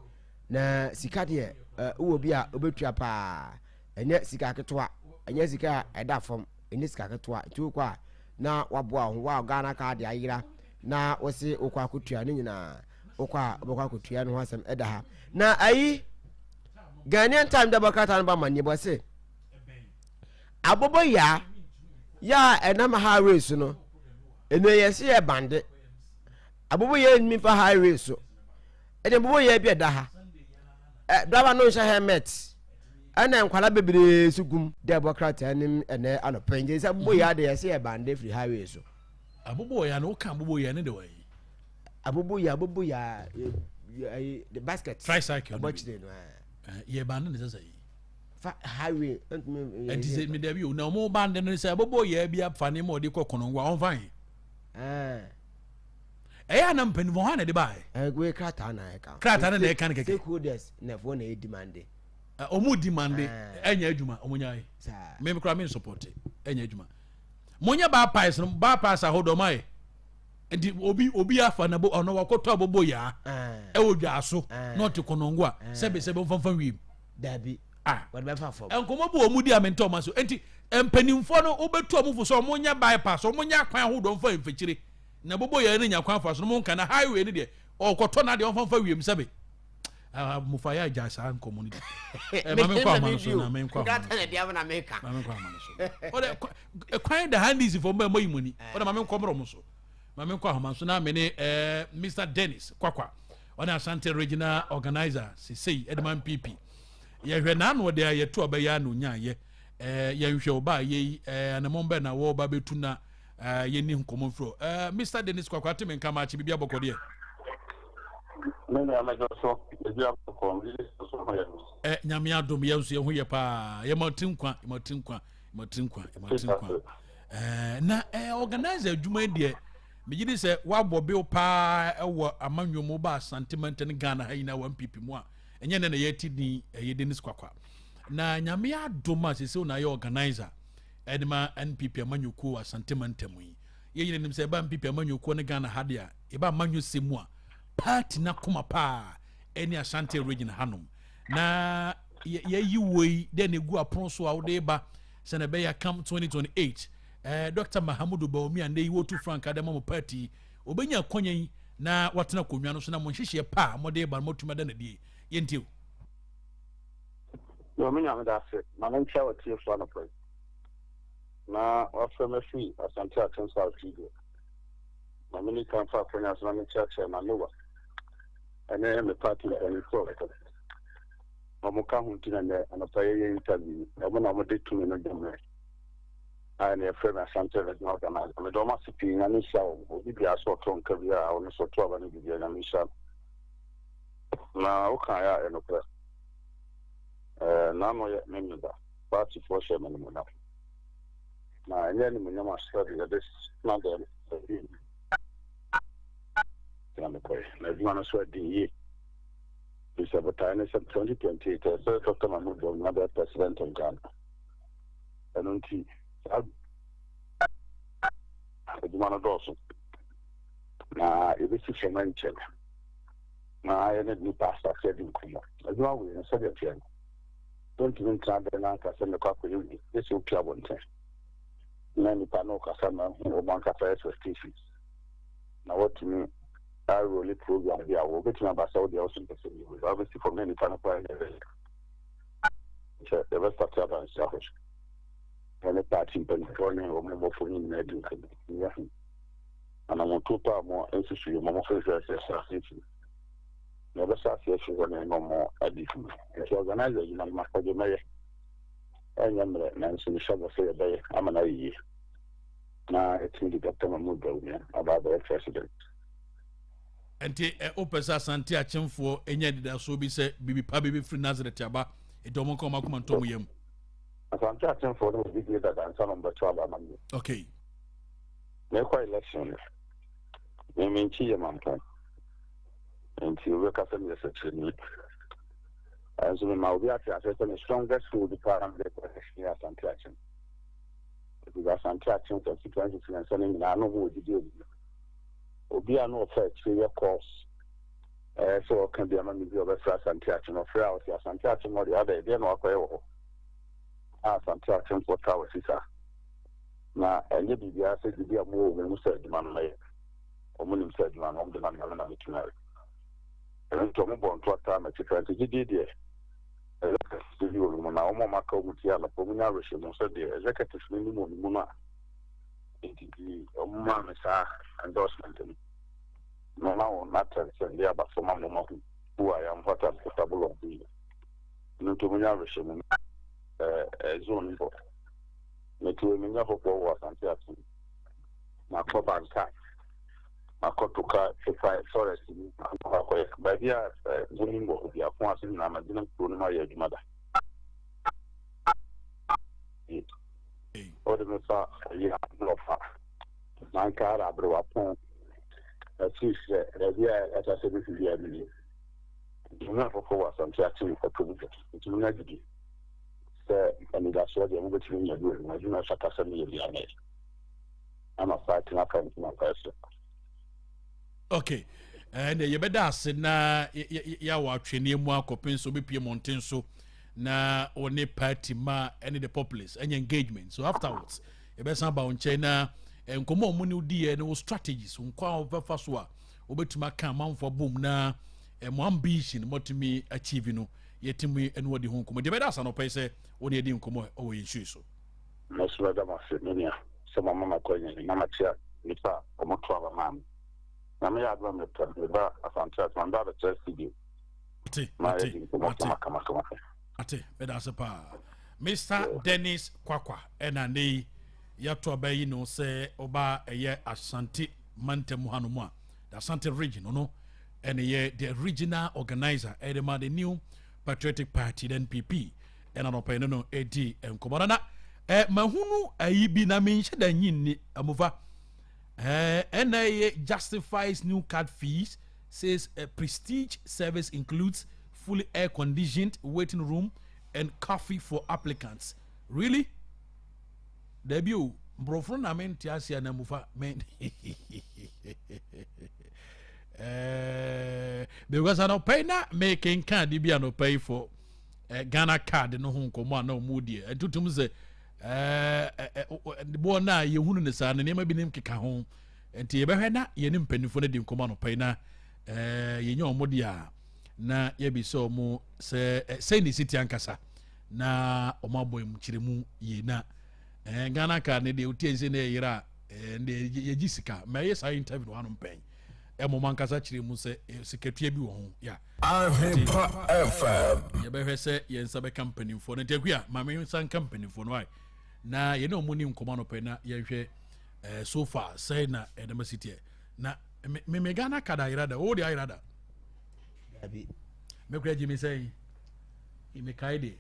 na sika de uwo bi a obetua pa enye sika ketoa enye sika eda fom enye sika ketoa ti okọ na wabo ho wa Ghana card ayira na wo se okọ akotua ni nyina okọ obokọ akotua no hasem eda ha na ayi Ghanaian time da bakata ba manye bo se abobo ya enam high race no eno yesi e bande abobo ya mi fa high race so ede bobo ya bi da ha driver no sha helmet ana nkwala bebre sugum democrat anim ene anopenje se abobo ya de yesi e bande free highway so abobo ya no ka abobo ya ne de wai abobo ya the basket tricycle abochide no Ye band is say. Highway And say me there you no more band and say bobo ye be up funny more de kokono on fine. Nam pen one de buy. We Kratana account. Kratana de can get stakeholders never demand. Omu demand enya adwuma omunyai. Me me kra me support enya adwuma. Monya ba pies no ba pass ahodomai. Enti obi afa na bo ono wakoto abobo ya. E wodwa so not konongwa sebe mfanfa wi. Dabi. What be fa for. Enkomo bo omu di amento ma so. Enti empanimfo no obetu omufo so monya bypass omunya kwan ahodom fa mfechire. Na bobo ya ni nya kwan fa so mo nka na highway ni de okoto na de mfanfa wi sebe. Mufaya jasa community. Mame kwa manso na me kwa. That na dia na me ka. Mame kwa manso. Ode kwan the hand is for me moyimuni. Ode mame kwa mro so. Mame kwa manso na me ne Mr Dennis Kwakwa. Ona Asante regional organizer sei Edman PP. Ye hwe na no de ayeto obeya no nya ye. Ye hwe oba ye anamombe na wo ba betu na ye ni nkomo fro. Mr Dennis Kwakwa teme nka ma chi bibia bokode. Nyame adom yenso ye ho ye pa ye matinkwa na organizer adwuma die megidi se wabɔ bill pa ɛwɔ amanwomo ba sentiment ne Ghana ha ina 1pp mu a enye ne ye tidin ye Dennis Kwakwa na nyame adom a sese na ye organizer edema NPP amanyoko wa sentiment mu ye yine nim se ba NPP amanyoko ne Ghana ha dia e ba amanwo semu a party na kuma pa eni Asante region hanom na ye yiwoi de ne gu apron so a wo de ba se na be ya come 2028 Dr. Mahamudu Baomi and they wotu Frank Adamo party obenya konyen na watena konwa no so na monhihye pa mo de ba mo tuma da na die yentiu yo me nyame da se na men chawo tie so na play na wa frame free Asante Atensa Studio na mini kan fa konya so na me chache na nowa ene me party and so mo ka hunti na ne anapaye ye interview na mo de tumi no demre and a friend Asante regional organizer me do ma sipi na ni sha o bi bia so to nka bia o no so to aba ni bia na mi sha na o kan ya eno pre na no ye me da party for share me no na enye ni mo nyama study this na dem na me koi na di wana so di ye is about 2028 so Dr. Mahmoud na the president of Ghana and until Edumano Dawson. Na ebisi femenche. Na ene ni pastor said in Kuma. Eduma we na said it. Don't even try the na ka se me kwa ko yuni. This will clear one thing. Na ni pa no ka sa na o banka fa expectations. Na what me I really program here. We bet na ba Saudi also in the obviously for many pa na pa. The best part of it is and a party in California or more for him. And I want to put more emphasis on my first never association when I know more addition. As organizer, you know, my father mayor and I'm the shop say a day. I'm an IE. Now it's in the Dr. Mahmoud about the president. And Opesa Santi Achim for any that so be said, Bibi Pabi free Nazareth Yaba, it don't come up to him. I'm chatting for the video that I'm telling number 12. Okay. Make quite election. I mean, man can. And you work as a section. As we now be at the strongest food department here as attraction. Because I'm attraction for 20 and sending I know who you do. Obi no effect for your course. So can be a man of a first attraction of fraud as attraction or the other. They know what Asante Atensa for tower sisa na enye bibia se bibia mo we mu said man me omunim said man on the man na mituna and to mo bon to ata ma different gidi de studio mo na omo maka omu ti ala po munya rehye mo said the executive ni mo na enti omo ma me sa endorsement no na on matter se dia ba so ma mo who I am what I'm capable of doing no to munya rehye mo zone for me to me na hopo wa Asante Atensa na ko banka Makotoka forest ni akwa baby a gunimbo bi afon asin na madina pro no ma ya adwumada o de me fa ya no fa man ka ra bro apon asis rebi a ta se bi fi ya bi ni na fo wa asante ati ko to bi ti na gidi se ani da so de mo be ti ni ya do na juna saka se ni ya bi ane ama fa ti na fa ni na fa so. Okay. And you better say na ya wa twene mu akopin so be pie mountain so na one party ma any the populace any engagement. So afterwards, you better say about China and come on money di no strategies nkwa obefa so a obetuma kan man for boom na ambition motimi achieve no yetimi eno wodi ho nkomo. You better say no pay say one e di nkomo o yin so. Meslo da ma se menia. Se mama ko yin na ma tia nipa o mo to aba mam. Na me adwa me ba asante manda da studio. Ate beda sepa Mr. Dennis Kwakwa ena nei yato abayi no se oba eye Asante Mantem Hanumwa the Asante region no ene ye the regional organizer edema the new Patriotic Party the NPP ena no pe no edi enkomana na mahunu ayi bi na me nhye da nyinni amuva NIA justifies new card fees, says a prestige service includes fully air-conditioned waiting room and coffee for applicants. Really? Debut, brofron amen tiasia na mufa men. Because I don't pay na making card be no pay for Ghana card no hon komo na omudi. Tutum say the boy na ye hunu ne sa na nema bi nim keka ho enti ye behwe na ye nim panifo na di nkoma no pai na ye nya omodi a na ye bi so mo se ni city ankasa na omabo em kiremu ye na Ghana ka ne de otiense na yira ne ye gisika ma ye sa interview no pai mo mankasa kiremu se sikatua bi wo ho ya Ahwenepa FM ye behwe se ye nsa be company fo na tekua ma me nsa company fo no ai na ye no muni nkoma no pe na ye hwe so far say na edema city na me Ghana kada irada o de irada abi me kwa jimi say me kaide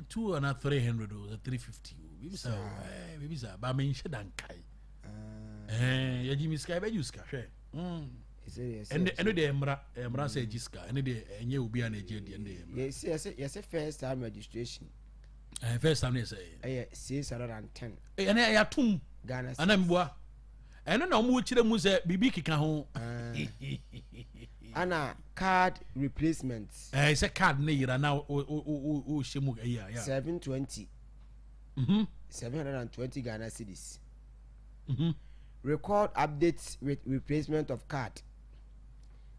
2 and 300 or 350 maybe sa ba me nhye dan kai ye jimi sky be use ka hwe ene de emra say jiska ene de enye obi a na eje de ene yes first time registration first time they say 610 ene ya tum Ghana ana mboa ene na omo kire mu se bibi kika ho ana card replacements say card ne yira na o shemu ya 720 720 Ghana cedis record updates with replacement of card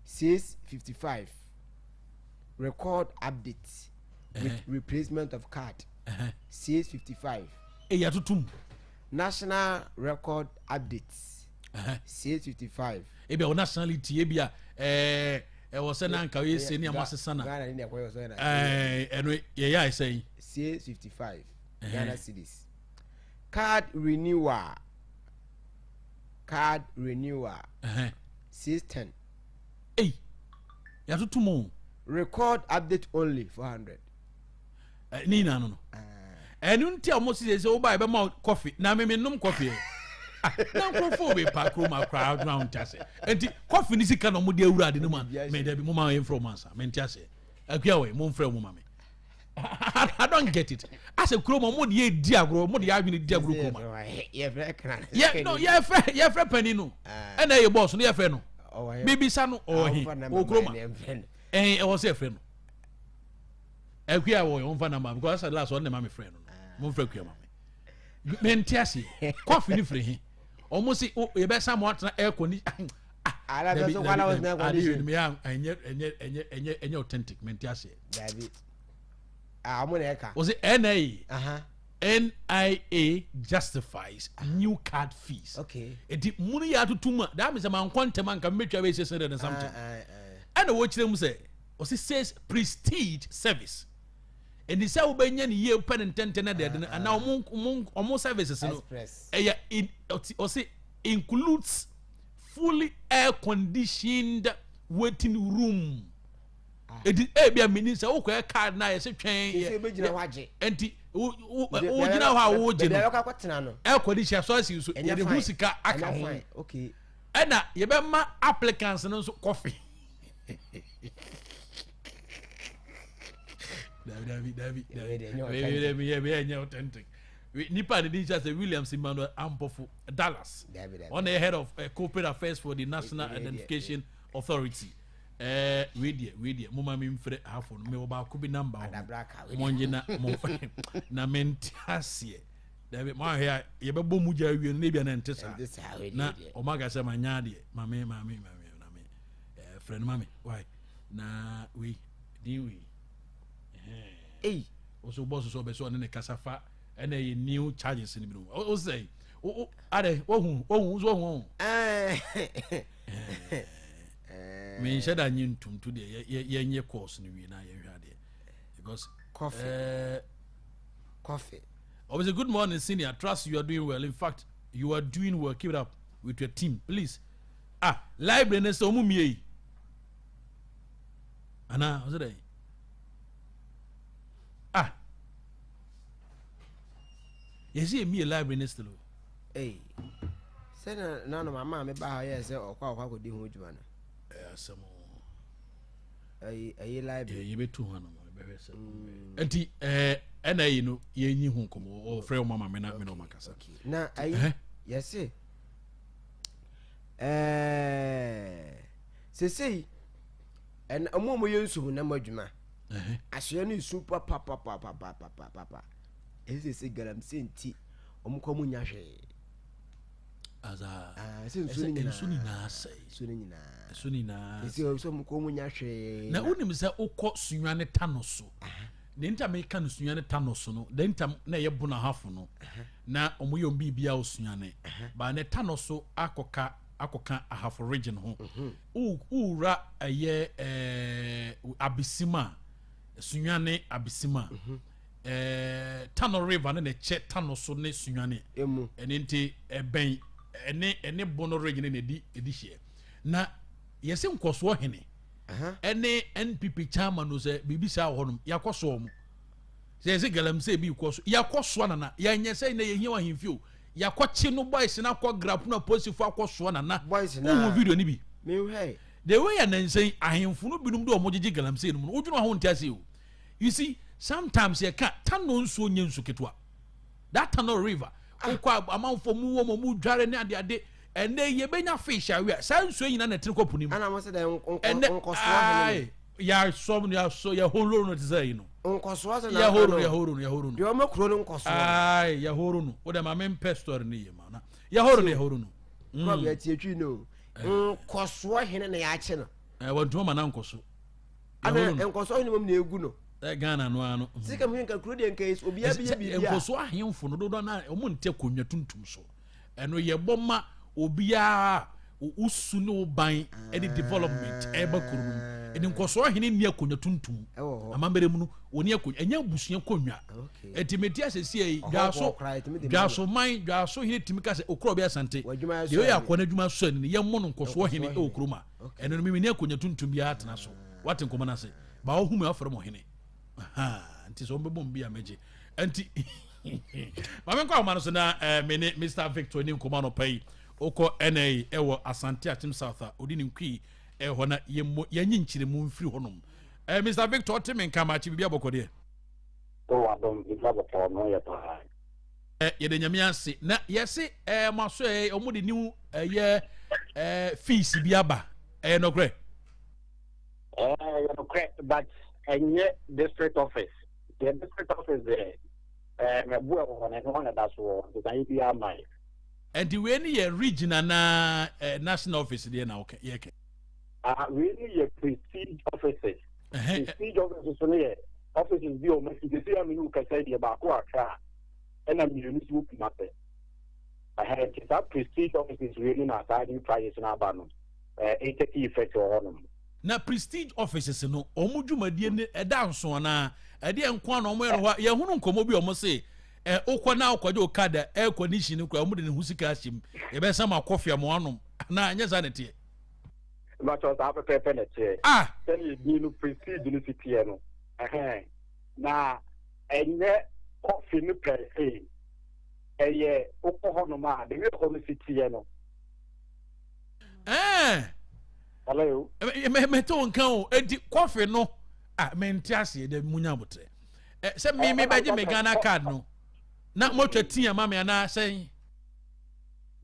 655 record updates with replacement of card 655 ya tutum national record updates 655 be o nationality e bia was say na nka we say ni amasesa na Ghana ni akwa so na eno ye ya say 655 Ghana cedis card renewal 610 ya tutum record update only 400 ni na no enu nti almost say o buy be ma coffee na me num coffee na nkrofo be pa kroma crowd round tase enti coffee ni sika no mo de awura de no ma me da bi mo ma from answer me ntiase akua we mo mfra mo ma me I don't get it as a kroma mo de di agro mo de adwene di agro kroma ye fre kana no ye fre pani no e na ye boss no ye fre no bibi sa no o kroma e was ye fre no akua we on fa na ma because the last one na ma me fre no mo mfra akua ma me ntiase coffee ni fre he almost ye be sa mo atna air condition ala do so kwala was na condition me enye authentic me ntiase David mo na eka was it NIA justifies new card fees. Okay. Eti muni ya tutuma that means man quantum man can make away say something. And the watch them say was it says prestige service. And the say obenya ni ye pen intente na de and now almost services no. Express. In o say includes fully air conditioned waiting room. It is a be meaning say okay card na say twen enti o gina ha wo gina air condition so asi so ye de husika aka ho okay ena ye be ma applicants no so coffee David we authentic nipa de DJ say Williams Emmanuel Ampofo Dallas on the head of corporate affairs for the National Identification Authority. We dear mama mi mfre hafo me oba ko bi number monje na mentiasie David ma hia ye bebo mu ja wie ne bia na ntesa na omaga se manya de mame na me friend mame why na we din we also boss so be so ne kasafa ena ye new charges ni bi o say o are ohun so ohun me share that ntum to the ye course ni we na ye hwa de because coffee always a good morning senior, trust you are doing well, in fact you are doing well, keep it up with your team please. Library ne so mu mie ana o say yes see me library ne still say na no mama me ba ya say okwa ko di ho djuma na some library you be 200 be say enti ena yi no ye nyi hu komo o frɛ mama me na me no makasa na yes say en omo ye nsu na madwuma ahye no isu papa say garam senti omo ko mu nya hwe aza suni na so mo ko mu nya hwe na unim se ukọ sunwane tano so ne nta me kan sunwane tano so no de nta na ye bu na hafo no na omo yom bibia osunwane ba ne tano so akoka ahafo region ho ura aye abisima sunwane abisima tano river ne che tano so ne sunwane ene nti ben ene bono region ne di hye na yesi nkoso hene ene NPP chairman no say bibi sa honum yakoso mu yesi galamse bi koso yakoso na ya nyese na ye hiwa himfio yakoche no boys na kwa grab na posifo akoso na boys na video ni bi me hey the way ya nansen ahemfo no binum do omogigi galamse no odwunu ho ntiase o you see sometimes you can tano nso nye nso ketwa that tano river okwa amanfo mu wo mu dware ne ade ene ye benya fish awia san so nyina na tiri kopu nim ana mo se de nkoso ahene ya so ya holo no tizai no nkoso ase na ya horo no de o makro no nkoso ya horo no o de ma men pastor ni ye ma na ya horo no ko be tietwi no nkoso ahene na ya che no wonto ma na nkoso ana nkoso ahene mom na egu no Ghana no ano sika mu nka kro de nka is obi abia bibia nkoso ahemfo no do na o mo nte konwa tuntum so eno ye boma obia usu no ban any development eba kurum eni nkoso ahene ni akonwa tuntum amambere mu no oni akonwa enya busua konwa etimeti asesi ei dwaso man dwaso hene timika se Okrobea Asante de we akona adwuma so ani ye mo no nkoso ahene e okroma eno no mimi akonwa tuntum bia atena so wate nkoma na se ba wo humu afere mo hene anti so mbebom bia meje anti mame kwa mano so na Mr. Victor ni nkoma no pai oko NA ewo Asante Atim South odi ni nkwi ho na yenyi nkyire mu mfiri honom Mr. Victor temen kama chi bibia bokode to adom bibia bokode no ya pa ye de nyame ase na yesi maso omudi ni ye fees biaba no kre no kre but district office the district office there mebu ho na no na daso the can be am and the way ni regional na national office there na okay yeah really your prestige offices prestige offices so ne offices bi o ma see am you can say the ba ko aka and am you need to matter I had that prestige offices really na starting prices na ba no 80 effect on na prestige offices no omudwumadie ne eda nso na ede enko na omo yero ye hunu nkomo bi omo se okwa na okwa jo kada air condition kura mu de ne husika ahyem e be sama coffee amoanom na anya za nete but was up pepe na che tell you no prestige no sitie no na enye coffee no per se eye okọ no ma de we ko no sitie no hello me to nkan o edi coffee no me ntiase de munya botre se me baje me Ghana card no na mo twatia ma me na sen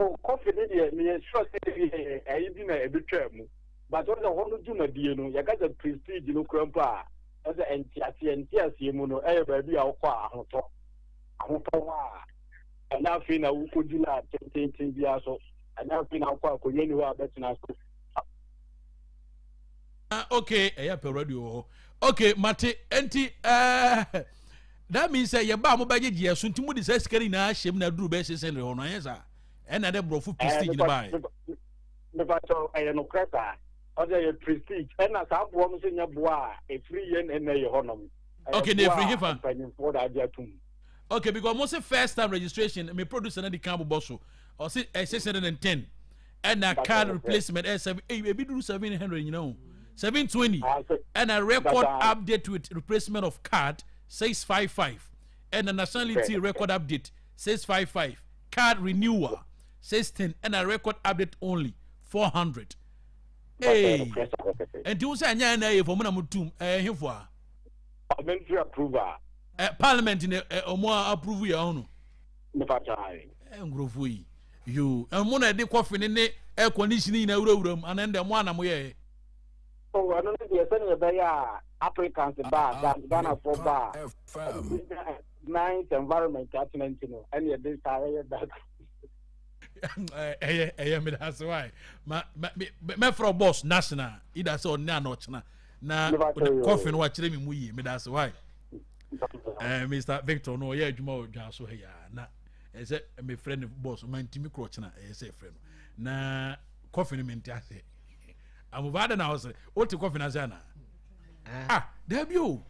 oh coffee dey me sure say ayi bi na ebetwa mu but on the whole duma die no ya ga the prestige no krampa as a ntiase mu no e ba bi a okọ ahoto wa ana fi na wo ko dila tentin bia so ana fi na okọ akoye ni wa betina so okay eya per radio okay mate enti that means say ye ba mo baje je so ntimu de sekari na ahyem na duru be sesendre ho no yesa ena de brofu prestige ni bai me ba to no kreta o de prestige ena sa bo mo se nya bo a e free yen ena ye honom okay na free hifa for that atum okay because mo say first time registration me producer na di kan bo so o say 610 and a card replacement e be duru 700 you know 720 and a record update with replacement of card 655 and a nationality record update 655 card renewal 610 and a record update only 400 hey and you say anya na for mona mutum hifo parliamentary approval parliament in omo approve ya onu me fatai ngrofo yi you and mona de coffee ne air conditioning na wurawuram anende mo ana mo ye oh, I don't know if you're saying Africans bar, Ghana for bar, nice environment, you know, and you're this area that. Me that's why. Me from boss national. Either so na nochna na coffin watch me muyi. Me that's why. Mr. Victor no yeah juma odwa so here na. Ese me friend boss man timi crotch na ese friend. Na coffin me ntiase. Amuvada na house what coffee na zana there be o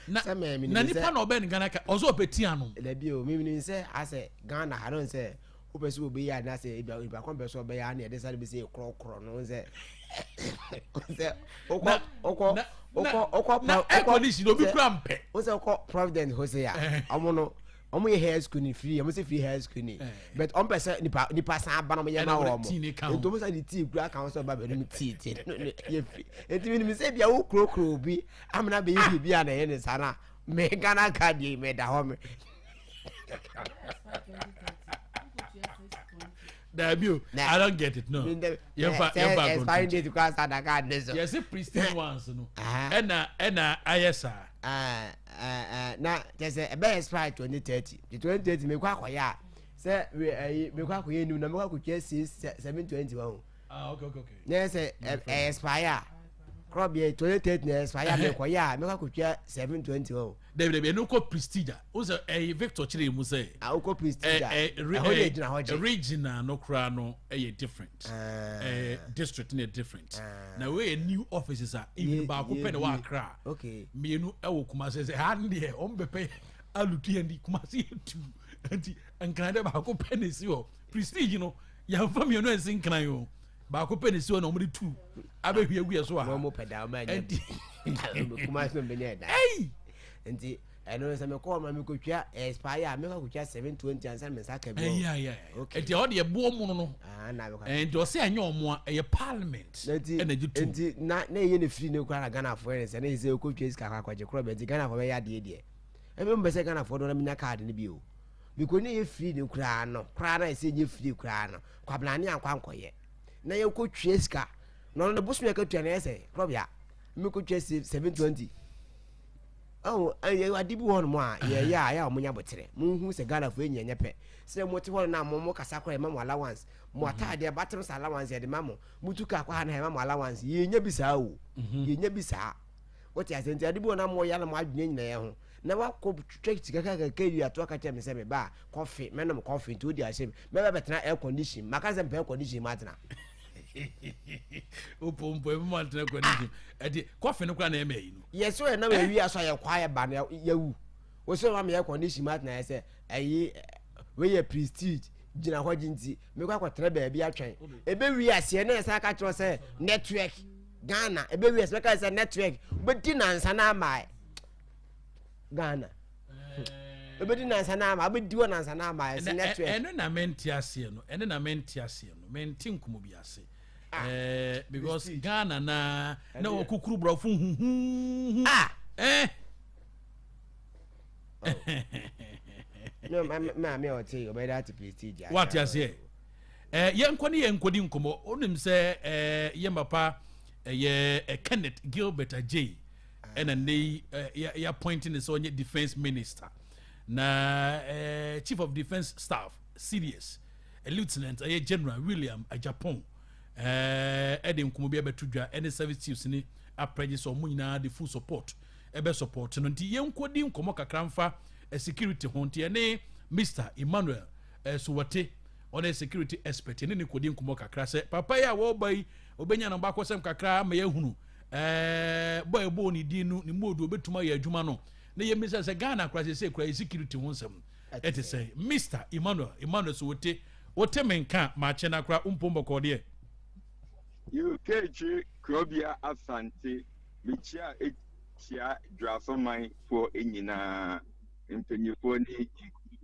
na nipa na oben Ghana ka ozo peti anu there be o me say ase Ghana I don't say who person obe ya na say iba kon person obe ya na dey say be say kro no say okọ air condition obi krampe o say okọ Providence Hosea omo omo ye hair school ni free omo say free hair school ni but on person nipa san ba no me na wo mo to mo say the tea kura kan so ba be no tea ye free enti me say bia wo kro bi amna be ye bia na ye ne sana me Ghana card ye me da ho me I don't get it no expiring date because that card this yes prestige ones no ena ayesa na there's a be expire 2030 the 2030 me kwa ya say me kwa koye nu na me kwa koye 721 okay na say expire Krobea 2030 na expire me kwa ya me kwa koye 721 David no ko prestige o say Victor chire mu say ko prestige regional no kra no different district na different na we new offices are even ba ko pe na wa kra okay me nu e wo kuma say ha ndie on bepe alutu andi kuma say tu anti ankana ba ko pe ne si o prestige no ya fa me no ensin kan yo ba ko pe ne si o na o mo tu abehwe agu so a mo peda ma nya kuma so be ne da nti eno se me call ma me kotwa expire me kotwa 720 ansa me saka bi okay enti o de bo mu no na be kwa enti o se anya omo a parliament enti enti na ye ne free ne kwa Ghana for ne se na se kotwa iska akwaje Krobea enti Ghana for be ya de e be mbese Ghana for do na minya card ne bi o because ne ye free ne kura na se nye free kura no kwa blane ankwa nkoye na ye kotwa iska no no busu me kotwa na se Krobea me kotwa 720 oh adibi won mo a ya omunya botere munhu se Ghana fo enye pe se mo te won na mo kasa kwa mama allowance mo atade battle allowance de mamo mutuka kwa na mama allowance ye nya bisa o ye nya bisa what ya senti adibi won na mo ya na mo adwene nyina ye ho na wa ko check kaka keri ato aka che me se me ba coffee menom coffee to di asem me be betena air condition maka se air condition matena opompo mo antena condition edi coffee no kwa na eme yi no yes so na we wi aso ya kwa ya ba na ya wu so ma me condition mat na say ayi we prestige gina ho ginti me kwa kwatre ba bia atwen ebe wi ase na esa ka tro say network Ghana ebe wi ase ka say network beti na nsa na mai Ghana ebe di na nsa na ma ebe di wo na nsa na ma ese network eno na menti ase no menti nkumo bi ase because Ghana na okukuru brofo no me o tell you about that prestige what you say yenkodi nkomo onim se yemapa Kenneth Gilbert Ajay and they appointing the Sonia defense minister na chief of defense staff serious lieutenant general William Ajapon Edim Kumobi Betudra any service chiefs ni appraise or muina the full support ebe support no nti yenkodi nkomo kakramfa security honti ene Mr. Emmanuel Suwate on a security expert ni kodi nkomo kakra se papa ya wo bai obenya no ba kwosem kakra ma yehunu boy bo ni dinu ni modu obetuma ya adwuma no na ye misa se Ghana kra se kra security honsem ete say Mr. Emmanuel Suwate wote menka ma chena kra umpombo kode KAAKYIRE Krobea Asante bichia etia drasoman for enyina impanyefo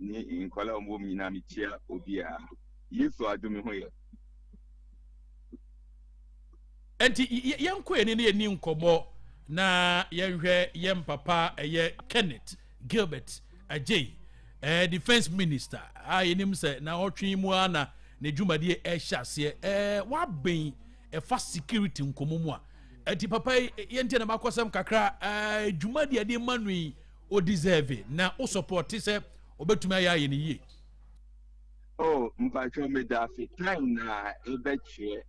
ni inkwala ombo nyina michia obia yeso adumi ho ye enti yanko ni nkomo na yenhwe yempapa Kenneth Gilbert Ajay defense minister yenim se na otwe mu ana ne dwumade hyase wa ben fast security nkomomu a enti papa yente na makosem kakra dwumade ade manui o deserve na o support se obetumi aye ne yie mpacho me da fi time na ebeche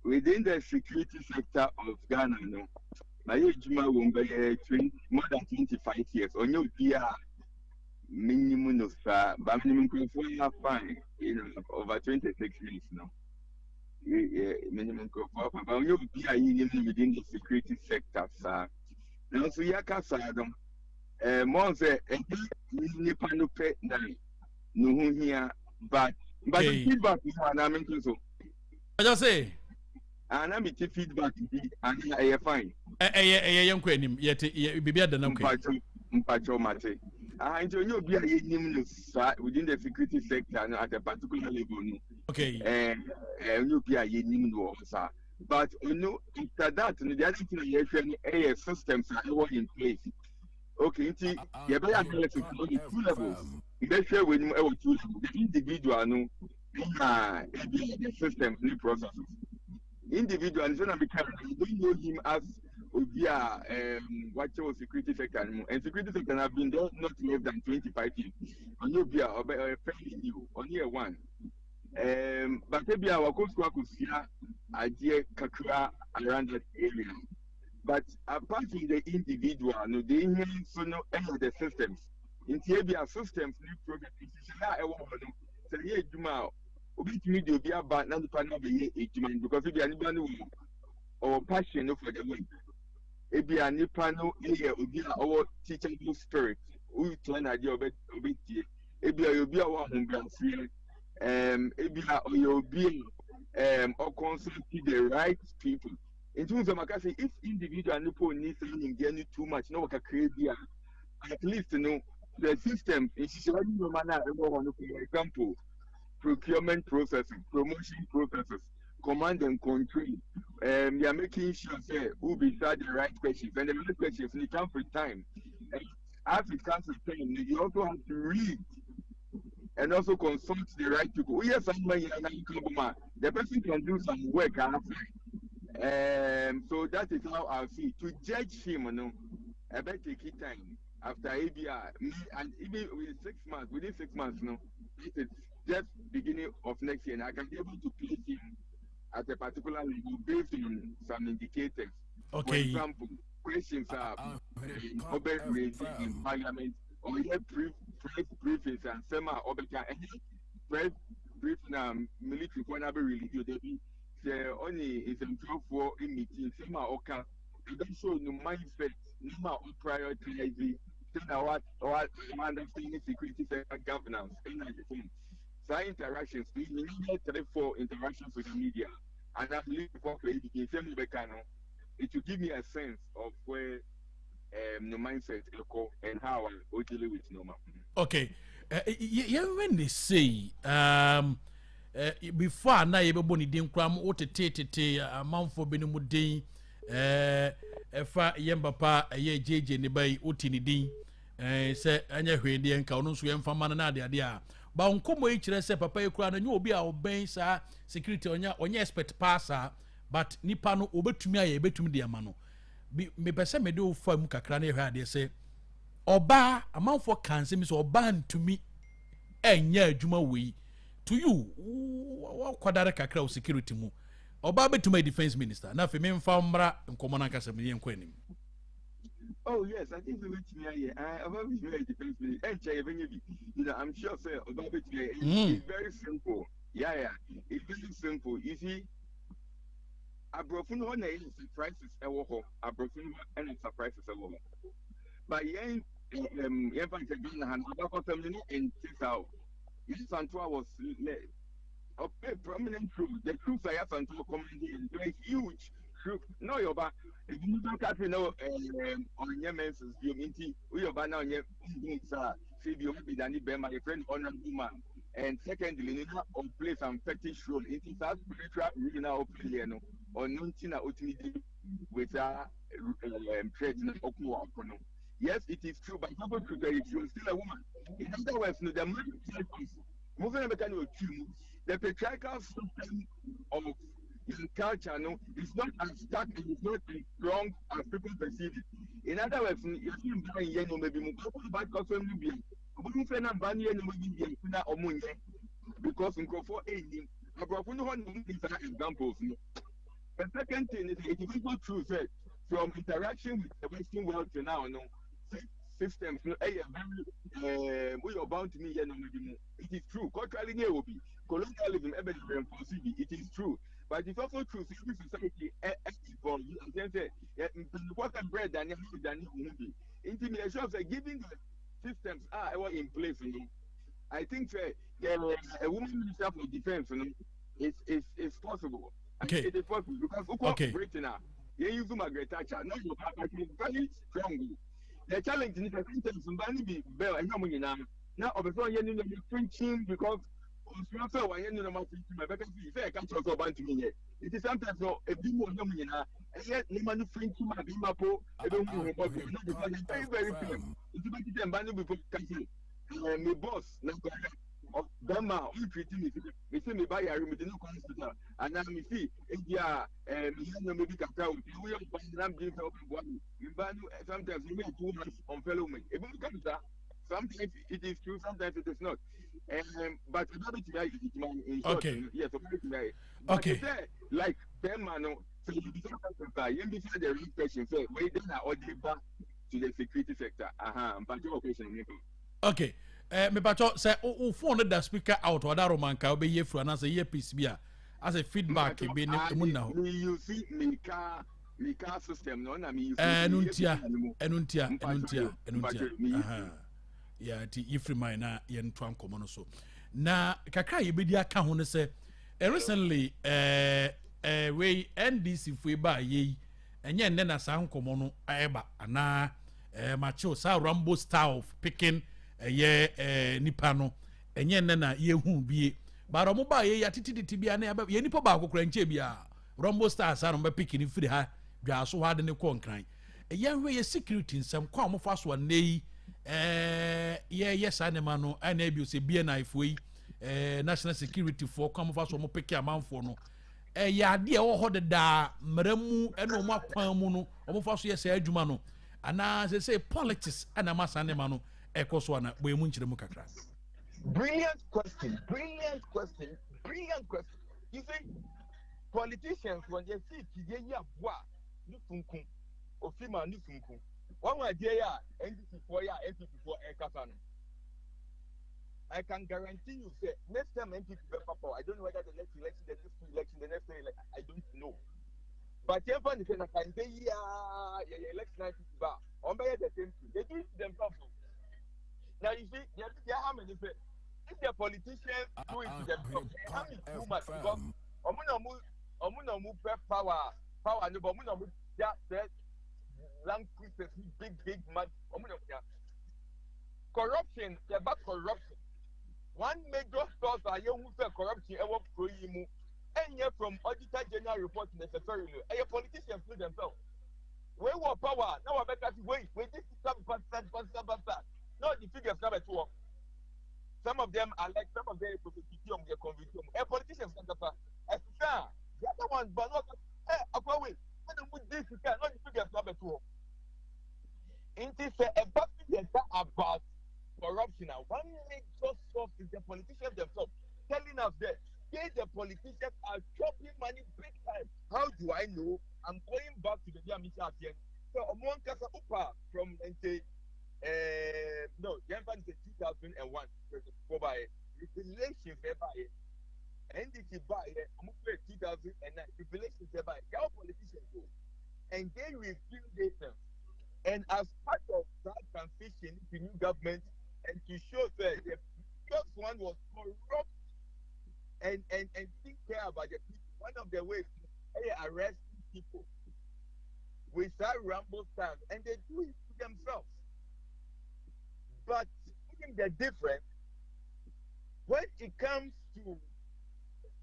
within the security sector of Ghana no na ye dwuma wo mbe more than 25 years onye obia minimum no sa ba minimum for fine over 26 years now minimum for but onye obia within the security sector sa now so yaka sa dom mo say ni panope na no hu hia but the feedback is na me so I just say and I'm feedback and fine yanko anim yete bibia da nam kwa mpacho mate and you know be a nim within the security sector at a particular level no okay you be a nim no sir but you know after that the other thing you hear systems are in place okay nti you be analysis on the two levels you be share with him two levels the individual no the systems the processes individual and so na become you don't know him as Obia what was security sector and security sector have been there not less than 25 years on Obia fairly new on year one but maybe our course kusia idea kakra around that area but apart from the individual no they so no any the systems in Tibia systems new project is na so here juma obitumi de obi aba na nipa na be ejuma because if you anybody or passion for the work ebi anipa no obi a our teachable spirit we turn idea obi tie ebi obi a wa humbrance ebi obi or consult the right people in terms of makasi if individual nipo need something get too much no work create at least you know the system is showing no manner for example procurement processes, promotion processes, command and control. You are making sure say who beside the right questions and the right questions when it comes for time. And as it comes to time, you also have to read and also consult the right people. Oh, yes, the person can do some work outside. So that is how I see to judge him. You know, I better take it time after ABR me and even within 6 months, you know, it's just beginning of next year, and I can be able to place him at a particular level based on some indicators. Okay. For example, questions are raised in parliament or press briefings and semi press briefing military for another release. They only is for in meeting semi oka. It don't show no mindset, no prioritizing what understanding security sector governance in the so interactions, we need 3-4 interactions with the media. And I believe before it will give me a sense of where the mindset and how I deal with normal. Okay. When they say before now you be born in Kram o tete amount for benimu din efa yembapa JJ ne bai otini din say anya hwede enka ono so yemfa man na ade a ba nkomo yi kire say papa ekura na nyo obi a oben sa security onya expert passa but nipa no obetumi aye betumi de ama no me pese me de ofa mu kakra na hwe ade say oba amanfo kanse mi so oba ntumi enya adwuma wei to you kwadare kakra o security mu oba betumi defense minister na fe me mfa mra nkomo na kasa me yenko anim. Oh yes, I think we went to here. About the defense minister, you know, I'm sure sir about it's very simple. Yeah, it's very simple. You see, abrofun ho na surprises e wo ho, abrofun and surprises e wo ho. But yen fan ke han about family in 2000. Yes, Santua was a prominent troop. The troops I have Santua commanding is very huge troop. No, you're back. If you don't have to know on your men's community, we are now on your see you be Danny Ben, my friend, honorable man. And secondly, you know, on play some fetish role. It is that spiritual regional opinion or Nuntina ultimately with a president of Okuakono. Yes, it is true, but not true that you're still a woman. In other words, the man moving the patriarchal system of culture is not as stark and it's not as strong as people perceive it. In other words, if you buy yen maybe because in for examples. The second thing is it is not true that from interaction with the Western world to now, systems, we are bound to me. It is true. Culturally, colonialism, it is true. But it's also true. Civil society evolves. What can bread than movie? Intimidation of giving the systems are in place. I think a woman minister for defense is possible. Okay. It is possible because Britain you use Margaret Thatcher. No, it's very strong. The challenge is that somebody be bell and now obviously you're preaching because it is sometimes a bit more and yet no man French my bimapo very very firm. It's about my boss of Burma who treating me say me buy a room with no hospital and now me see India maybe Kakao we are buying sometimes you make too much on fellow men. Sometimes it is true, sometimes it is not. But okay. Yes, okay. Like them, so you decide the real question. So we then are back to the security sector. But your question. Okay. Me pacho say o phone that speaker out or that roman ka be ye fru na say ye piece bia as a feedback be ne mu na ho. You see me car system no na me enuntia. Yeah, ti ifri mine na ye nto ankomo no so. Na kakra ye bedi aka ho ne say recently we NDC fu ba ye enye nne na sa ankomo no eba ana macho sa Rambo style of picking nipa no enye nne na ye hu bie bara mo ba ye atititi bia na ye nipa ba akokora nche bia Rambo style sa no be picking free ha dwa so ha de ne ko nkran ye hwe ye security nsem kwa mo fa so nei yes anema no ana bi o se bia na ifoi national security for kwa mo fa so mo pick amanfo no ya de wo ho de da mramu eno mo akwan mu no mo fa so ye se adwuma no ana say politics ana masane ma no ekoso ana boy mu nkire mu kakra. Brilliant question. You see, politicians when they see kiyeya boa ni funkum ofima ni funkum one idea ya NDC for ya MPP for ekasa no I can guarantee you say next time MPP be power I don't know whether the next election the next election I don't know but if I say na can be ya election MPP ba the same thing. They do it to themselves. Now you see, they are how many people. If the politicians do it to themselves, they harm it too much because power, no, but that land creatures, big man. Corruption, about corruption. One major source of young corruption ever pro you and yet from auditor general report necessarily. And your politicians do themselves. We want power. Now I better wait. We just some bastard. No, the figures come at work. Some of them are like some of them prosecution, their conviction. A politician stand up as the other one, but not wait. When you put this, you cannot the figures come at work. It is about corruption. Now, one major source is the politicians themselves telling us that the politicians are chopping money big time. How do I know? I'm going back to the Mission again. So, among Casa Upa from no, Japan is 2001. Revelations by NDC by 2009. Revelations by our politicians go and they reveal data. And as part of that transition to new government, and to show that the first one was corrupt and think care about the people. One of the ways they arresting people with that ramble stand, and they do it to themselves. But I think the difference when it comes to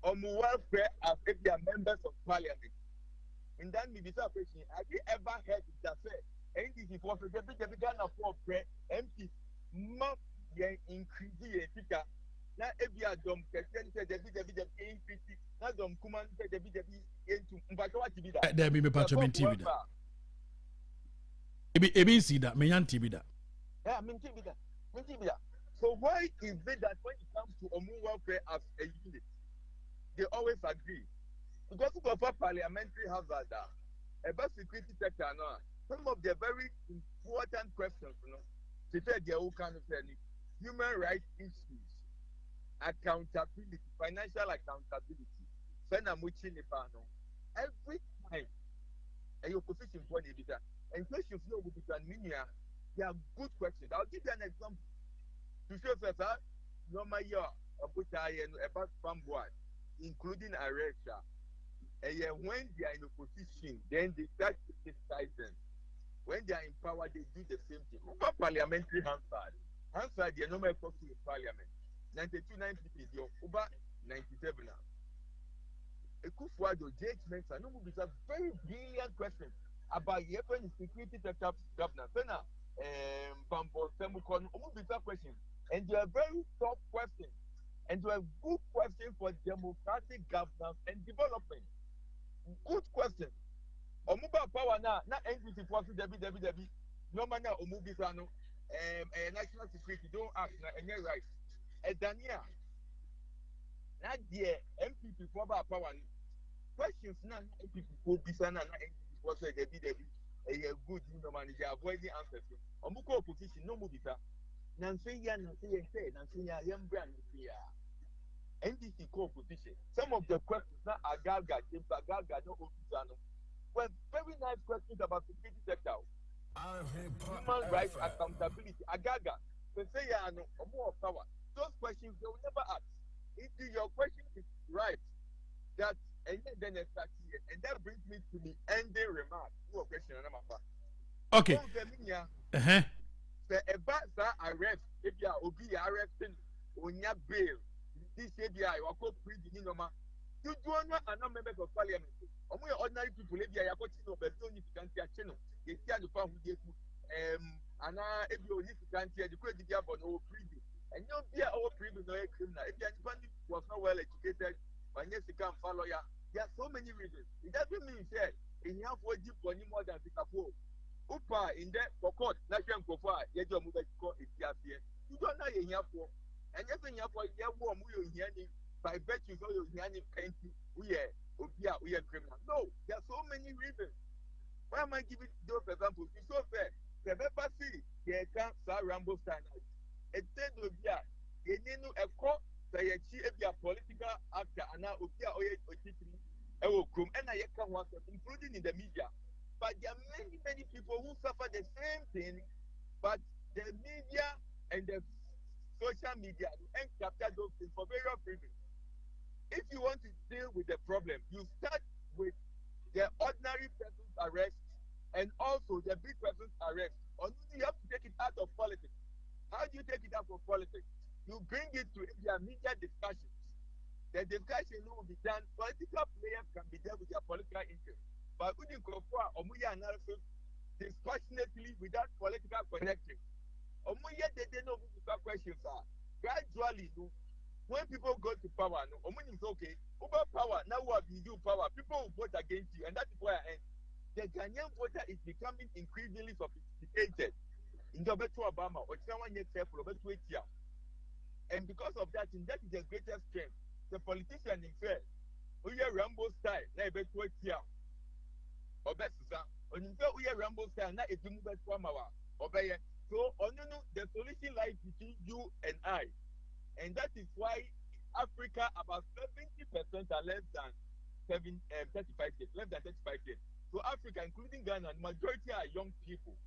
welfare as if they are members of parliament. In that maybe question, have you ever heard it that said NDC for the Ghana for MP not increase the figure? Now if you are dumb, the increase. Now dumb kuman the into Mbato TV that. There be patch of TV that. Ebi see that me yan TV that. Yeah, me TV that. So why is it that when it comes to welfare as a unit, they always agree? Because of a parliamentary hazard, about security sector, some of the very important questions, they say they all kind of human rights issues, accountability, financial accountability. Every time a opposition point and questions will be done, they are good questions. I'll give you an example. To show that normal year about farm board, including Aresha, and when they are in opposition, then they start to criticize them. When they are in power, they do the same thing. Over parliamentary Hansard, they are no more in parliament. 92, 90 is over 97 now. A coup for the judgments are no more a very brilliant question about the security sector governance. Pambo, Semukon, almost bizarre questions. And they are very tough questions. And they are good questions for democratic governance and development. Good question. Omuba power now, not NGC forces WWW. No man now Omubisa no. National security don't act na any right. Dania. Not the MPP for power. Questions now MPP for Bisa na NGC forces WWW. A good no man is avoiding answers. Omuko opposition no Mubisa. Nancy brand NDC co-opposition. Some of the questions now are Gaga, no Officiano. Well, very nice questions about the security sector. Human rights accountability. Agaga. They say more power. Those questions they will never ask. If your question is right, that and then start here, and that brings me to the ending remark. What question? Okay. The Ebasa arrest, if you are arresting on your bail, this ABI or called prison, you do not are members of parliament. Only ordinary people, if you are watching over so significant channel, they see the power who gave and if you can't hear the credit for no prison. And you'll be our prison no criminal. If anybody was not well educated, but yes, you can't follow ya. There are so many reasons. It doesn't mean that in your for deep for more than 64. Upa in that for court, national profile, you don't move court if you are here. You don't know you're here for, and you're here for your warm, we are here by virtue of your here painting, we are criminal. No, there are so many reasons. Why am I giving those examples? It's so fair. The paper see, they can't ramble standards. It said, you need a court, say a political actor, and now, and I can including in the media. But there are many people who suffer the same thing, but the media and the social media and capture those things for various reasons. If you want to deal with the problem, you start with the ordinary person's arrest and also the big person's arrest. Or you have to take it out of politics. How do you take it out of politics? You bring it to their media discussions. The discussion will be done. Political players can be there with their political interests. But we didn't go for analysis dispassionately without political connection. They know political questions are gradually. When people go to power, it's okay. Over power, now we have you power. People will vote against you, and that's where I end. The Ghanaian voter is becoming increasingly sophisticated. In the better Obama, or someone yet careful, but wait here. And because of that, that is the greatest strength. The politician himself, who are Rambo style, now bet wait here. Or best, when you say we are Rambo style, now it's moving back from our obey. So, the solution lies between you and I. And that is why Africa, about 70% are less than 35 years, less than 35 years. So Africa, including Ghana, the majority are young people.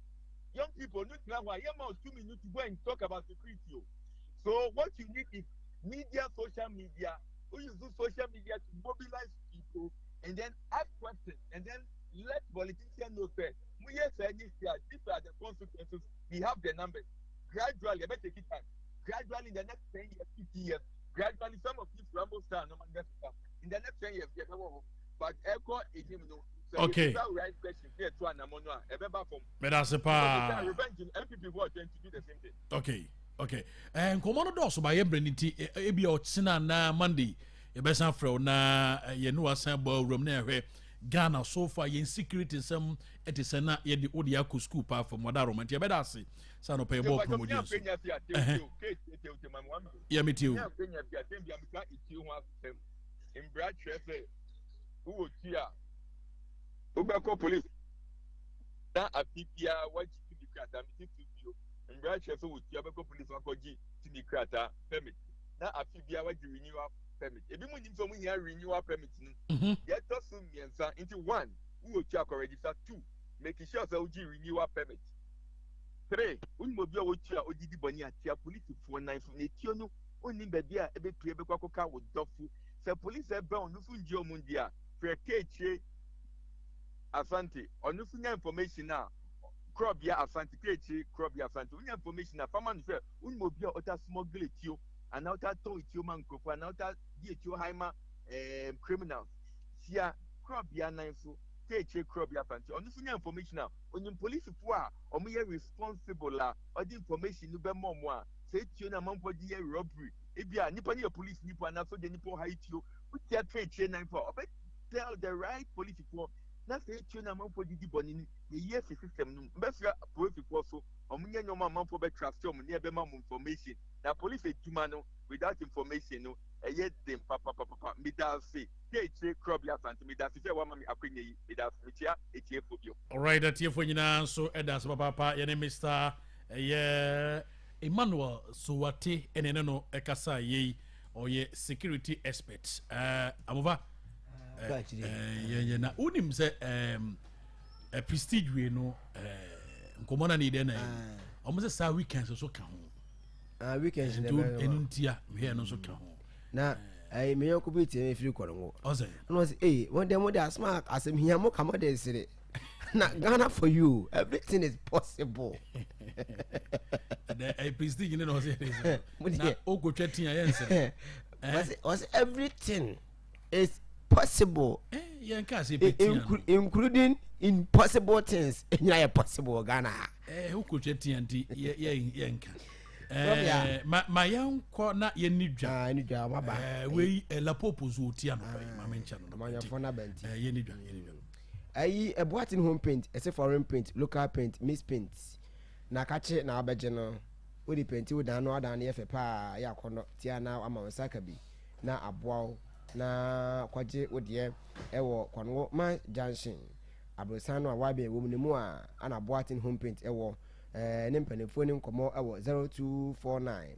Young people, not now, I am out 2 minutes to go and talk about security. So what you need is media, social media. We use social media to mobilize people and then ask questions and then let politicians know that these are the consequences. We have the numbers. Gradually, I better take it time. Gradually, in the next 10 years, 50 years, gradually, some of these rumbles start no man in the next 10 years, but echo is okay. Right question here to an amono, but that's a pa. Revenge MPP who are trying to do the same thing. Okay. And Commander Dosso by Ebrenity, Ebi or Sina na Monday, a best afro na Yenua Sambo room near Ghana so far in security some it is not yet the Odiaku school part from Madaro and Yabedasi. Son of pay more promotions. Yeah, me too. In Brad Trevor, who would here? Ubako police. Now, a PPR, what you be cracked, I'm you. In Brad Trevor would Yabako police or G to be cracked, permit. Now, a PPR, what you renew up permit. If you want to here, renew our permit. Yet, also, into one, who will check or register 2, making sure that OG renew our permit. 3, unmobile wotia odidi boni atia police for 9 from etiono oni baby a ebe pie be kwakoka wo dofu se police ebe onufu nji omundia for KAAKYIRE Asante onufu nya information na Krobea Asante KAAKYIRE Krobea Asante unya information na farmer no say unmobile ota smuggle etio and ota to etio man kofa and ota di etio haima criminals sia Krobea 9 so KAAKYIRE Krobea Asante onufu nya information na onye police for a omuye responsible la or the information no be more say you na manpo di robbery ebia nipa ni police nipa na so the nipa hide you put your KAAKYIRE 9 for tell the right police for na say you na manpo di boni the year system no be police for so omuye nyoma manpo be trust you ne be mam information na police etuma no without information no eye dem papa me da say KAAKYIRE Krobea Asante me da say wa mami akwenye yi me da metia etie fobio. All right, that here for nyina so edas papa ye Mr. Emmanuel Suwate enene no ekasa ye oye security expert amova na unim se prestige we no nkomona ni de na omo se sa weekends so ka ho weekends enuntia me no so ka ho na me yoko bi tie me firi korongo ose no say one dem dey asma asem hia mo kama dey sire na Ghana for you everything is possible. The prestige no say na ogotwa tia yense was everything is possible including impossible things in possible Ghana ogotwa tia nti yenka ma yanko na yenidwa maba we la purpose otia no ma mencha no ma yafona benti yenidwa ayi a boating home paint a foreign paint local paint miss paints na kache na abeje no we di paint we dan no adan ye fe pa ya kono tia na ama nsaka bi na aboa na kwaje odie ewo kono ma junction abrosan no awabe wo mu a ana boating home paint ewo ne mpanefo ne nkomo ewo 0249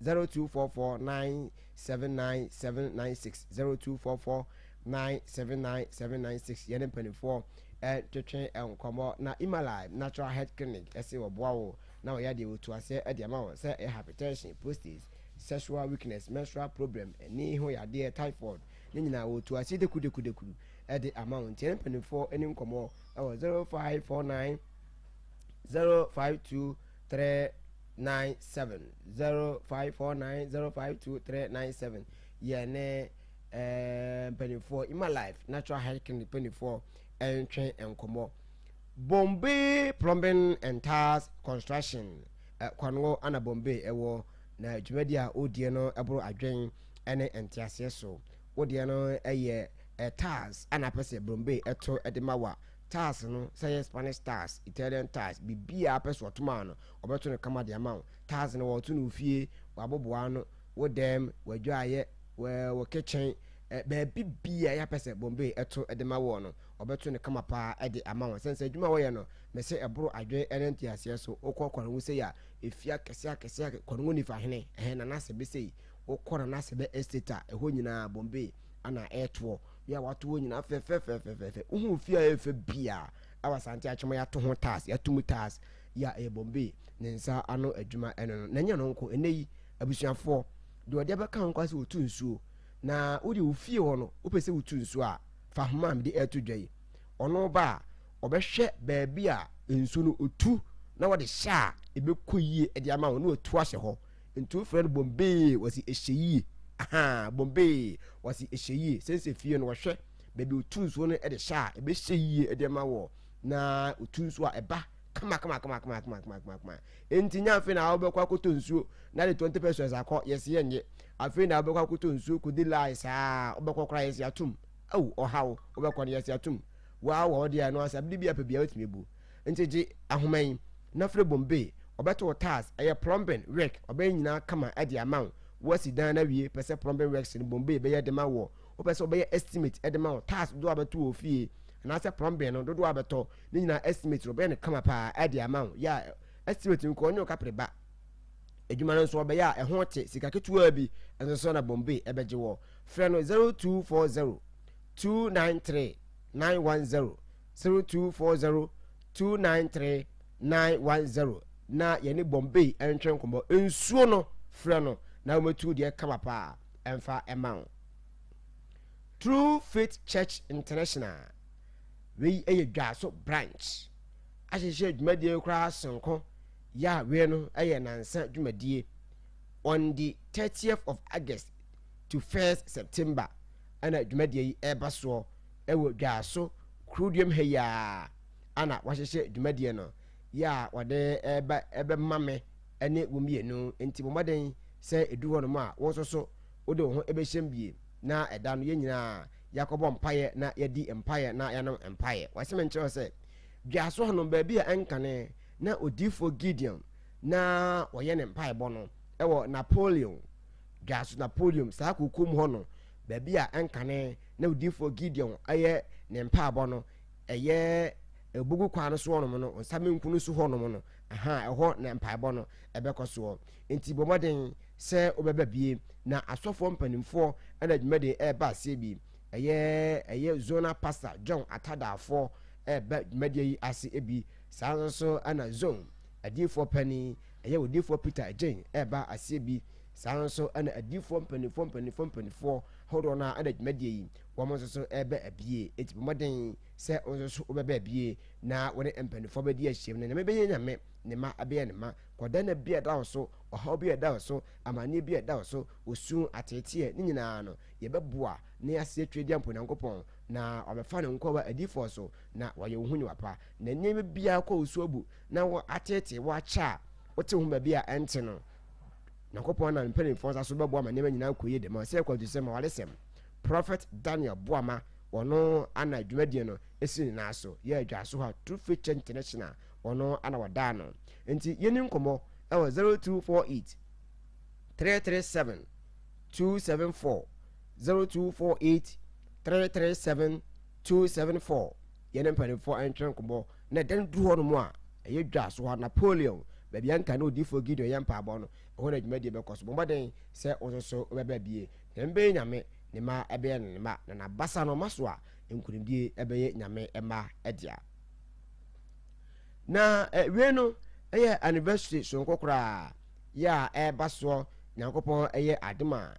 0244979796 0244 0917979796 yɛne mpanimfoɔ twetwe nkɔmmɔ na Imalive natural health clinic ɛsɛ wɔboa wo na wɔyɛ deɛ wɔtu aseɛ ɛde ama wo sɛ hypertension, prostate, sexual weakness, menstrual problem, ɛne ho yadeɛ, typhoid ne nyinaa wɔtu aseɛ dekudekudekuru ɛde ama wo nti yɛne mpanimfoɔ ɛne nkɔmmɔ ɛwɔ 0549 052397 0549 052397 yɛne mpanimfoɔ Imalive natural health clinic mpanimfoɔ ɛntwɛn nkɔmmɔ Bombay plumbing and tiles construction kwanwo ana Bombay ɛwɔ na dwumadi a odie no ɛboro adwen ɛne ntiaseɛ so odie no ɛyɛ tiles ana pɛsɛ Bombay ɛto ɛde ma wa tiles no sɛ Spanish tiles, Italian tiles, bibia pɛsɛ ɔtoma no ɔbɛto no kama de ama wo tiles no wɔto no fie waboboa no wo dem wadwaayɛ wɔ kitchen baabi bia ya pɛsɛ Bombay ɛto ɛde ma wo no ɔbɛto no kama paa ɛde ama wo sɛnsɛ adwuma wɔyɛ no mɛsɛ ɛboro adwen ɛne ntiaseɛ so wokɔ kɔnwo sɛ ya efia kɛseɛ kɔnwo nifa hene na nasɛ bɛsɛ wokɔ na nasɛ bɛ estate a ɛhɔ nyinaa Bombay ana ɛtoɔ ya wato wo nyinaa fɛfɛfɛfɛfɛ uhu fia ɛfɛ bia awasante atwema ya to ho task ya tumu task ya Bombay ne nsa ano adwuma ɛno no na nya no nko eneyi abusuafoɔ de ɔde bɛka ho kwase wotu nsuo na wode wo fie hɔ no wopɛsɛ wotu nsuo a fa homa me de ɛto dwaye ɔno ba ɔbɛhwɛ baabi a nsuo no otu na wɔde hyɛ a ɛbɛkɔ yie ɛde ama wo na otu ahyɛ hɔ ntu frɛ no Bombay wɔsi ɛhyɛ yie Bombay wɔsi ɛhyɛ yie sɛnsɛ fie no wɔhwɛ baabi otu nsuo no ɛde hyɛ a ɛbɛhyɛ yie ɛde ama wo na otu nsuo a ɛba kama enti nya afi na wobɛkɔ akɔtɔ nsuo na de 20 pesos akɔ yɛsi yɛnyɛ afi na wobɛkɔ akɔtɔ nsuo kodi lai saa wobɛkɔ kora yɛsi atum awu ɔhaw wobɛkɔ no yɛsi atum wa wɔde ya no asa bibia pa bia otimi bu nti gye ahoman na frɛ Bombay ɔbɛto task ɛyɛ plumbing work ɔbɛn nyina kama ɛde amount wasi dan na wie pɛsɛ plumbing works no Bombay bɛyɛ de ma wɔ wopɛsɛ ɔbɛyɛ estimate ɛde ma wɔ task do abɛto wɔ fie na sɛ plumbing no dodo abɛtɔ ne nyina estimate ɔbɛyɛ ne kama paa ɛde amount ya estimate nko onyo kapreba adwuma no nso ɔbɛyɛ a ɛho te sika ketewa bi ɛnso so na Bombay ɛbɛgye wɔ frɛ no 0240 293 910 0240 293 910 na yɛne Bombay ɛntwɛn nkɔmmɔ nsuo no frɛ no na wɔmɛtu deɛ kama paa ɛmfa ɛma wo True Faith Church International wei ɛyɛ dwaso branch ahyehyɛ dwumadie koraa sonko ya wei no ɛyɛ nansa dwumadie on the 30th of August to 1st September ana dwumadie yi ɛba soɔ ɛwɔ dwaso krudium ha ya ana wahyehyɛ dwumadie no ya wɔde ɛbɛ mame ɛne wɔmienu nti bomɔden sɛ edu hɔ no ma wɔn so wode wo ho ɛbɛhyɛm bie na ɛda no yɛnyinaa yakɔbɔ mpaeɛ na yɛdi mpaeɛ na yɛnom mpaeɛ wɔsɛm nkyerɛ sɛ dwaso hɔ no baabi a ɛnkane na odifo Gideon na wɔyɛ ne mpaebɔ no ɛwɔ Napoleon dwaso Napoleon saa kokom hɔ no baabi a ɛnkane na odifo Gideon ɛyɛ ne mpaebɔ no ɛyɛ ebugu kwa no so hɔ no nsame nkunu so hɔ no ɛhɔ ne mpaebɔ no ɛbɛkɔ soɔ nti bomɔden sɛ wobɛba bie na asɔfoɔ mpanimfoɔ ɛna dwumade ɛba aseɛ bi ɛyɛ zona pastor John Atadafoɔ ɛba dwumade yi ase ebi saa nso ana zone adiifoɔ pani ɛyɛ odiifoɔ Peter Jane ɛba aseɛ bi saa nso ana adiifoɔ mpanimfoɔ hodo na ana dwumade yi wɔn nso so ɛbɛ abie eti bomɔden sɛ nso so wobɛba abie na wɔne mpanimfoɔ bɛdi ahyɛm na nyame bɛyɛ nyame ne ma abɛyɛ ne ma kɔda na bi ɛda so ɔhaw bi ɛda so amane bi ɛda so osu ateteɛ ne nyinaa no yɛbɛboa ne aseɛ twɛdi ampo Nyankopɔn na ɔbɛfa ne nkɔba adiifoɔ so na wɔyɛ wo hu ne wapa na nneɛma biara kɔ osu abu na wɔ atete wɔ akyɛ a wote ho baabi a ɛnte no Nyankopɔn na mpanimfoɔ nsa so bɛboa ma nneɛma nyinaa kɔyɛ dɛm sɛ kɔdu sɛ ma wɔresɛm Prophet Daniel Boama ɔno ana dwumadie no esi ne nan so yɛ adwaso ha True Faith Church International ɔno ana wɔda no nti yɛni nkɔmmɔ ɛwɔ 0248 337 274 0248 337 274 yɛne mpanimfoɔ ɛntwɛn nkɔmmɔ na ɛdan duru hɔ no mu a ɛyɛ dwaso ha Napoleon baabi anka na odifo Gideon yɛ mpaabɔ no ɛhɔ na dwumadie bɛkɔ so bomɔden sɛ ɔso so wobɛba bie na mbɛyɛ nyame ne ma ɛbɛyɛ ne ma na basa no maso a nkunimdie ɛbɛyɛ nyame ɛma ɛdia na wie no ɛyɛ anniversary so nkokora ya ɛba so nyankopɔn ɛyɛ adema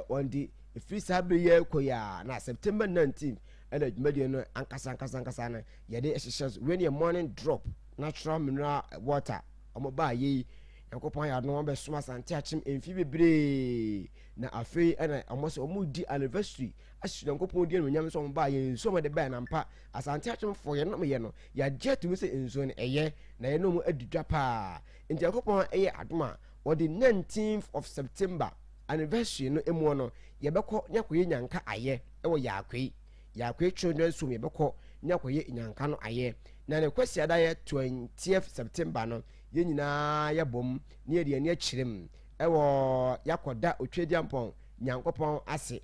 on the free sabe koya na September 19th ɛna dwumadie no ankasa no yɛde ɛhyehyɛ when your morning drop natural mineral water ɔmo ba yi nyankopɔn ya no be soma sante achim emfi bebre na afei ɛna ɔmo so ɔmo di anniversary ahyehyɛ nyankopɔn di no nyam so ɔmo ba yi nso ɔmo de ba na mpa asante achim fo yɛ no yɛ no ya jet mu se nso no ɛyɛ na yɛ no mo adudwa pa nti nyankopɔn ɛyɛ adoma on the 19th of September anniversary no emu no yɛbɛkɔ nyakoye nyanka ayɛ ɛwɔ yakwe children so yɛbɛkɔ nyakoye nyanka no ayɛ na ne kwasi ada yɛ 20th September no yɛ nyinaa yɛbom ne yɛ de ne akyirem ɛwɔ yakɔda otwediampɔn nyankopɔn ase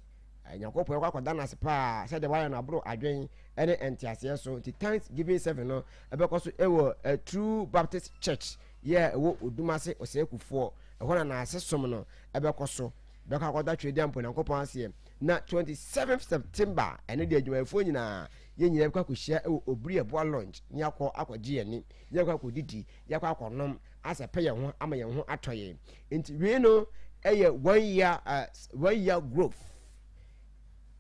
nyankopɔn yakɔda na ase pa sɛ de wayɛ no abro adwen ɛne entiaseɛ so nti Thanksgiving 7 no ɛbɛkɔ so ɛwɔ a True Baptist Church yɛ ɛwɔ Odumase Osekufoɔ ɛhɔ na ase som no ɛbɛkɔ so bɛkɔ akɔda twediampɔn nyankopɔn ase na 27th September ɛne de adwumayɛfoɔ nyinaa yɛ nyina bɛkɔ akɔhyia ɛwɔ Obri Eboa Lounge ne akɔgye yɛni yɛkɔ akɔdidi yɛkɔ akɔnom asɛ pɛ yɛn ho ama yɛn ho atɔ yɛn nti wei no ɛyɛ 1 year growth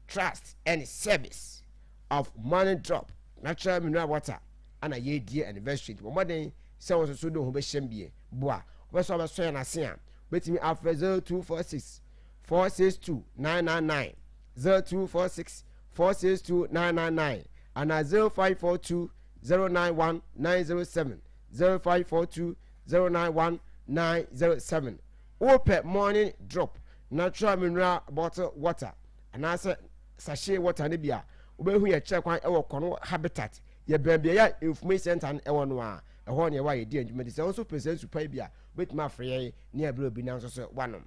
trust and service of morning drop natural mineral water ana yɛdie anniversary wɔn mɔden sɛ wɔn soso de wɔn bɛhyɛm bie boa wɔbɛsɔ bɛsɔ yɛn ase a bɛtumi afrɛ 0246 462 999 0246 462 999 and 0542 091 907 0542 091 907 open morning drop natural mineral bottle water and answer sachet water ne bia obehu ye check kwan ewo kono habitat ye bambia ya information center ewo no a eho ne wa ye di adwuma di se so present super bia betima freye ne abro bi na so wanom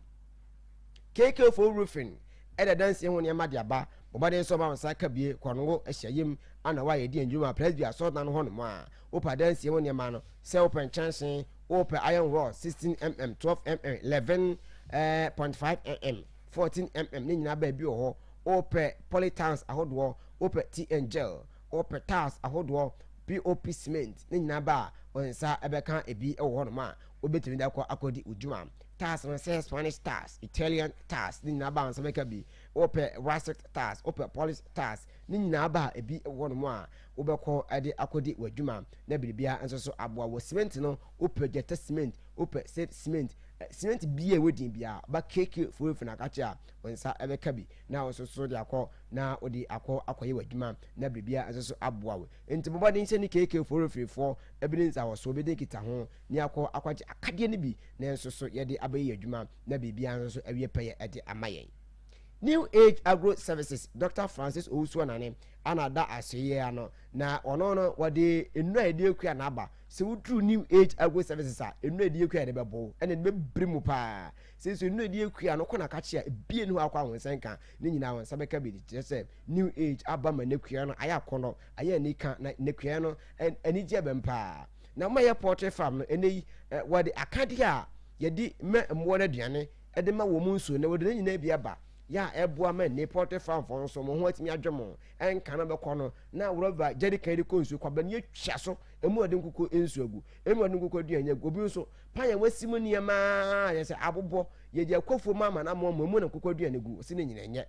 KK for roofing eda dance ho ne ma de aba bobade so ba nsa ka bie kono ahyayem ana wa ye di adwuma presbia so na no ho no a opa dance ho ne ma no se open chansen open iron rod 16mm 12mm 11.5 mm 14mm ne nyina ba bi ho open polytans ahodo open TN gel open tiles ahodo POP cement ne nyina ba onsa ebeka ebi ewo ho no ma obetimi da akodi ujuma tiles no say Spanish tiles Italian tiles ne nyina ba onsa beka bi open rustic tiles open polish tiles ne nyina ba ebi ewo ho no ma obekọ ade akodi wadwuma na biribia enso so aboa wo cement no open jet cement open safe cement cement bia wedin bia ba KK for na kache a onsa ebeka bi na wo so de akọ na odi akọ akoye wadwuma na biribia enso so aboa wo enti bobade nse ni KK for evidence awo so obede kita ho ni akọ akwaje akade ne bi na enso so ye de abaye wadwuma na biribia enso so ewie peye ede amayen New Age Agro Services Dr. Francis Owusu anane anada aseye ano na ono no wode enu ade akua na aba se wudru New Age Agro Services a enu ade akua de bebo ene be brimu pa se so enu ade akua no kona ka chia bie nu akwa wonsenka ne nyina won sabeka bi de se New Age aba ma nekua no aya kono aya nika na nekua no ani je bempa na ma ye poultry farm no ene wode akade a ye di me mo na aduane ede ma wo mu nso na wode nyina bi aba ya eboa man ne poultry farm for so mo ho atimi adwemo enka na bekọ no na woroba jeri kan de konsu kwa bani atwa so emu ade nkuko ensu agu emu ade nkuko duanya obi nso pan ya wasimu niema ya se abobo ye je akofo mama na mo mu na nkuko duanya gu se ne nyina enye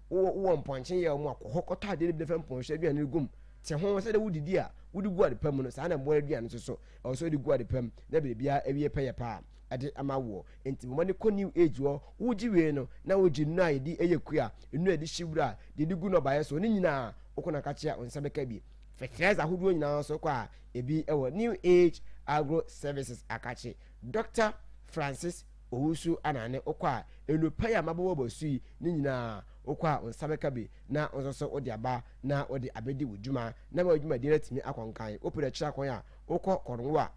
wo mponche ye mo akọhọkọta ade de fe mponche duanya gum te ho se de wudidi a wudi gu ade pam no sa na mo aduanya so so de gu ade pam na bebia ewie peye pa ade amawo enti mo ne ko New Age wo wuji we no na wuji nu ayedi eyekua enu edi shiwura de digu no baye so ne nyina okona ka chia onsabeka bi fertilizer ahodo nyina so kwa ebi ewo New Age Agro Services akache Dr. Francis Owusu anane okwa enupa ya mabowo bosui ne nyina okwa onsabeka bi na onso odi aba na odi abedi wudwuma na ma wudwuma de retimi akonkan opere kira kon ya okọ konwa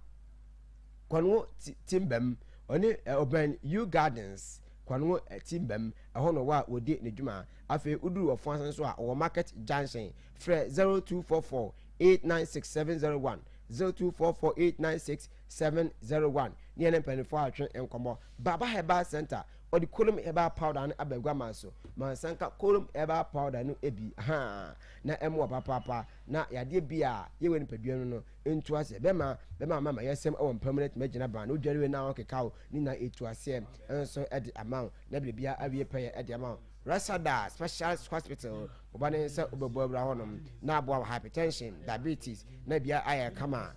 kwanu timbem oni oben you gardens kwanu timbem eho no wa wodi ne dwuma afi uduru ofo asan so a o market junction fre 0244 896701 0244 896701 ne ne penifo atwe enkomo baba herbal center or the column herbal powder and abegwama so mansanka column herbal powder no ebi ha na emo papa na yade bia ye we nipadua no entu ase bema mama yesem on permanent magina ban odware we na okeka ni na etu ase enso e de amount na bia awie pay e de amount Rasada Special Hospital obane se obebo bra honom na abo hypertension diabetes na bia aye kama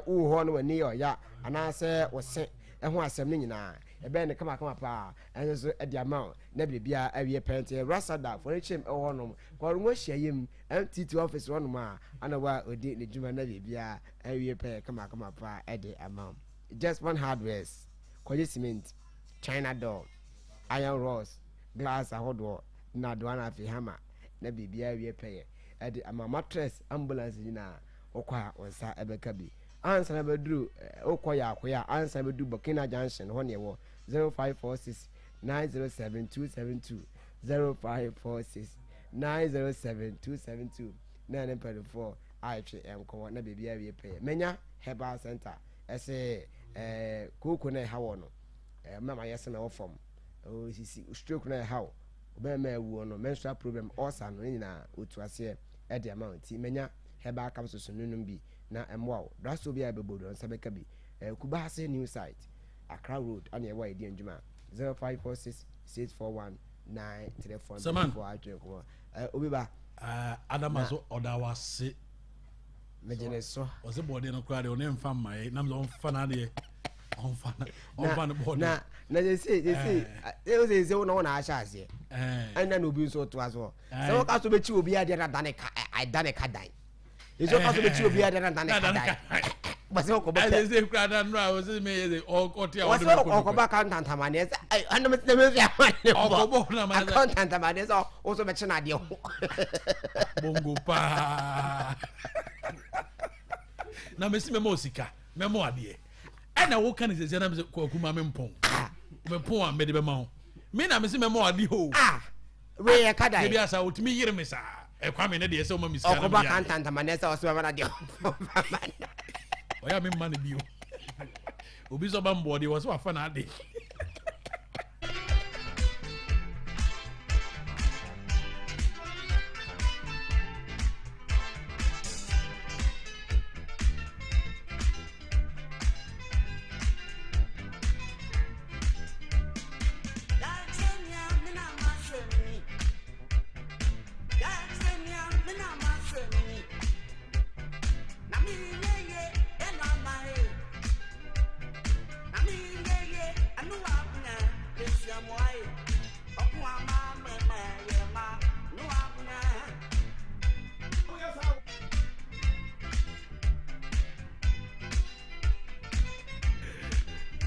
wo ho no wani ya anase wo se ho asem ni nyina ebe ne kama pa enso e de amount na bia awie pente Rasada for chem e honom ko ngo hyiayem MTT office honom a anawa odi ne djuma na bia awie pe kama pa e de amount just one hardwares kwaje cement China door iron rods glass ahodo na do na fi hama na bibia wie peye e de ama mattress ambulance nyina okwa onsa ebeka bi ansa na bedru okoya akoya ansa bedu Burkina Junction ho ne wo 0546 907272 0546 907272 na ne pere 4 aiche enko na bibia wie peye menya herbal center ese koko na hawo no mama yese na wo fom o sisi stroke na how obema ewu no menstrual problem ulcer no nyina otu ase e de amount menya heba capsules sununum bi na emwa raso bi abebodo nsabeka bi kuba ase new site Accra Road ane ewa edi njuma 0546 641 934 4 obi ba adamazo odawase mejene so ose body no kra de one mfa mai na mzo mfa na de na they say no na asha ase ena no bi nso to aso so ka so be chi obi ade na dane ka dai eso ka so be chi obi ade na dane ka dai basi ko ba they say kra da no a se me ye o ti a wo ko ba kan tantama ne ai ando me ya o bo na ma kan tantama ne so o so be chi na de bongo pa na me si me mo sika me mo ade ana wo kan se na me ko kuma me mpon a me de be ma ho me na me se me mo ade ho we ya kada e bia sa otimi yire me sa e kwa me ne de se o ma mi sika na o ko ba kan tantama ne sa o so ma na de o ya me man bi o obi so ba mbo de wo so afa na ade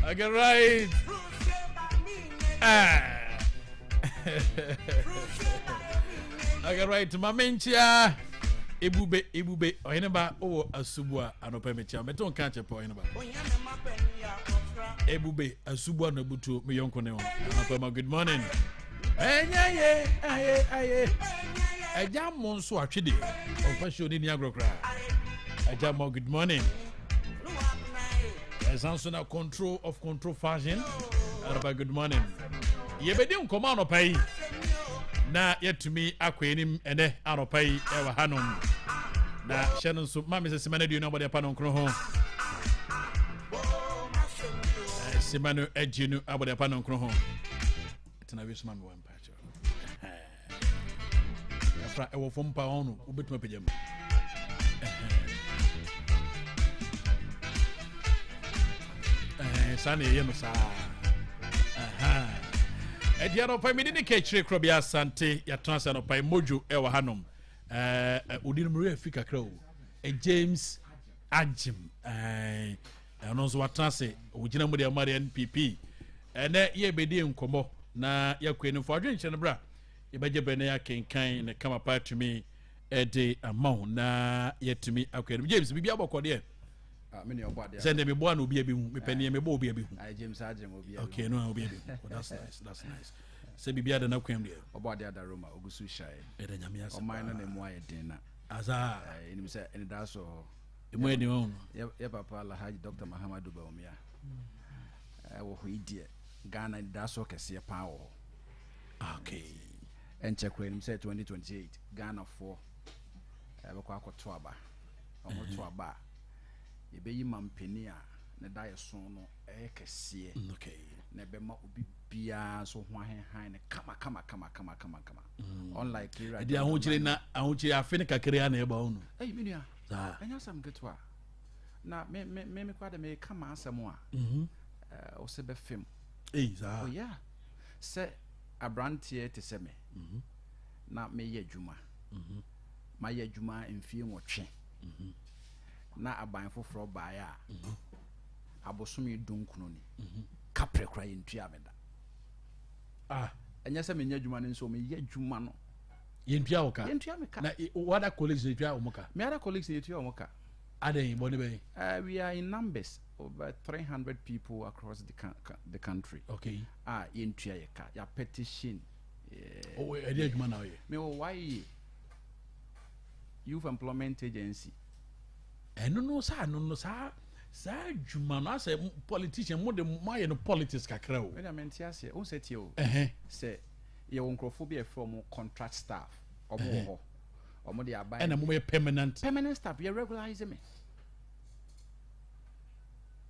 I get right. I get right. Mamenchia. Ebube. Ahwenepa o asubua anopa mechia. Meton kanche po Ahwenepa. Ebube asubua no butu me yonko ne ho. Anopa good morning. Aye. Eja mo nso atwede. Ofasho ni agrokra. Eja mo good morning. Sansona control fashion. Araba good morning. Yebedi nkoma no pai. Na yetumi akwenim ene anopai e wa hanom. Na hye so ma me se semana du no bode pa no nkro ho. Semana ejinu abode pa no nkro ho. Tena wi so ma me wan pa cho. Afra e wo fom pa onu obetuma pejam. Sane ye no sa ediano pa mi ni KAAKYIRE Krobea Asante ya transfer no pa mojo e wa hanom odi no mre afika kra o James Ajim no so wa transfer o gina mu de mari NPP ene ye bedi nkomo na yakwe no fo adwen hye no bra ye beje be na ya kenkan ne kama pa tumi e de amount na yetumi akwe James bibia bokode many of body. Send me boy no be me penny me bo be. I James Ajim will be. Okay, no will be. That's nice. Say bibia da na kwem de. Obody ada Roma ogusu shai. E da nyame asa. O mine na mo aye den na. Aza. Enim say en da so. E mo eni on. Ye papa Alhaji Dr. Muhammadu Baumia. Wo ho idie. Ghana daso kɛseɛ paa wɔ hɔ. Okay. Ɛnkyɛ nim sɛ 2028 Ghana for ɛbɛkɔ akɔto aba. Ɔmo to aba. Yɛbɛyi mampani a ne da yɛ so no ɛyɛ kɛseɛ. Okay. Na ɛbɛma obi biara so ho ahenhan ne kama. Unlike Kira. Ɛdi ahokyere na ahokyere afe ne kakra na ɛba wo no. Ɛyi menua. Ɛnya asɛm ketewa. Na me kwa de me kama asɛm a. O se bɛ film. Za. Oh yeah. Sɛ abranteɛ te sɛ me. Na me yɛ adwuma. Ma yɛ adwuma mfie nwɔtwe. Na aban foforɔ bae a. Abosom yi dunkuno ni. Kapre kra yɛ ntua me da. Ɛnyɛ sɛ me nya adwuma no nso me yɛ adwuma no. Yɛntua wo ka. Yɛntua me ka. Na wada colleagues yɛtua wo ka. Me other colleagues yɛtua wo ka. Aden bɔne bɛyɛ. We are in numbers over 300 people across the country. Okay. Yɛntua yɛ ka. Ya petition. Ɛdi adwuma na ɔyɛ. Me why Youth Employment Agency. Ɛno no saa adwuma no asɛ politician mo de mo ayɛ no politics kakra o. Ɛna mente ase o sɛ tie o. Sɛ yɛ wɔ nkrɔfo bi from contract staff. Ɔmo wɔ hɔ. Ɔmo de aban. Ɛna mo yɛ permanent staff. Yɛ regularize me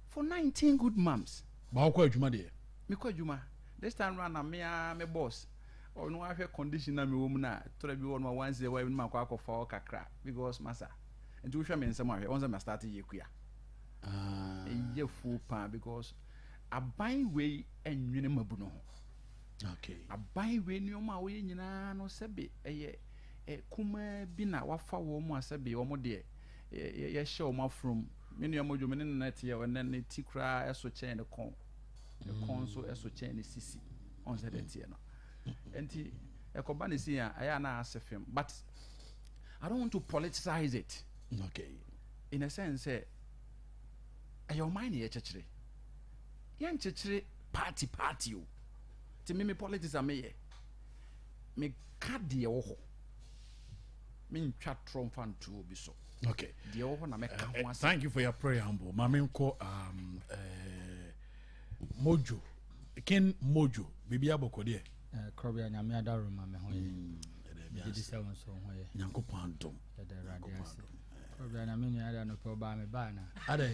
for 19 good months. Ba wo kɔ adwuma de. Me kɔ adwuma. This time round na me boss. Ɔno ahwɛ condition na me wɔ mu na tora bi wɔ no once a while ma kɔ akɔfa kakra because masa. Nti wo hwɛ me nsɛm ahwɛ. Once me start yɛ kuya. Ɛyɛ full pa because aban wei enwene mabu no ho. Okay. Aban wei nneɛma a wɔyɛ nyinaa no sɛbe ɛyɛ kuma bi na wafa wɔ mu asɛbe wɔn de yɛhyɛ wɔn afrom me nneɛma dwom ne net yɛ wɔn ne ti kura ɛso kyɛn ne kɔn nso ɛso kyɛn ne sisi on sɛ de tie no enti ɛkɔba ne si a ɛyɛ na asɛ fam but I don't want to politicize it. Okay. In a sense ɛyɛ ɔman ne yɛ kyekere yɛn kyekere party o ti me politics a meyɛ me ka deɛ wɔ hɔ me ntwa trɔm fa nto obi so. Okay. Deɛ wɔ hɔ na meka ho asɛm. Thank you for your prayer humble. Mame nko Mojo Ken Mojo bibi abɔkɔ deɛ. Krobea nyame adaro ma me ho yɛ. Gidi sɛ won so ho yɛ. Nyankopɔn dom. Yɛda radio ase. Krobea na me nua ada no pɛ ba me ba na. Ada.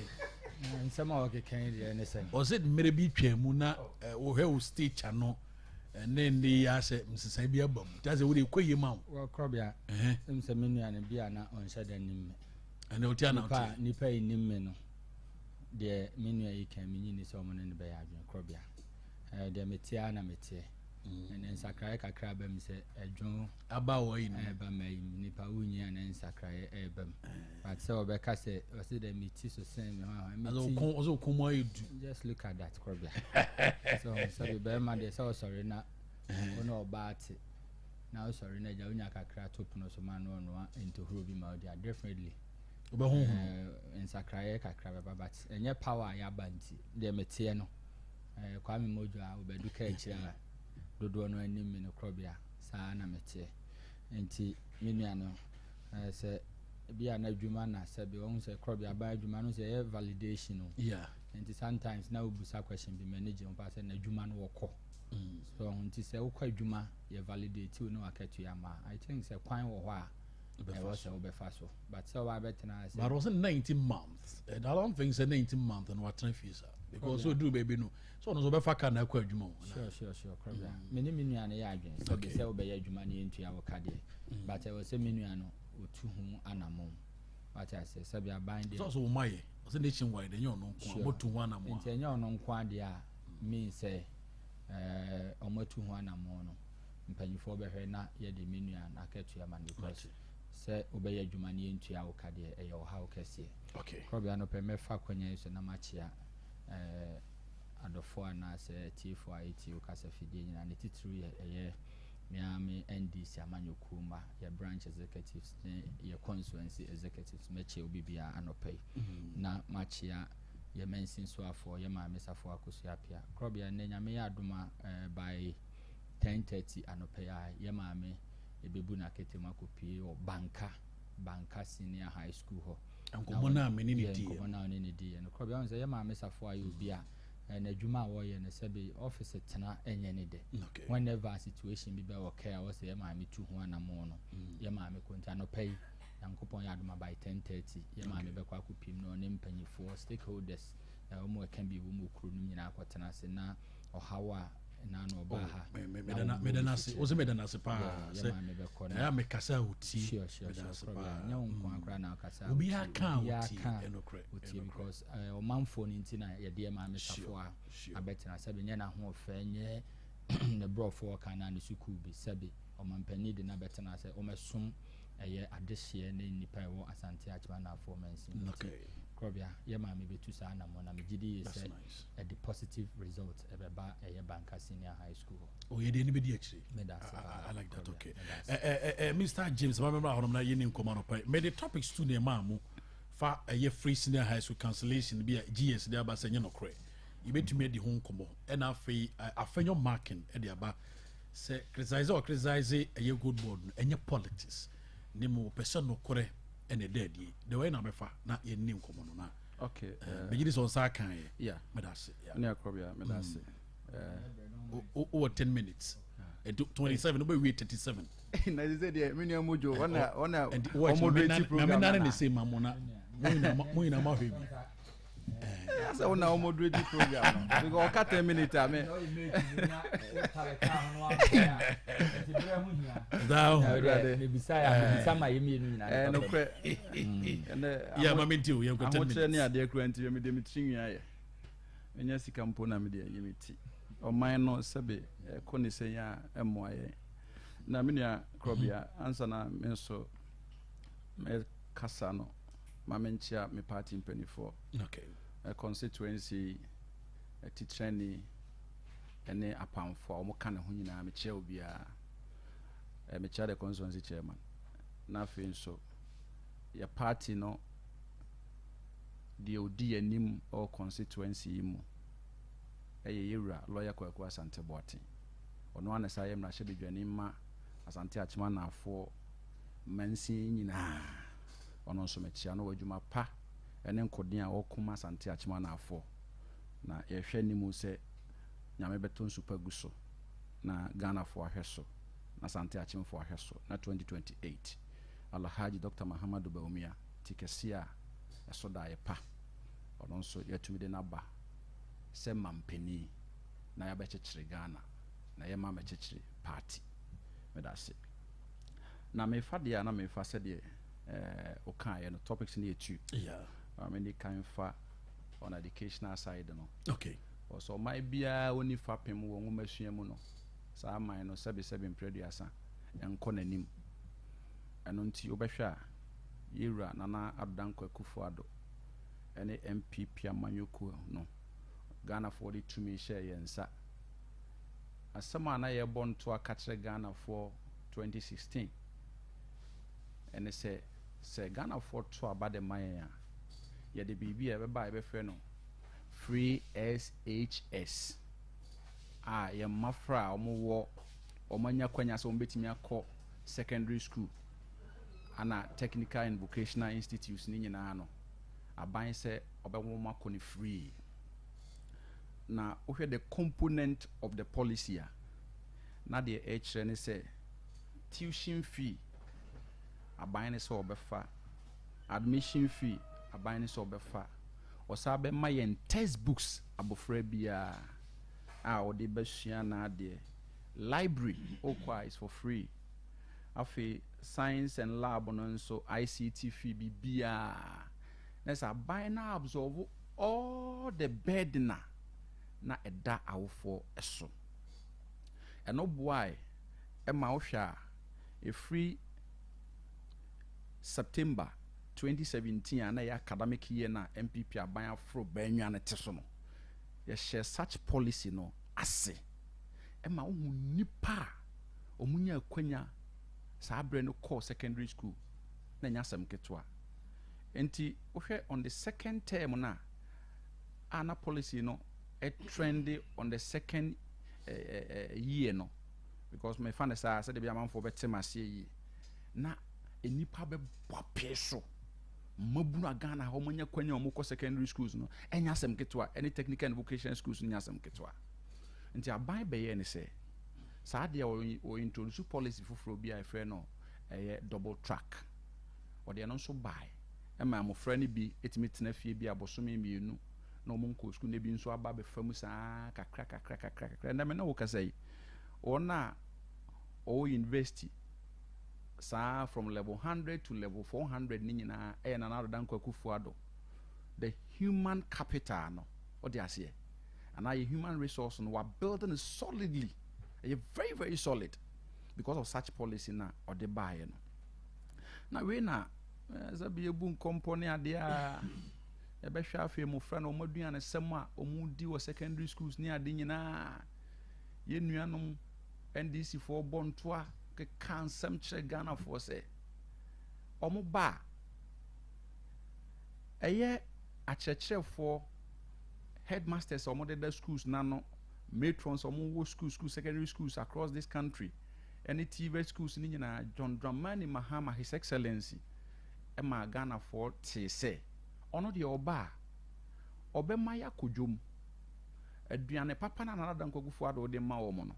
Nsɛm a wɔkekan deɛ ne sɛ. Ɔsɛ mmere bi twɛ mu na wo hɛ wo stage ano. Ne ndi asɛ msesa bi abam. Tase wo de kɔ yema wo. Wo Krobea. Sɛ me nua ne bia na ɔnhyɛ da nim me. Ana otia na otia. Nipa yi nim me no. De me nua yi kan me nyini sɛ ɔmo ne bɛ yɛ adwen Krobea. De metia na metie. And nsakra kakra bam sɛ adwon aba wɔ yi no. Ba mai nipa wunyi ana nsakra bam. But sɛ ɔbɛka sɛ ɔsɛ de meti so sɛn me ho. Ɔsɛ komo ayi du. Just look at that Krobea. So be be ma de sɛ ɔsɔre na ɔno ɔbaate. Na ɔsɔre na gya unya kakra top no so ma no no into huro bi ma ɔde definitely. Nsakra kakra baba but enye power ya banti de metie no. Kwame Mojo a obedu ka ekyira dodo no anim me no Krobea saa na metie enti me nua no sɛ bia na adwuma na sɛ be won sɛ Krobea ba adwuma no sɛ validation no enti sometimes na obusa question bi manage on pass na adwuma no wɔkɔ so enti sɛ wokɔ adwuma ye validate no akatu ya ma I think sɛ kwan wɔ hɔ a was obefa so but so wa betena but was 19 months and I don't think say 19 months and what time fees because so do baby no so no obefa ka na akwa adwuma sure Krobea me ni nua na ya adwen so be say obeya adwuma na entu ya woka de but I was say me nua no otu hu anamon what I say say be aban de so my was nationwide enyo no nko motu hu anamon nti enyo no nko ade a mean say omotu hu anamon no mpanyifo behwe na ye de me nua na akatu ya man because sɛ obɛyɛ adwuma ne yɛntua wo ka deɛ ɛyɛ ɔha wo kɛseɛ Krobea no pɛ mɛfa kwanya so na makyea adɔfo anaasɛ tiefo a ɛti wo kasa fidie nyina ne titiri yɛ ɛyɛ meame NDC amanyokuo ma yɛ branch executives ne yɛ constituency executives mɛkyea wo bibia anɔpɛ na makyea yɛ mansin so afɔ yɛ maame safo akosua pia Krobea ne nyame yɛ adoma by 10:30 anɔpɛ a yɛ maame ebebu na ketema kopie o banka senior high school ho ankomo na menini di ankomo na menini di no Krobea on say ya ma mesafo ayi obi a and adwuma a wɔyɛ no sɛ be office tena ɛnyɛ ne de whenever a situation bi bɛ wɔ care wɔ sɛ yɛ maame tu ho anamo no yɛ maame konta no pɛyi yankopɔn yɛ adoma by 10:30 yɛ maame bɛkɔ akɔpim no ne mpanyifoɔ stakeholders wɔn a can be wɔn kuro no nyinaa akɔtena ase na ɔhaw a na no ba ha medanase o se medanase pa se ya me kasa oti medanase pa nya won kwa akra na kasa obi aka oti because o manfo ni nti na ye de ma me safo a abetena sabe nya na ho ofa nye ne brofo ka na ne suku bi sabe o mampani de na betena se o mesom eye adehye ne nipa e wo asante achima na afo mansin Krobea ye ma me betu sa na mo na me gidi is a positive result ebeba eye banka senior high school oh ye de ni be di actually I like that okay Mr. James ma member honom na ye ni nkoma no pa me the topics to ne ma mu fa eye free senior high school cancellation bi GS de aba se nye no kre ye betumi di ho nkomo e na afenyo marking e de aba se criticize eye good board enye politics ni mo person no kre and a dead the way number fa na ye nim komo no na okay begin so sa kan yeah me da se na Krobea me da se over 10 minutes 27 no be wait 37 na they say the menu mojo ona omoderate program na na say mamona mo ina ma hwe bi asa ona omoderate program because o ka 10 minutes ame down me bisa ma yemi nu nyina no kre ya ma menti o ye ko 10 minutes ne ade kra nti me de mitrinwa ye enya sika mpo na me de yemiti o man no sebe ko ne senya emo aye na me nua Krobea ansa na me so me kasa no ma menchia me party mpanifo okay a constituency a teacher ni ene apamfo o mo kan ho nyina me chia obia me chia the constituency chairman na fe nso ya party no the odi anim o constituency mu yewura lawyer KAAKYIRE Asante boate ono anasa yem na hye bedwani ma Asante achima na afo mansi nyina ono nso me chia no wadwuma pa ene nkodin a wokoma Asante achima na afo na yehwe nimu se nyame beton super guso na Ghana fo ahweso na Asante achim fo ahweso na 2028 Alhaji Dr. Muhammadu Baumia tikesia esoda yepa ono nso yatumi de naba se mampeni na ya bechechire Ghana na ye ma mechechire party medase na me fa de na me fa se de o kan ye no topics ni etu me ni kan fa on educational side no okay so my bia oni fa pem wo ngomasua mu no sa man no sebe mpreduasa enko nanim eno nti obehwa yewura nana adanko akufo ado ene MPP amanyoko no Ghana for the to me share yensa asama na ye bonto akatre Ghana for 2016 ene se Ghana for to abade man ya ye de bibi e be ba e be fe no free SHS ye mafra omo omanya kwanya so mbetimi akọ secondary school ana technical and vocational institutes ni nyina no aban se obewon makọ ni free na ohwe the component of the policy na the HRN ne say tuition fee aban ne se obefa admission fee aban ne se obefa osabe mayen textbooks abofra bia a ode basua na ade library okwa is for free afi science and lab no nso ICT fee bia na sa aban na absorb all the burden na eda awofo eso eno boy e ma ohwa e free September 2017 na ya academic year na MPP aban afro banwa na teso no ye share such policy no ase e ma ohu nipa omunya akwanya sa abre no call secondary school na nya sam ketwa enti ohwe on the second term na ana policy no a trendy on the second year no because my fan say the be man for better masie yi na enipa be bopeso mabuna Ghana homonya kwanya omukọ secondary schools no enya asem ketwa any technical and vocational schools nya asem ketwa nti aban beye ne se saa de o introduce policy foforo bi a efe no double track o de no so buy ema amofra ne bi etimi tena fie bi abosome mienu na omonko school ne bi nso aba be famu saa kakra na me na wo kasai ona o university sa from level 100 to level 400 ni nyina na na dan kwakufu ado the human capital no o de ase and our human resource no we are building it solidly very very solid because of such policy na or the buy no na we na za be ebu company ade a e be hwa afie mo fra na o madua na sem a o mu di wo secondary schools ni ade nyina ye nuanom NDC for bontoa ke kan sem kire Ghana for say omo ba eye a church for headmasters omo the schools nano matrons omo wo school secondary schools across this country any TV schools ni nyina John Dramani Mahama His Excellency ema Ghana for say ono de oba obemaya kodwom aduane papa na nana dan kwagufu ado de ma wo mo no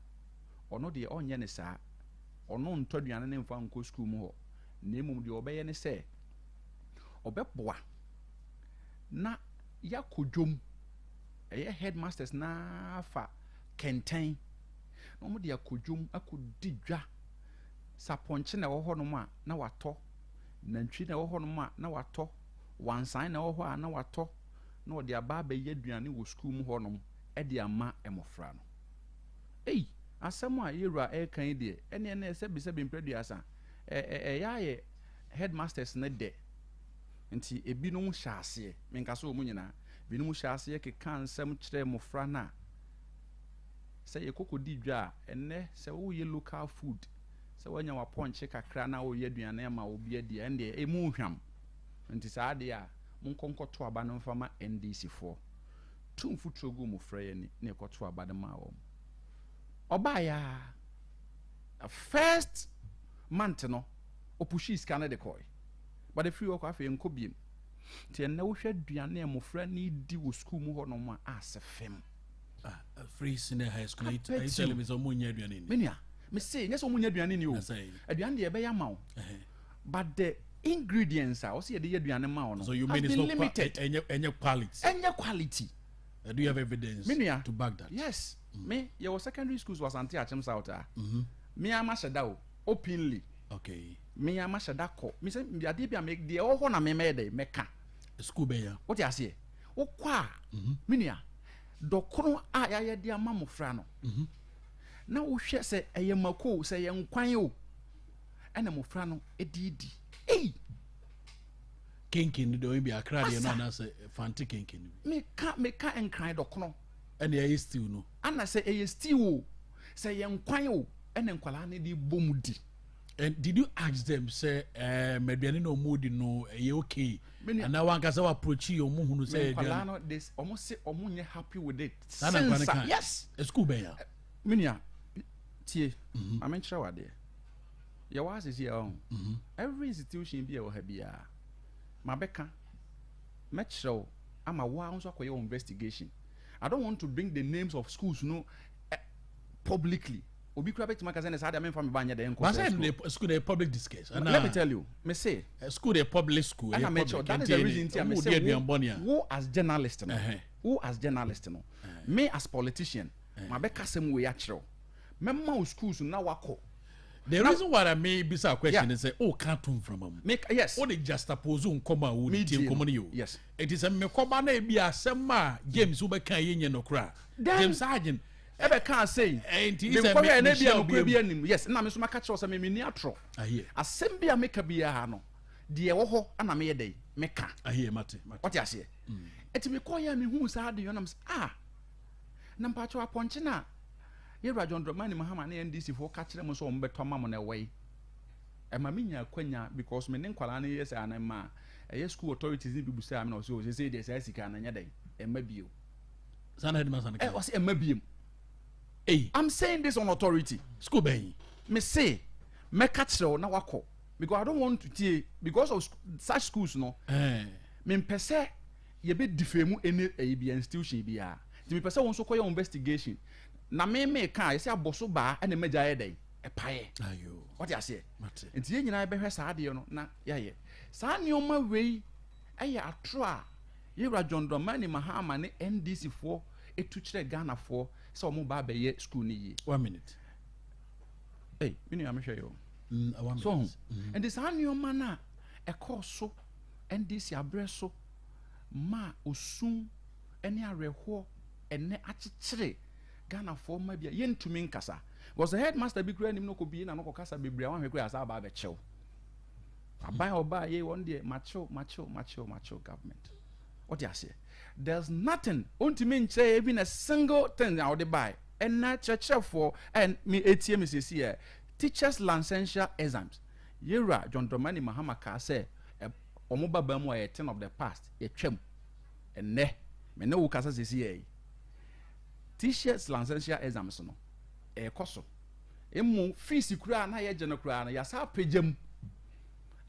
ono de onye ne saa ono ntoduane ne mfa nko school mu ho na emum de obeye ne se obeboa na yakodwom headmasters na fa kenten no mo de yakodwom akodidwa saponche na wo ho no ma na wato nantwi na wo ho no ma na wato wansan na wo ho a na wato na wo de aba ba yaduane wo school mu ho no e de ama emofra no asɛm a yɛwura kan deɛ ɛne ɛne sɛ bi mpreduasa yɛayɛ headmasters ne de nti ebinom hyɛ aseɛ menka so mu nyina binom hyɛ aseɛ keka nsɛm kyerɛ mmɔfra na sɛ yɛkɔkɔdi dwa a ɛnɛ sɛ woyɛ local food sɛ wanya wapɔnkye kakra na woyɛ aduane ama obi adi ɛndeɛ ɛmu hwam nti saa deɛ a monkɔnkɔto aba no mfama NDC foɔ tumfu trogu mmɔfra yɛ ni na ɛkɔto aba no ma wɔm Obaya first month no opushi scanner de koi but the free work afi enko biem ti na wo hwa duane amofra ni di wo school mu ho no ma asefem free senior high school I tell me so munya duane ni menia me say nyese munya duane ni o aduane de be ya ma o but the ingredients are also the aduane ma o no so you mean it's not limited any quality do you have evidence menia to back that yes me your secondary schools was anti achem south me ama sheda openly okay me ama sheda ko me say me ade bia make de ho na me dey meka school be ya what you say wo kwa me nia dokoro a ya de ama mofra no na wo hwe se eyemako se ye nkwan o ena mofra no edidi kinkin do be akra de no na se fanti kinkin me ka enkran dokoro and ye still no ana say ye still say ye nkwan o ene nkwala ne di bomudi. And did you ask them say meduane no modi no ye okay and now one kasa approach you omo hunu say nkwala no this almost say omo nye happy with it yes school be ya minia tie amenchira wade ye was is here on every institution be o ha bia mabeka mechiro ama wa nso akoye investigation. I don't want to bring the names of schools publicly. Obi kura bet magazine say I mean from banya the but say school they public discuss. Let me tell you, me say school they public school. And I sure that is the reason I say who as journalist no. Who as journalist no. Me as politician, my beka sem we actual. Memma schools na wako. The reason why I may be a question is say, oh, can't come from them. Yes. Or they just oppose on comma would team common. Yes. It is a Mekobana be a summer James Uber Kayin no cry. James Sergeant. Ever can't say, ain't he? Yes, now Miss Macatch was a miniatro. I hear. A sembia make a be a hano. Dear Woho and a mere day. Meka. I hear, Mate. What I say? It's me call me who's hard the yonams. Nampacho Ponchina. Here John Dramani Mahama and NDC for catch them so better mamma on their way. And Maminia Quenya because men Qualani yes and a school authorities in Busam or so they say there'sEssica and a day and maybe you. Son had was a maybe. I'm saying this on authority. School bay. Me say, me catch now wako. because I don't want to tie because of such schools no me pese ye be defame any a institution bia ti me pese won so koye investigation na me ka ye say aboso ba na meja ye den e pae ayo what you say enti ye nyina be hwe saa de no na ye saa neoma wei eye atro a yewra John Dramani Mahama ne NDC for etu kire Ghana for say omo ba be ye school ni yi 1 minute hey me am hwe yo so and this neoma na e course so NDC abreso ma osun ene areho ene achichire Ghana for ma bia yentumi nkasa was the headmaster bi kura nim no ko bi na no ko kasa bebre wan hwe kura asa ba be chew aban oba ye one day macho government what you say there's nothing untumi nche even a single thing out the buy and na church for and me ATM is here teachers licensure exams yera John Dramani Mahama ka say omoba ba mu a 10 of the past ye twem enne me no wo kasa sisi e teachers licensure exams no koso emu fees kura na ye gene kura na ya sa pagem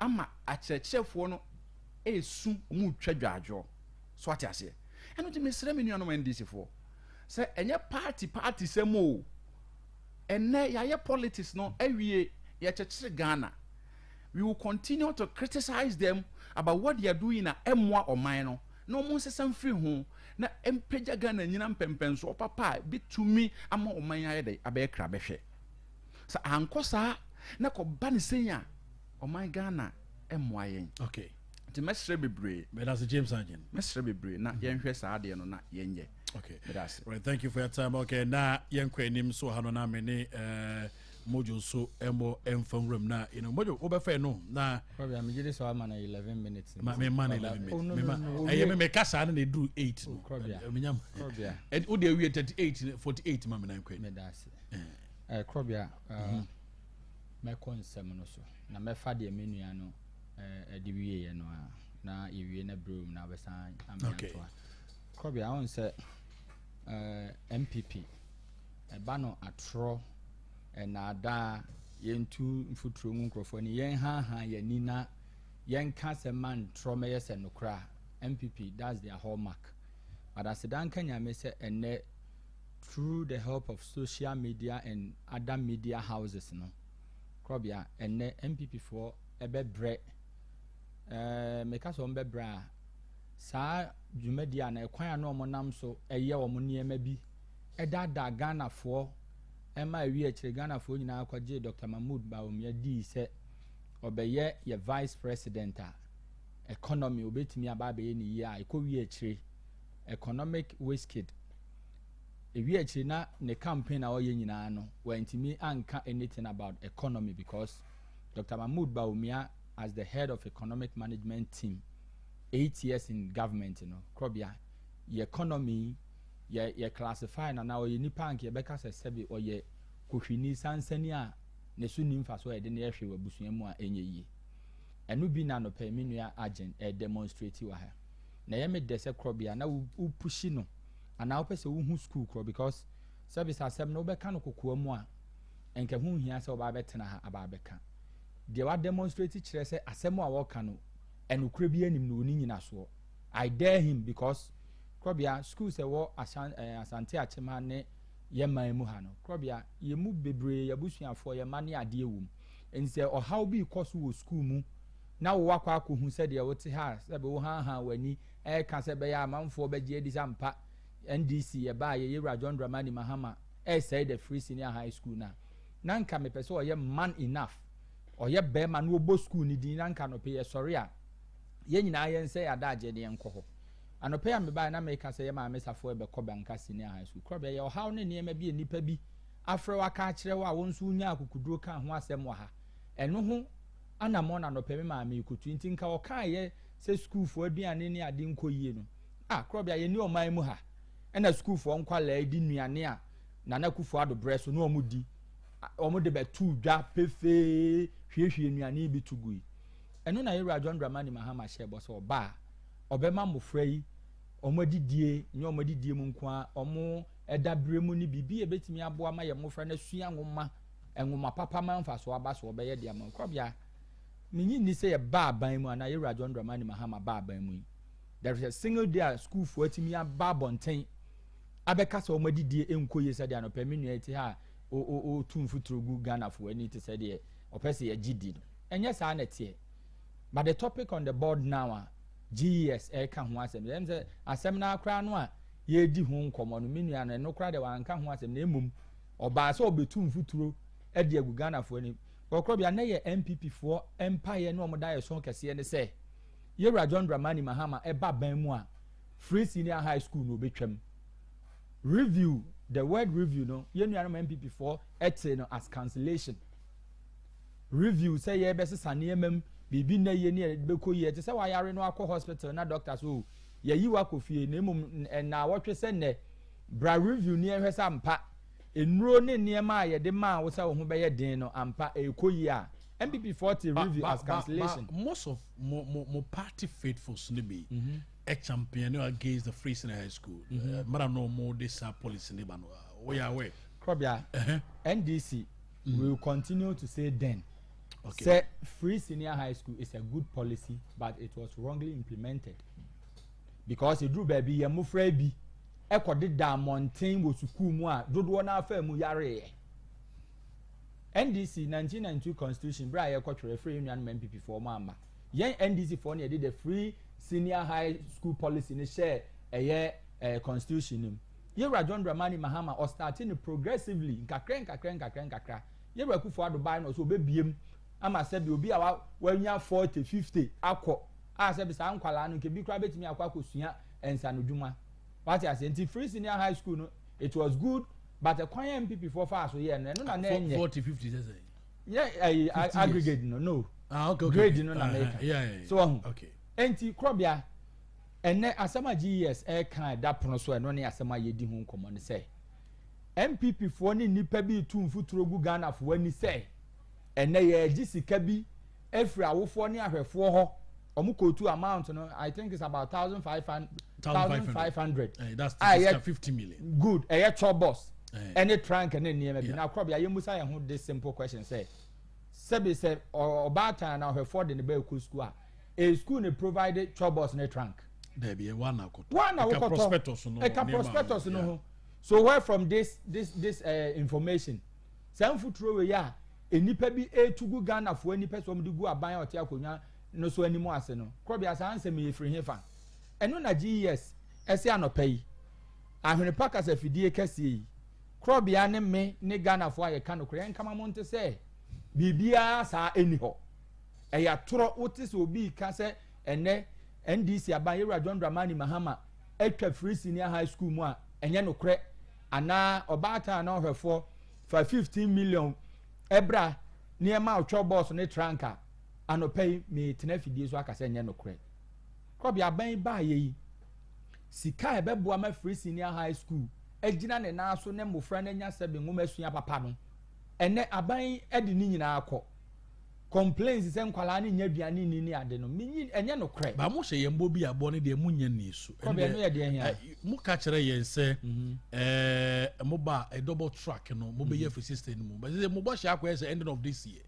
ama akyerɛkyerɛfoɔ no esu mu twadwadwo so ate ase ɛno de mesrɛ me nuanom NDC foɔ sɛ ɛnyɛ party sɛm o ɛnɛ yɛayɛ politics no awie yɛkyerɛkyerɛ Ghana we will continue to criticize them about what they are doing na ɛmmoa ɔman no na ɔmo nsesam firi ho na ɛmpagya Ghana nyina mpɛmpɛnso ɔpapa bitumi ama ɔman ayɛ dɛ abɛyɛ kra bɛhwɛ sɛ ankɔ saa na kɔba ne sɛn a my Ghana MYN. Okay. The mestre bebre. But that's James Sergeant. Mestre bebre. Na yenhwe saa de no na yenye. Okay. Right. Thank you for your time. Okay. Na yenkwe nim so hano na me ne mojo so embo enfam room na mojo obefa no na probably am gide so am na 11 minutes. Me man 11 minutes. Me kasa na do 8 no. Menyam. Krobia. And o dey we 38 48 ma me na nkwe. Me that's. Krobia meko nsɛm no so na mɛfa de menua no de wiye no na yewie na brom na besan amatoa Krobia on sɛ MPP eba no atro na ada yentu mfuturo mu nkrofo ni yen ha yani na yen ka sɛ man tro mɛyɛ sɛ nokra MPP that's their hallmark but as dan kanya me sɛ ene through the help of social media and other media houses no Krobia ene MPP for ebebre meka so mbebra saa dwumadia na ekwan na omonam so eye omo niema bi edada Ghana for ema ewi akire Ghana for nyina akwaje Dr. Mahmoud Bawumia di se obeye ye vice president a economy obetimi ababe ni ye a ekowi akire economic whiskid ewi akire na ne campaign a oye nyina no wantimi anka anything about economy because Dr. Mahmoud Bawumia as the head of economic management team 8 years in government Krobia ye economy ye classify na oye nipa anke ye beka se sebi oye kohwini sansani a ne so nimfa so ye de ne hwe wabusua mu a enye yi enu bi na no pe menua agent demonstrate wa ha na ye me de se Krobia na u pushi no ana wo pese wo hu school kro because service asem no be ka no kokoa mu a enke hu hia se oba betena ha aba beka de wa demonstrate kire se asem a wo ka no enukure bi anim no oni nyina so I dare him because Krobia school se wo asante achema ne ye man mu ha no Krobia ye mu bebre ya busuafo ye mane ade ewum ense o how bi course wo school mu na wo akwa akohu se de wo te ha se be wo ha wani e ka se be ya amanfo be je edi sampa NDC ye ba ye Yewra John Dramani Mahama say the free senior high school na nka me pese o ye man enough o ye be man wo bo school ni din nka no pe ye sorry a ye nyina ye nse ya da agye de enko ho anope ya me ba na me ka se ye ma mesafo e be ko banka senior high school Krobia ye o haw ne niema bi enipa bi afre wa ka kire wa wo nso nya akukuduro ka ho asem wa ha eno ho anamo na no pe me ma me ikutu nti nka o ka ye se school fo aduane ne ade nko yie no Krobia ye ni o man mu ha ena school fo nkwala edi nuane a na kufu ado breso no omudi omude betu dwa pefe hwehwe nuane bi tugui eno na Yewra John Dramani Mahama shebo so ba obema mofra yi omodidie nye omodidie mu nko omo edabre mu ni bibi ebetimi aboa ma ye mofra na sua nwoma enwoma papa manfa so aba so obeye dia man Krobia minyi ni say ba ban mu ana Yewura John Dramani Mahama ba ban mu. There is a single day school for atimi aba bonten. Abeka so omadidie enkoye said an opeminu eti ha o tumfutrogu Ghana for any to say there opese ye gidi no enye sa na tie but the topic on the board now GES e ka ho asem dem say asem na akra no a ye di ho nkomo no menua no no kra de wan ka ho asem na emum oba so obetumfutro e de agu Ghana for any okro bia na ye MPP for empire no omoda ye so kese ne say Yewura John Dramani Mahama e ba ban mu a free senior high school no betwam review the word review no you know MPP for etse no as cancellation review say ye be sesane emam bibi na ye ne be ko ye te say wa yare no akọ hospital na doctors o ye yi wa kofie na emum na wotwe se ne bra review ne ehwesa ampa enuro ne niema ye de ma wo say wo ho be ye den no ampa e ko yi a MPP 40 review as cancellation most of mo party faithfuls ne be a champion against the Free Senior High School. Madam no more this policy in the we are aware. Krobia, NDC will continue to say then. Say Free Senior High School is a good policy, but it was wrongly implemented. Because it drew baby, ya mufrebi, eko did da mountain was sukumwa, dodo na fe mu yare. NDC 1992 Constitution, bra ya kwa free union MPP for mama. Yen NDC for ne did the free senior high school policy ne share a constitution. Yewura John Dramani Mahama or starting progressively nkakra. Yewura Kufuor Dubai no so be biem ama se bi obi awa wanya 40 50 akọ a se bi sa nkwala no ke bi kra betimi akọ akosua ensa no dwuma. What I say anti free senior high school no it was good but the kwanya MPP for far so yeah no na enye 40 50 say yeah aggregate no okay grade no na America yeah so okay enti Krobia ene asema GES e kan da pono so eno ne asema yedi ho nkomo ne say MPP fo ni nipa bi tumfuturo gu Ghana fo ani say ene ye agi sika bi efri awofo ne ahwefo ho omukotu amount no I think it's about 1500 that's 50 million good e chop boss any trunk and niema bi na Krobia yemusa ye ho this simple question say sebe say obata na ahwefo de ne ba ku school a school ne provided troubles in a trunk. There be one prospectus no. So where from this information? Some futuro we ya enipa bi etugu Ghana fo enipa so mde gu aban oti akonya no so animo ase no. Krobia sa ansem ye free hefa. Eno na GES ese anopa yi. Ahwenepa kasa fidie kase yi. Krobia ne me ne Ghana fo aye kano kure nkama monte se bibia sa eni ho. Eya toro otis obi ka se ene NDC aban Yewura John Dramani Mahama etwa free senior high school mu a enye no kre ana obata na ohwefo for 15 million ebra niema otwo boss ne tranka anopay me tenafidie so aka se enye no kre Krobia aban ba yi sika ebeboa ma free senior high school ejina ne na so ne mofra na nya sebe ngoma sua papa no ene aban edi ni nyina akọ complaints say nkwala ni nya duane ni ade no minyi enye no kre ba mo hye yembo bi abo ne de munya ni so mo ka kire yen se mo ba a double track no mo be ye for system no but say mo bo hye akwa say ending of this year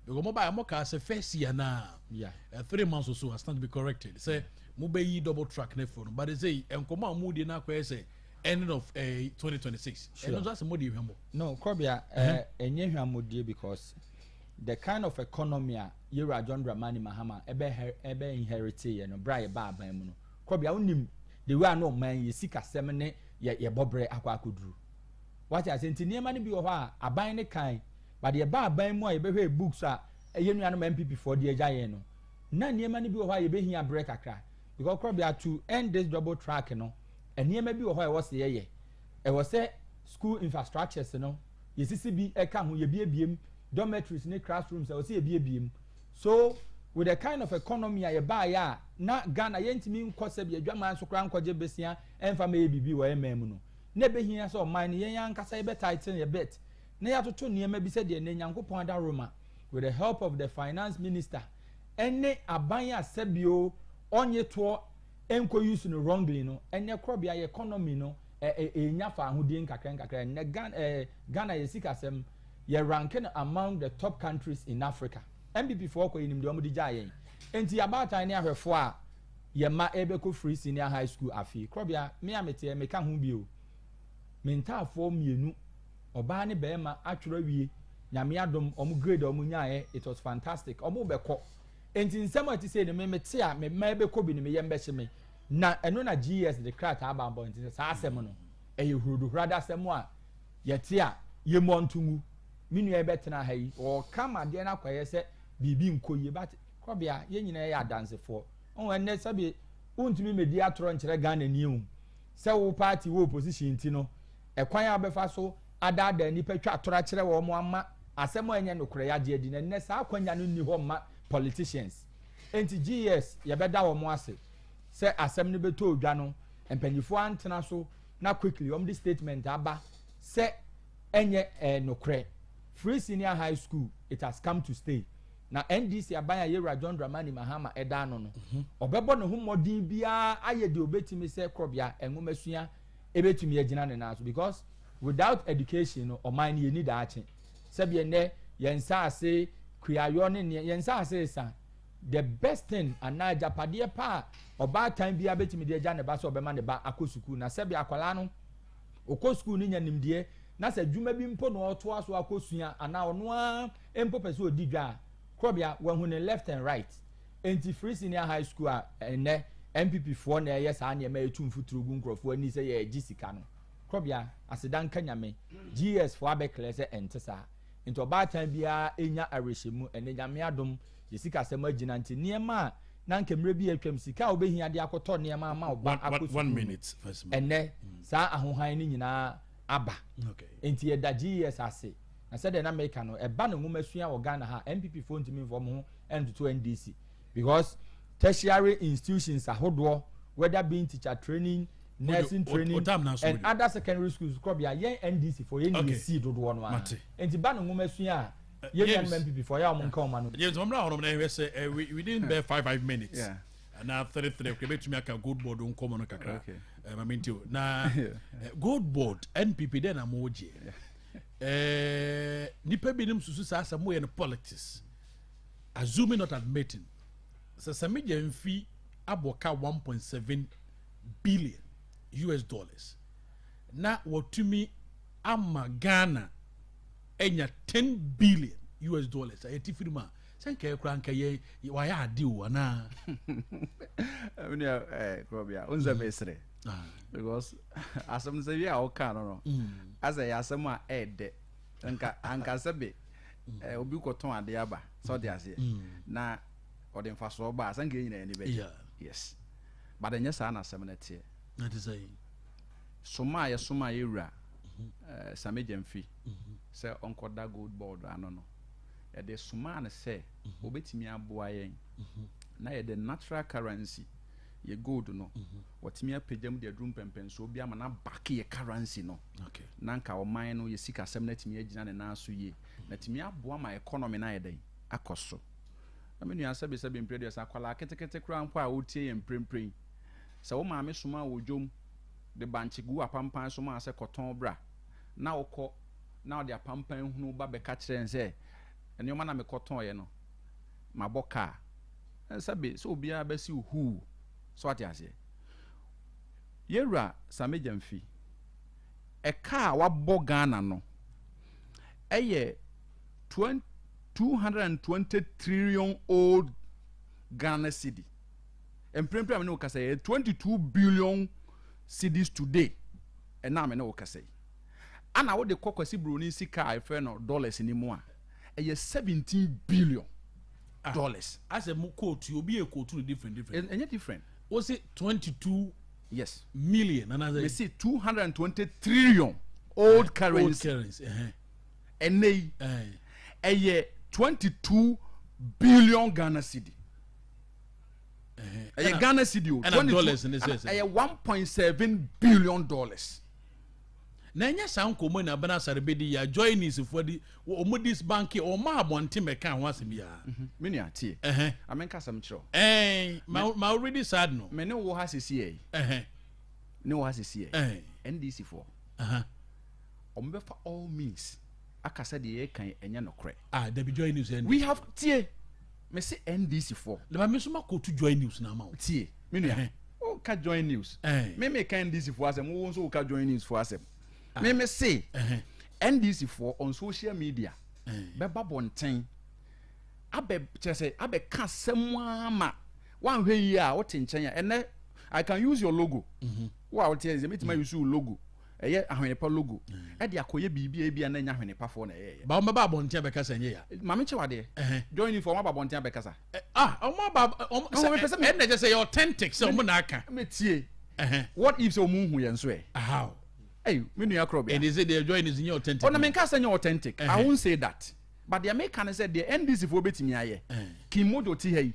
because mo ba mo ka say first year na 3 months or so has to be corrected say mo be yi double track ne for no but they say enkomo amudi na akwa say ending of 2026 and that's mo de hwemo no Krobia enye hwamodie because the kind of economy Yewura John Dramani Mahama ebe inherite ye no bra ye ba ban mu no Krobia unim the way no man ye sika sem ne ye bobre akwa akoduru what I say ntiema ne bi wo ha aban ne kan but ye ba ban mu a ye behwe books a ye nua no MPP for the agya ye no na niema ne bi wo ha ye behia break akra because Krobia to end this double track no eniema bi wo ha ye wo se ye e wo se school infrastructures no ye sisi bi e ka ho ye biebiem dormitories ne classrooms I say ebiem so with the kind of economy I buy ya na Ghana yentimi nkose bi adwaman so kra nkoje besia emfa ma ebibi wo emam no na behia so man yen yankasa be tighten ye bet na ya toto niema bi se de na nyankopon ada Roma with the help of the finance minister ene aban asebio onye to enko use no wrongly no ene Krobia economy no nyafa ahodie nkakra ne Ghana yesikasem you're ranking among the top countries in Africa. MPP for ko yinim de omo di gya enti abatan ne ahwefo a ye ma ebeko free senior high school afi krobia me amete me ka ho bio mentafo mienu oba ne bema atworo wie nyame adom omo grade omo nyaaye it was fantastic omo beko enti nsem ati say ne me mete a me ma ebeko bi ne me yembe hye me na eno na GS the crack abambo enti sa asem no eye hurudu hurada asem a yete a ye montumu minu ebetena ha yi o kama de na kwaye se bibi nkoye but krobia ye nyina ye adansefo on enne sabe untumi medi atoro nkyere Ghana niu se wo party wo opposition ti no ekwan abefa so ada nipa twa atoro kyere wo mo ama asem enye nokore ya de adi na enne sa akwanya no ni ho ma politicians enti GS ye beda wo mo ase se asem ne beto odwa no empanyifo antena so na quickly the statement aba se enye nokore free senior high school it has come to stay na NDC abaya yera John Dramani Mahama eda no no obebo ne ho modin bia aye de obetimi se krobia enwomasua ebetumi agina ne na so because without education no oman ye need ache sebie ne yensa ase kuayo ne yensa ase sa the best thing ana japade pa oba time bia betimi de agya ne ba so obema ne ba akosuku na sebie akwala no okosuku ni nyanimde na se dwuma bi mpo no oto aso akosua ana ono a empo pese odidwa krobia when ne left and right enti free senior high school a ene MPP for na yes a na ma etumfu turugu nkrofo ani se ye gisika no krobia asedan kanyame GS for abekle se entesa enti oba tan bia enya arehemu ene nyame adom yesika se magina nti niema na nkemre bi atwam sika obehia de akoto niema ma oba akosu 1 minute first ene sa ahohan ni nyina aba okay enti eda GS ase na said na make no e ba no ngumasua wo Ghana ha MPP phone to me from ho and to NDC because tertiary institutions ahodo whether being teacher training nursing training and other secondary schools krobia yen NDC for yen NDC dodo no a enti ba no ngumasua yen MPP for ya omonka o ma no yes omra hono na we say we didn't bear 5 minutes yeah and now 33 we betumi aka good board on common kakra okay mamintio na good board NPP then amoje nipa binim susu sa asamo ye no politics assuming not admitting so samije mfi aboka 1.7 billion US dollars na watumi ama Ghana enya 10 billion US dollars ayeti firma sanka ekura nka ye waya ade o na amina krobia unza mesre because asem say ya o kan no as a asem a ede anka sebe obi ko ton ade aba so de ase na ode mfa so ba asan ge nyina ni be yes but enya sa na asem na tie that is say soma ye wura samejemfi say onkoda gold board ano no e de soma na say obetimi aboa yen na ye the natural currency ye gold no watimi apejam de adrum pempen so obi ama na back ye currency no okay nanka o man no ye sika sem na timi agina ne na so ye na timi aboa ma economy na ye den akoso na menu ansa be impredia akwala ketekete kura mpo a otie ye mprempren se wo ma me soma wodwom de banchi gu apampan so ma se koton bra na okọ na de apampan hunu ba be ka kire nse ene ma na me koton ye no maboka sabe so obia ba si hu so ati ase yewra samejamfi e ka wa bo Ghana no eye 220 trillion old Ghana cedi emprempre no ka say 22 billion cedis today and na me no ka say ana wo de kokwasi broni sika ife no dollars ni mu a eye 17 billion dollars as a quote you be a quote different and different was it 22 yes million another we see 220 trillion old currency and they eye 22 billion Ghana cedi Ghana cedi dollars in this 1.7 billion dollars na nya san komo na bana sarebedi ya join is for the omodis bank o ma abonte meka ho asem ya meni atie amenka sam kiro ma already sad no me ne wo ha sisi ne wo ha sisi NDC for ombe for all means akasa de ye kan enya no kre there be join is we have tie me say NDC for le ma me so mako to join news na ma tie me nua o ka join news me ka NDC for asem wo so ka join news for asem me say NDC for on social media beba bonten abe chese abe ka semwa one hwe yi a wote nchen ya ene I can use your logo wa wote eze metima use your logo eye Ahwenepa logo e de akoye bibia bia na nya Ahwenepa for na eye ba o ba bonten be kasa nye ya ma me chewade join you for ma ba bonten be kasa o ma ba o me pese me na je say authentic so mo na aka me tie what if so mu hu ye nso e how hey me nua Krobea and they say they join is in authentic on me kasa nya authentic I won't say that but the American said the NDC for betimi aye kimodo ti hey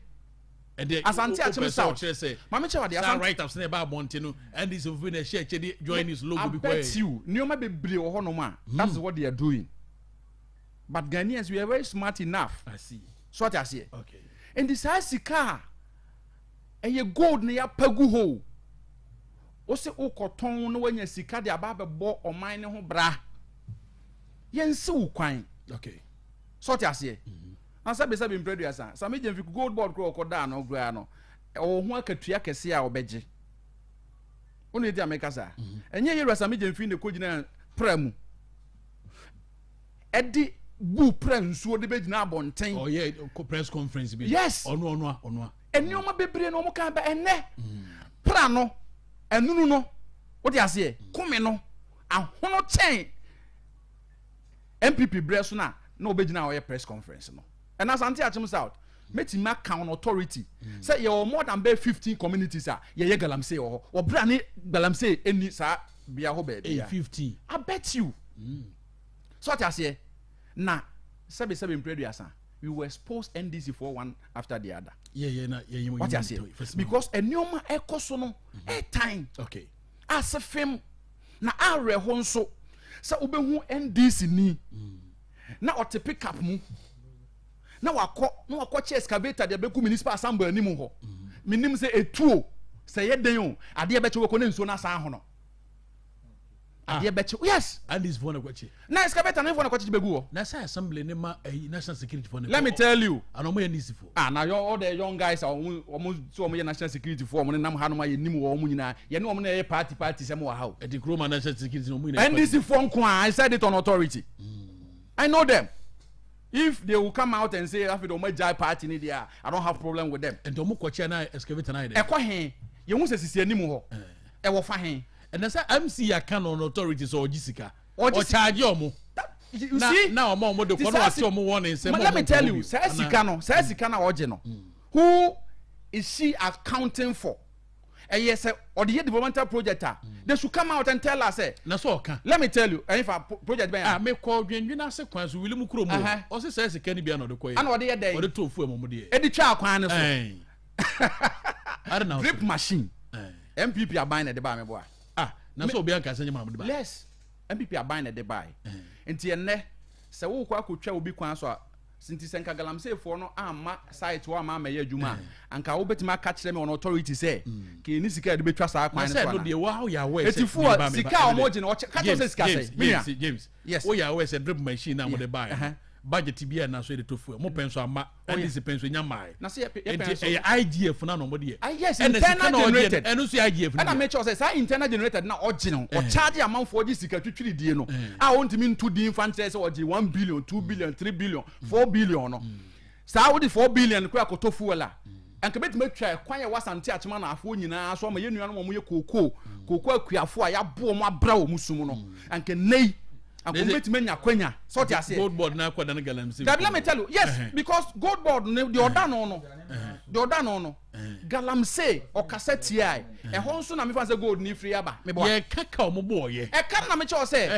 Asante achim South mama chewa de Asante right up say ba bonte no and this of na share che join his logo because I bet you nioma bebre wo hono ma that's what they are doing but Ghanaians we are very smart enough I see so what I say okay and this sika eye gold na ya pagu ho o se ukoton no wanya sika de aba bebo oman ne ho bra yense ukwan okay so what I say ansa be sabe mpredu asa sa me jemfi gold board kro okoda no gra no o ho akatua kese a obeje onu edi ameka sa enye yero sa me jemfi ne kogina pramu edi bu pransuo de begina abonten oh yeah press conference be yes ono enioma bebre no mo kan ba enne pra no enunu no wo de ase kome no ahono chen MPP bre so na obegina o press conference no and Asante achim South metima count authority say you more than 15 communities are ye galamsey or bra ni galamsey eni sa bia ho ba bia 15 I bet you so what I say na sebe impredu asa we will expose NDC for one after the other what I say because enioma ekoso no time okay as film na are ho nso sa obehu NDC ni na o te pick up mu na wakọ che excavator de beku municipal assembly ni mu ho minim se etuo se ye den o ade be che woko na nso na san ho no ade be che yes and this phone kwachi na excavator na phone kwachi begu ho na say assembly ni ma national security phone let me tell you and omo ye nisifo na all the young guys omo so omo ye national security for omo nam ha no ma ye nim wo omo nyina ye ne omo na ye party se mo wa ha the Chroma national security omo nyina and this phone kwa I said it on authority I know them. If they will come out and say after the Omajai party ni there, I don't have problem with them. And Domo Kocha na excavator na. Ekwa hen, ye hu se sisi animu ho. E wo fa hen. And na say MC ya can on authorities or Jessica. Or charge omo. You see? Now omo de kono ati omo warning say. Let me tell you, say sika na oje no. Who is she accounting for? Yes, or the developmental project, they should come out and tell us. Let me tell you, if a project may call you na sequence, William Krum, or says, can be another quay. And what the day, or the two for Momodi. Eddie Child, I don't know, drip machine. MPP are buying at the buy, my boy. Now so Bianca send you yes, MPP are buying at the buy. And Tiene, so who could travel be quanswa. Sinti senka galamsey for no amma site wa ma meye adwuma anka wo betima catch them on authority say ke ni sika de betwa sa kwan so na no de wa how ya we say sika omoje no catch us sika say James yes wo ya we say drip machine na mo de buy budget bia na so de tofu mo penso ama ndc penso nya mai na say IGF na no mo de yes internal generated and so IGF and I make sure say internal generated na original or charge amount for this sika twitwiri die no a won timi nto di infant say oje 1 billion 2 billion 3 billion 4 billion no sa wo di 4 billion ko akoto fuela anka betima twa kwan ya wasante achema na afo nyina so ma ye nua no mo ye kokoko akuafo a ya bo mo abra wo musum no anka nei and betima nya kwanya so ti ase gold board na kwada na galamsey let me tell you yes because gold board the order no galamsey or cassette ai e ho nso na me fa say gold ni free aba me bo ye kaka mo bo ye e kan na me che o say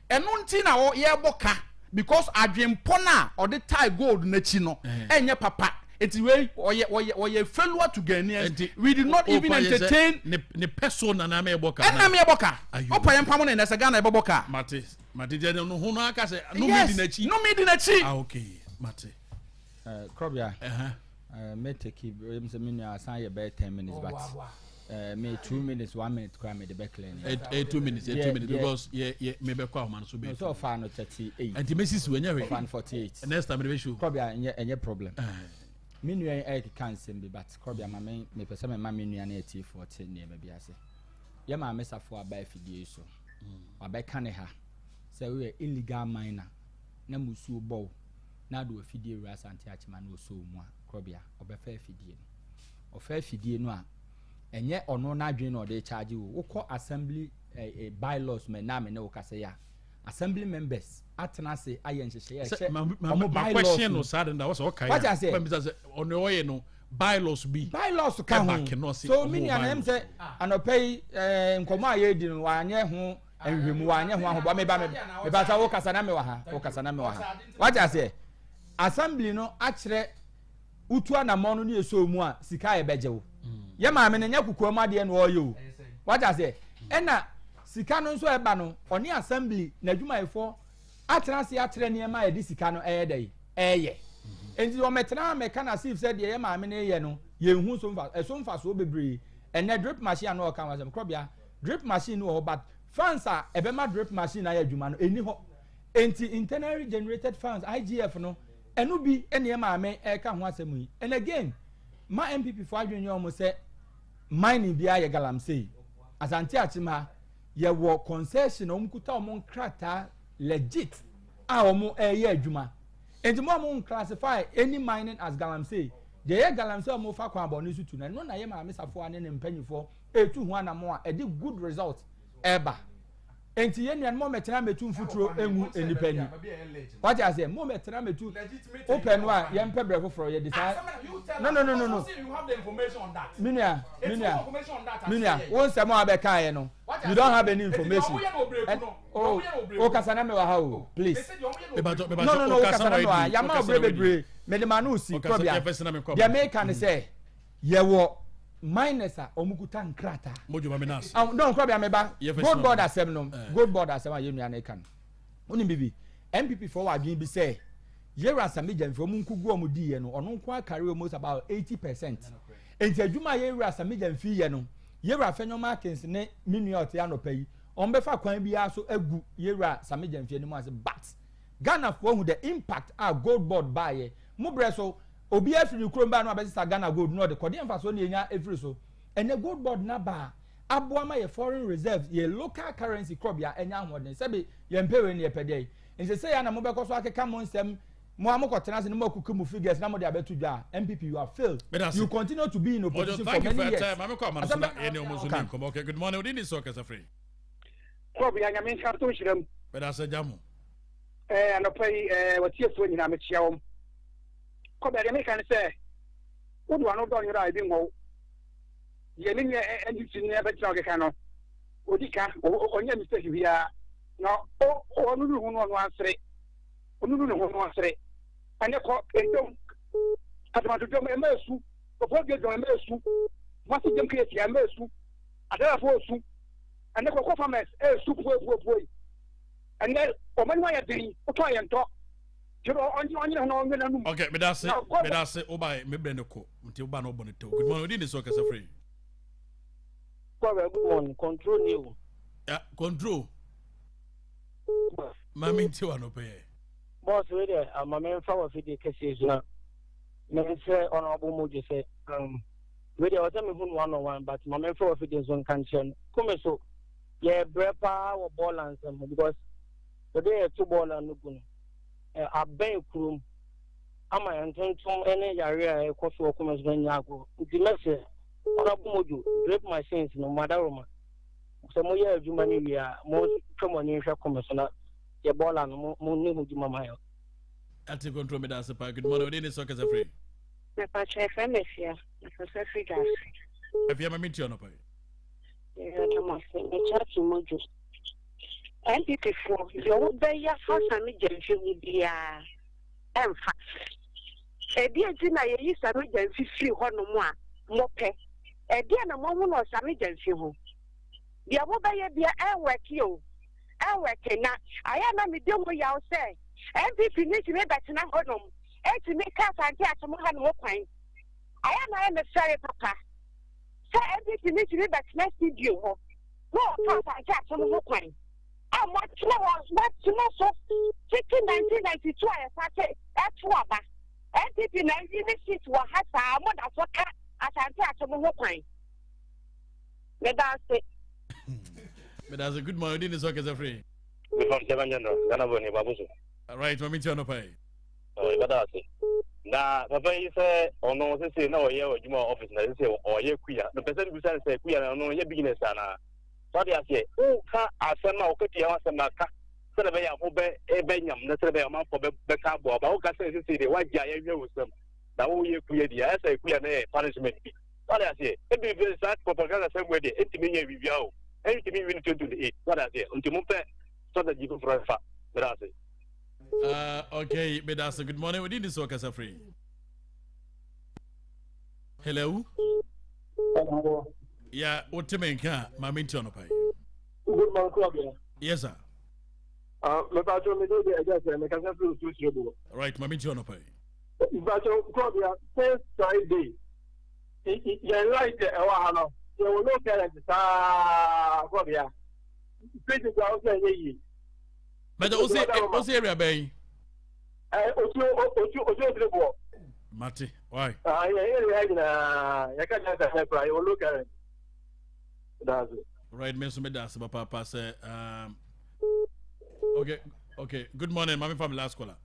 eno nti na ye boka because adwempo na or the tie gold na chi no enye papa enti we oye failure to Ghanaians we did not even entertain ne persona na me boka na me boka opa ye mpamo na se Ghana e boka Mate je no ho no aka se no me di na chi okay mate Krobea me take him say me asan ye be 10 minutes but me 2 minutes 1 minute kwa me the back lane 2 minutes because me be kwa man so be so far no 38 and the message we nya we fan 48 next time we show Krobea enye problem menu can sim but Krobea mama me pese me mama menu na eti 14 ne ma biase ye ma mesafo aba fidie so aba ka ne ha say we illegal miner na musu bow na do fidie ru asante achima na oso mu a Krobea obefa fidie no ofa fidie no a enye ono na adwen na ode charge wo ukọ assembly bylaws me na me ne wo kase ya assembly members atena se aye nhyehyɛ my question no sad and that was okay what I say on the way no bylaws ka ho so mini anem say anopay nkomo aye di no wanye ho enhwemu wanye ho ahoba me ba sa wo kasa na me wa ha what I say assembly no akire utu anamɔ no ne eso mu a sika e beje wo ye ma me nya kukuama de no oyo what I say ena sika no nso eba no oni assembly na adwumayefo atena se atere ne ma edi sika no dey enti o metena me kana sif said ye ma me ne ye no ye hu so mfa so bebre ene drip machine no ka wasem Krobea drip machine no but fans a ebema drip machine na ya adwuma no eni ho enti internally generated fans IGF no enu bi ene ma me ka ho asem yi and again ma MPP for adwene o mo se mining bia ye galamsey asante achima ye wo concession o mkuta o mon krata legit a o mo ye adwuma enti mo mo classify any mining as galamsey de ye galamsey o mo fa kwa abone sutu na no na ye ma mesafo ane ne mpanyifo etu ho ana mo a e di good result eba enti ye nuan mo metena metu mfuturo enwu enipani what I say mo metena metu open no a ye mpe brefo for ye decide no you have the information on that minia won say mo abeka ye no you don't have any information o kasana me wa ha o please no kasana me wa ya ma obre me de manu si Krobea the American say ye wo minus a omukuta nkrata mojo maminas no Krobea meba gold board asem no gold board asem aye nua na kan oni bibi MPP for wadwen bi say yera samija mfo munkugu omudi ye no ono nko carry almost about 80% enti adwuma yera samija mfi ye no yera fenyo markings ne minute ya no pay on befa kwan bi aso agu yera samija mfi ni mo as but Ghana for who the impact a gold board buy mo breso obi afiri kromba no abesa Ghana gold no de kode emfa so ne nya every so and the gold board na ba aboama ye foreign reserves ye local currency Krobea enya ahoden sebe ye mpewe ne epede nse say ya na mo be koso akeka mo nsem mo amokotena se no mo kuku mu figures na mo de abetu dwa MPP you are failed you continue to be in opposition for many years okay good morning odini so kasa free Krobea nya men karto shiram beda se jamu anopai watie so nyina me chiawom Krobea me kan se wodu anu do nyira ibi ngo ye ni NDC ni abetra okeka no odika onye mistake bia no onunu hu no ansere onunu ne hu no ansere ane ko endom atamatu dom emesu ofo dom emesu wasi dem create ya emesu adara fo su ane ko farmers esu po ane o mani wa ya diri o to yento jiro onye no ngena num okay me da se obai me brende ko nti oba no bonito good morning odini so kasa free good morning control you control mami nti wa no pe boss we there mama mfa wa fidi kesi zuna me say honorable mojo say we there was me hu one on one but mama mfa wa fidi zone kanchen come so ye brepa wa ball and some because today two ball and no gun aben krum ama entonton ene yare a ekoso come so nyago di message honorable mojo break machines no madaroma so mo ye adwuma ni wi a mo twomoni hwe come so na ye bola no mo ni hu djuma mayo ati control me da se pa good morning odini so kasa free me pa che fe me fia so se free gas e fia mami ti ono pa e mo se me chat mojo MPP for yo be ya fa sami jenfi wi bia emfa e dia ti na ye yi sami jenfi fi ho no mo a mo pe e dia na mo hu no sami jenfi ho dia wo be ye bia e weki o na aya na me de mo yaw say MPP ni ti me betina hodom e ti me ka santi atomo ha no kwan aya na me fere papa say MPP ni ti me betina studio ho no ka santi atomo kwan what so 1992 I started at Waba NPP na yini seat wa hasa mo da so ka asante atomo ho kwan. Me da se. Me da se good morning is okay za free. Me from Sebanjano, Ghana boni babuso. Right, mami chano pai. Oh, me da se. Na papa yi say ono se na oye ojuma office na se oye kuya. No person bi say kuya na ono ye business na. So dey say o ka asema o kati ya asema ka. Se be ya mo be nyam na se be ya man for be ka bo ba o ka say dey wagya ya hwe wosam. Na wo ye kuya dia say kuya na punishment bi. So dey say e bi be say propaganda say we dey entimi nya bibia o. Entimi win 2028. So dey say untimu pe so that you go for fa. That's it. Okay, Bedasa, good morning. We did this work as a free. Hello? Hello. Yeah, what to make my mention of Good morning, Claudia. Yes, sir. Right, my mention of Claudia, first Friday. You're right, you will look at it, Claudia. But also area bay. Mati, why? Look at it. That's it. Right, Mr. Medas, Papa say, okay. Good morning, mommy from last caller.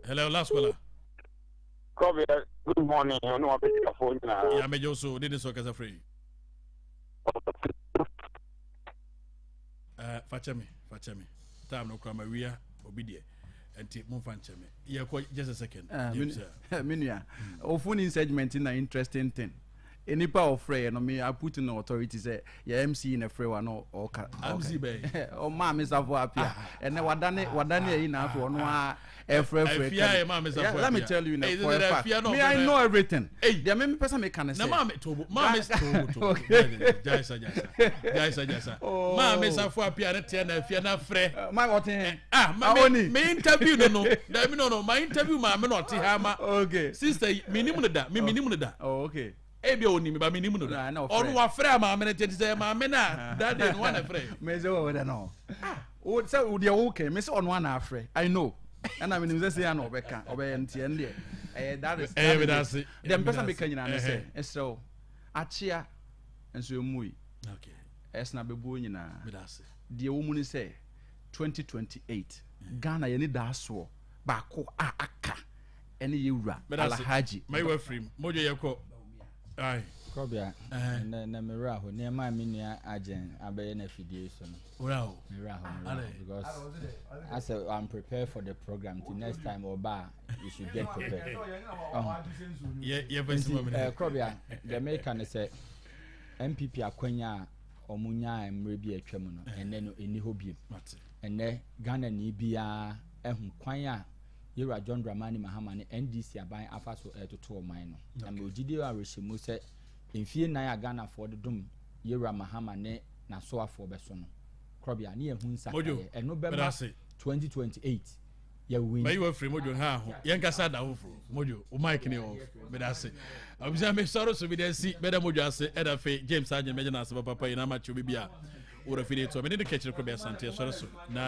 Hello, last caller. Good morning. You know about your phone. Yeah, me also did this work as a free. Fachami. Time no come we are obedient. And take move and chame. Yeah, just a second. Minia. Ofuni segment in an interesting thing. Any power of frey no me I put in authority say your MC in a free one or MC bay. Oh mama is avo apia. And then wadane in after one let me tell you now for a fact. Me I know everything. Hey, there many person me can say. Mama tobo. Mama is tobo. Jaisa. Mama is afo apia na tie na afia na frɛ. My what eh? Me interview no. No. My interview ma me no te ha ma. Okay. Sister, minimum da. Me minimum da. Oh, okay. Ebi oni me ba minimum no da. Onu wa frɛ ma me na tie say ma me na. That day no one frɛ. Me say what we no. Oh, say we dey okay. Me say on one afrɛ. I know. And I mean, say I know Obeka, Obey that is it. Then person be kanyina say, so Achia and so mui. Okay. Esna bebu nyina. The woman say 2028. Ghana ye need that so bako aka any yura Alhaji. My way free. Mojo yeko. Aye. Krobea na mera ho ne ma me nua agen abaye na fidie so no. Wow. Mera ho because as I'm prepared for the program till next time oba you should get prepared. Krobea the American say MPP akwanya omunya emre bi atwam no ene no eni hobiem. Ene Ghana ni bia ehun kwan a Yura John Dramani Mahama ne NDC aban afa so etoto oman no. Na me ogide a rehyimu se Infie na Ghana for the dum Yura Mahama ne na so afo be so no. Krobia ne ehun saka e no be 2028 ya win. May you free mojo ha ho. Yen kasa da ho fro. Mojo o mic ne off. Me da se. Obisa me sorrow so be dey see be da mojo ase e da fe James Agent me na ase papa ina ma chu bibia. Ora fi dey to me ne de KAAKYIRE Krobea Asante sorrow so. Na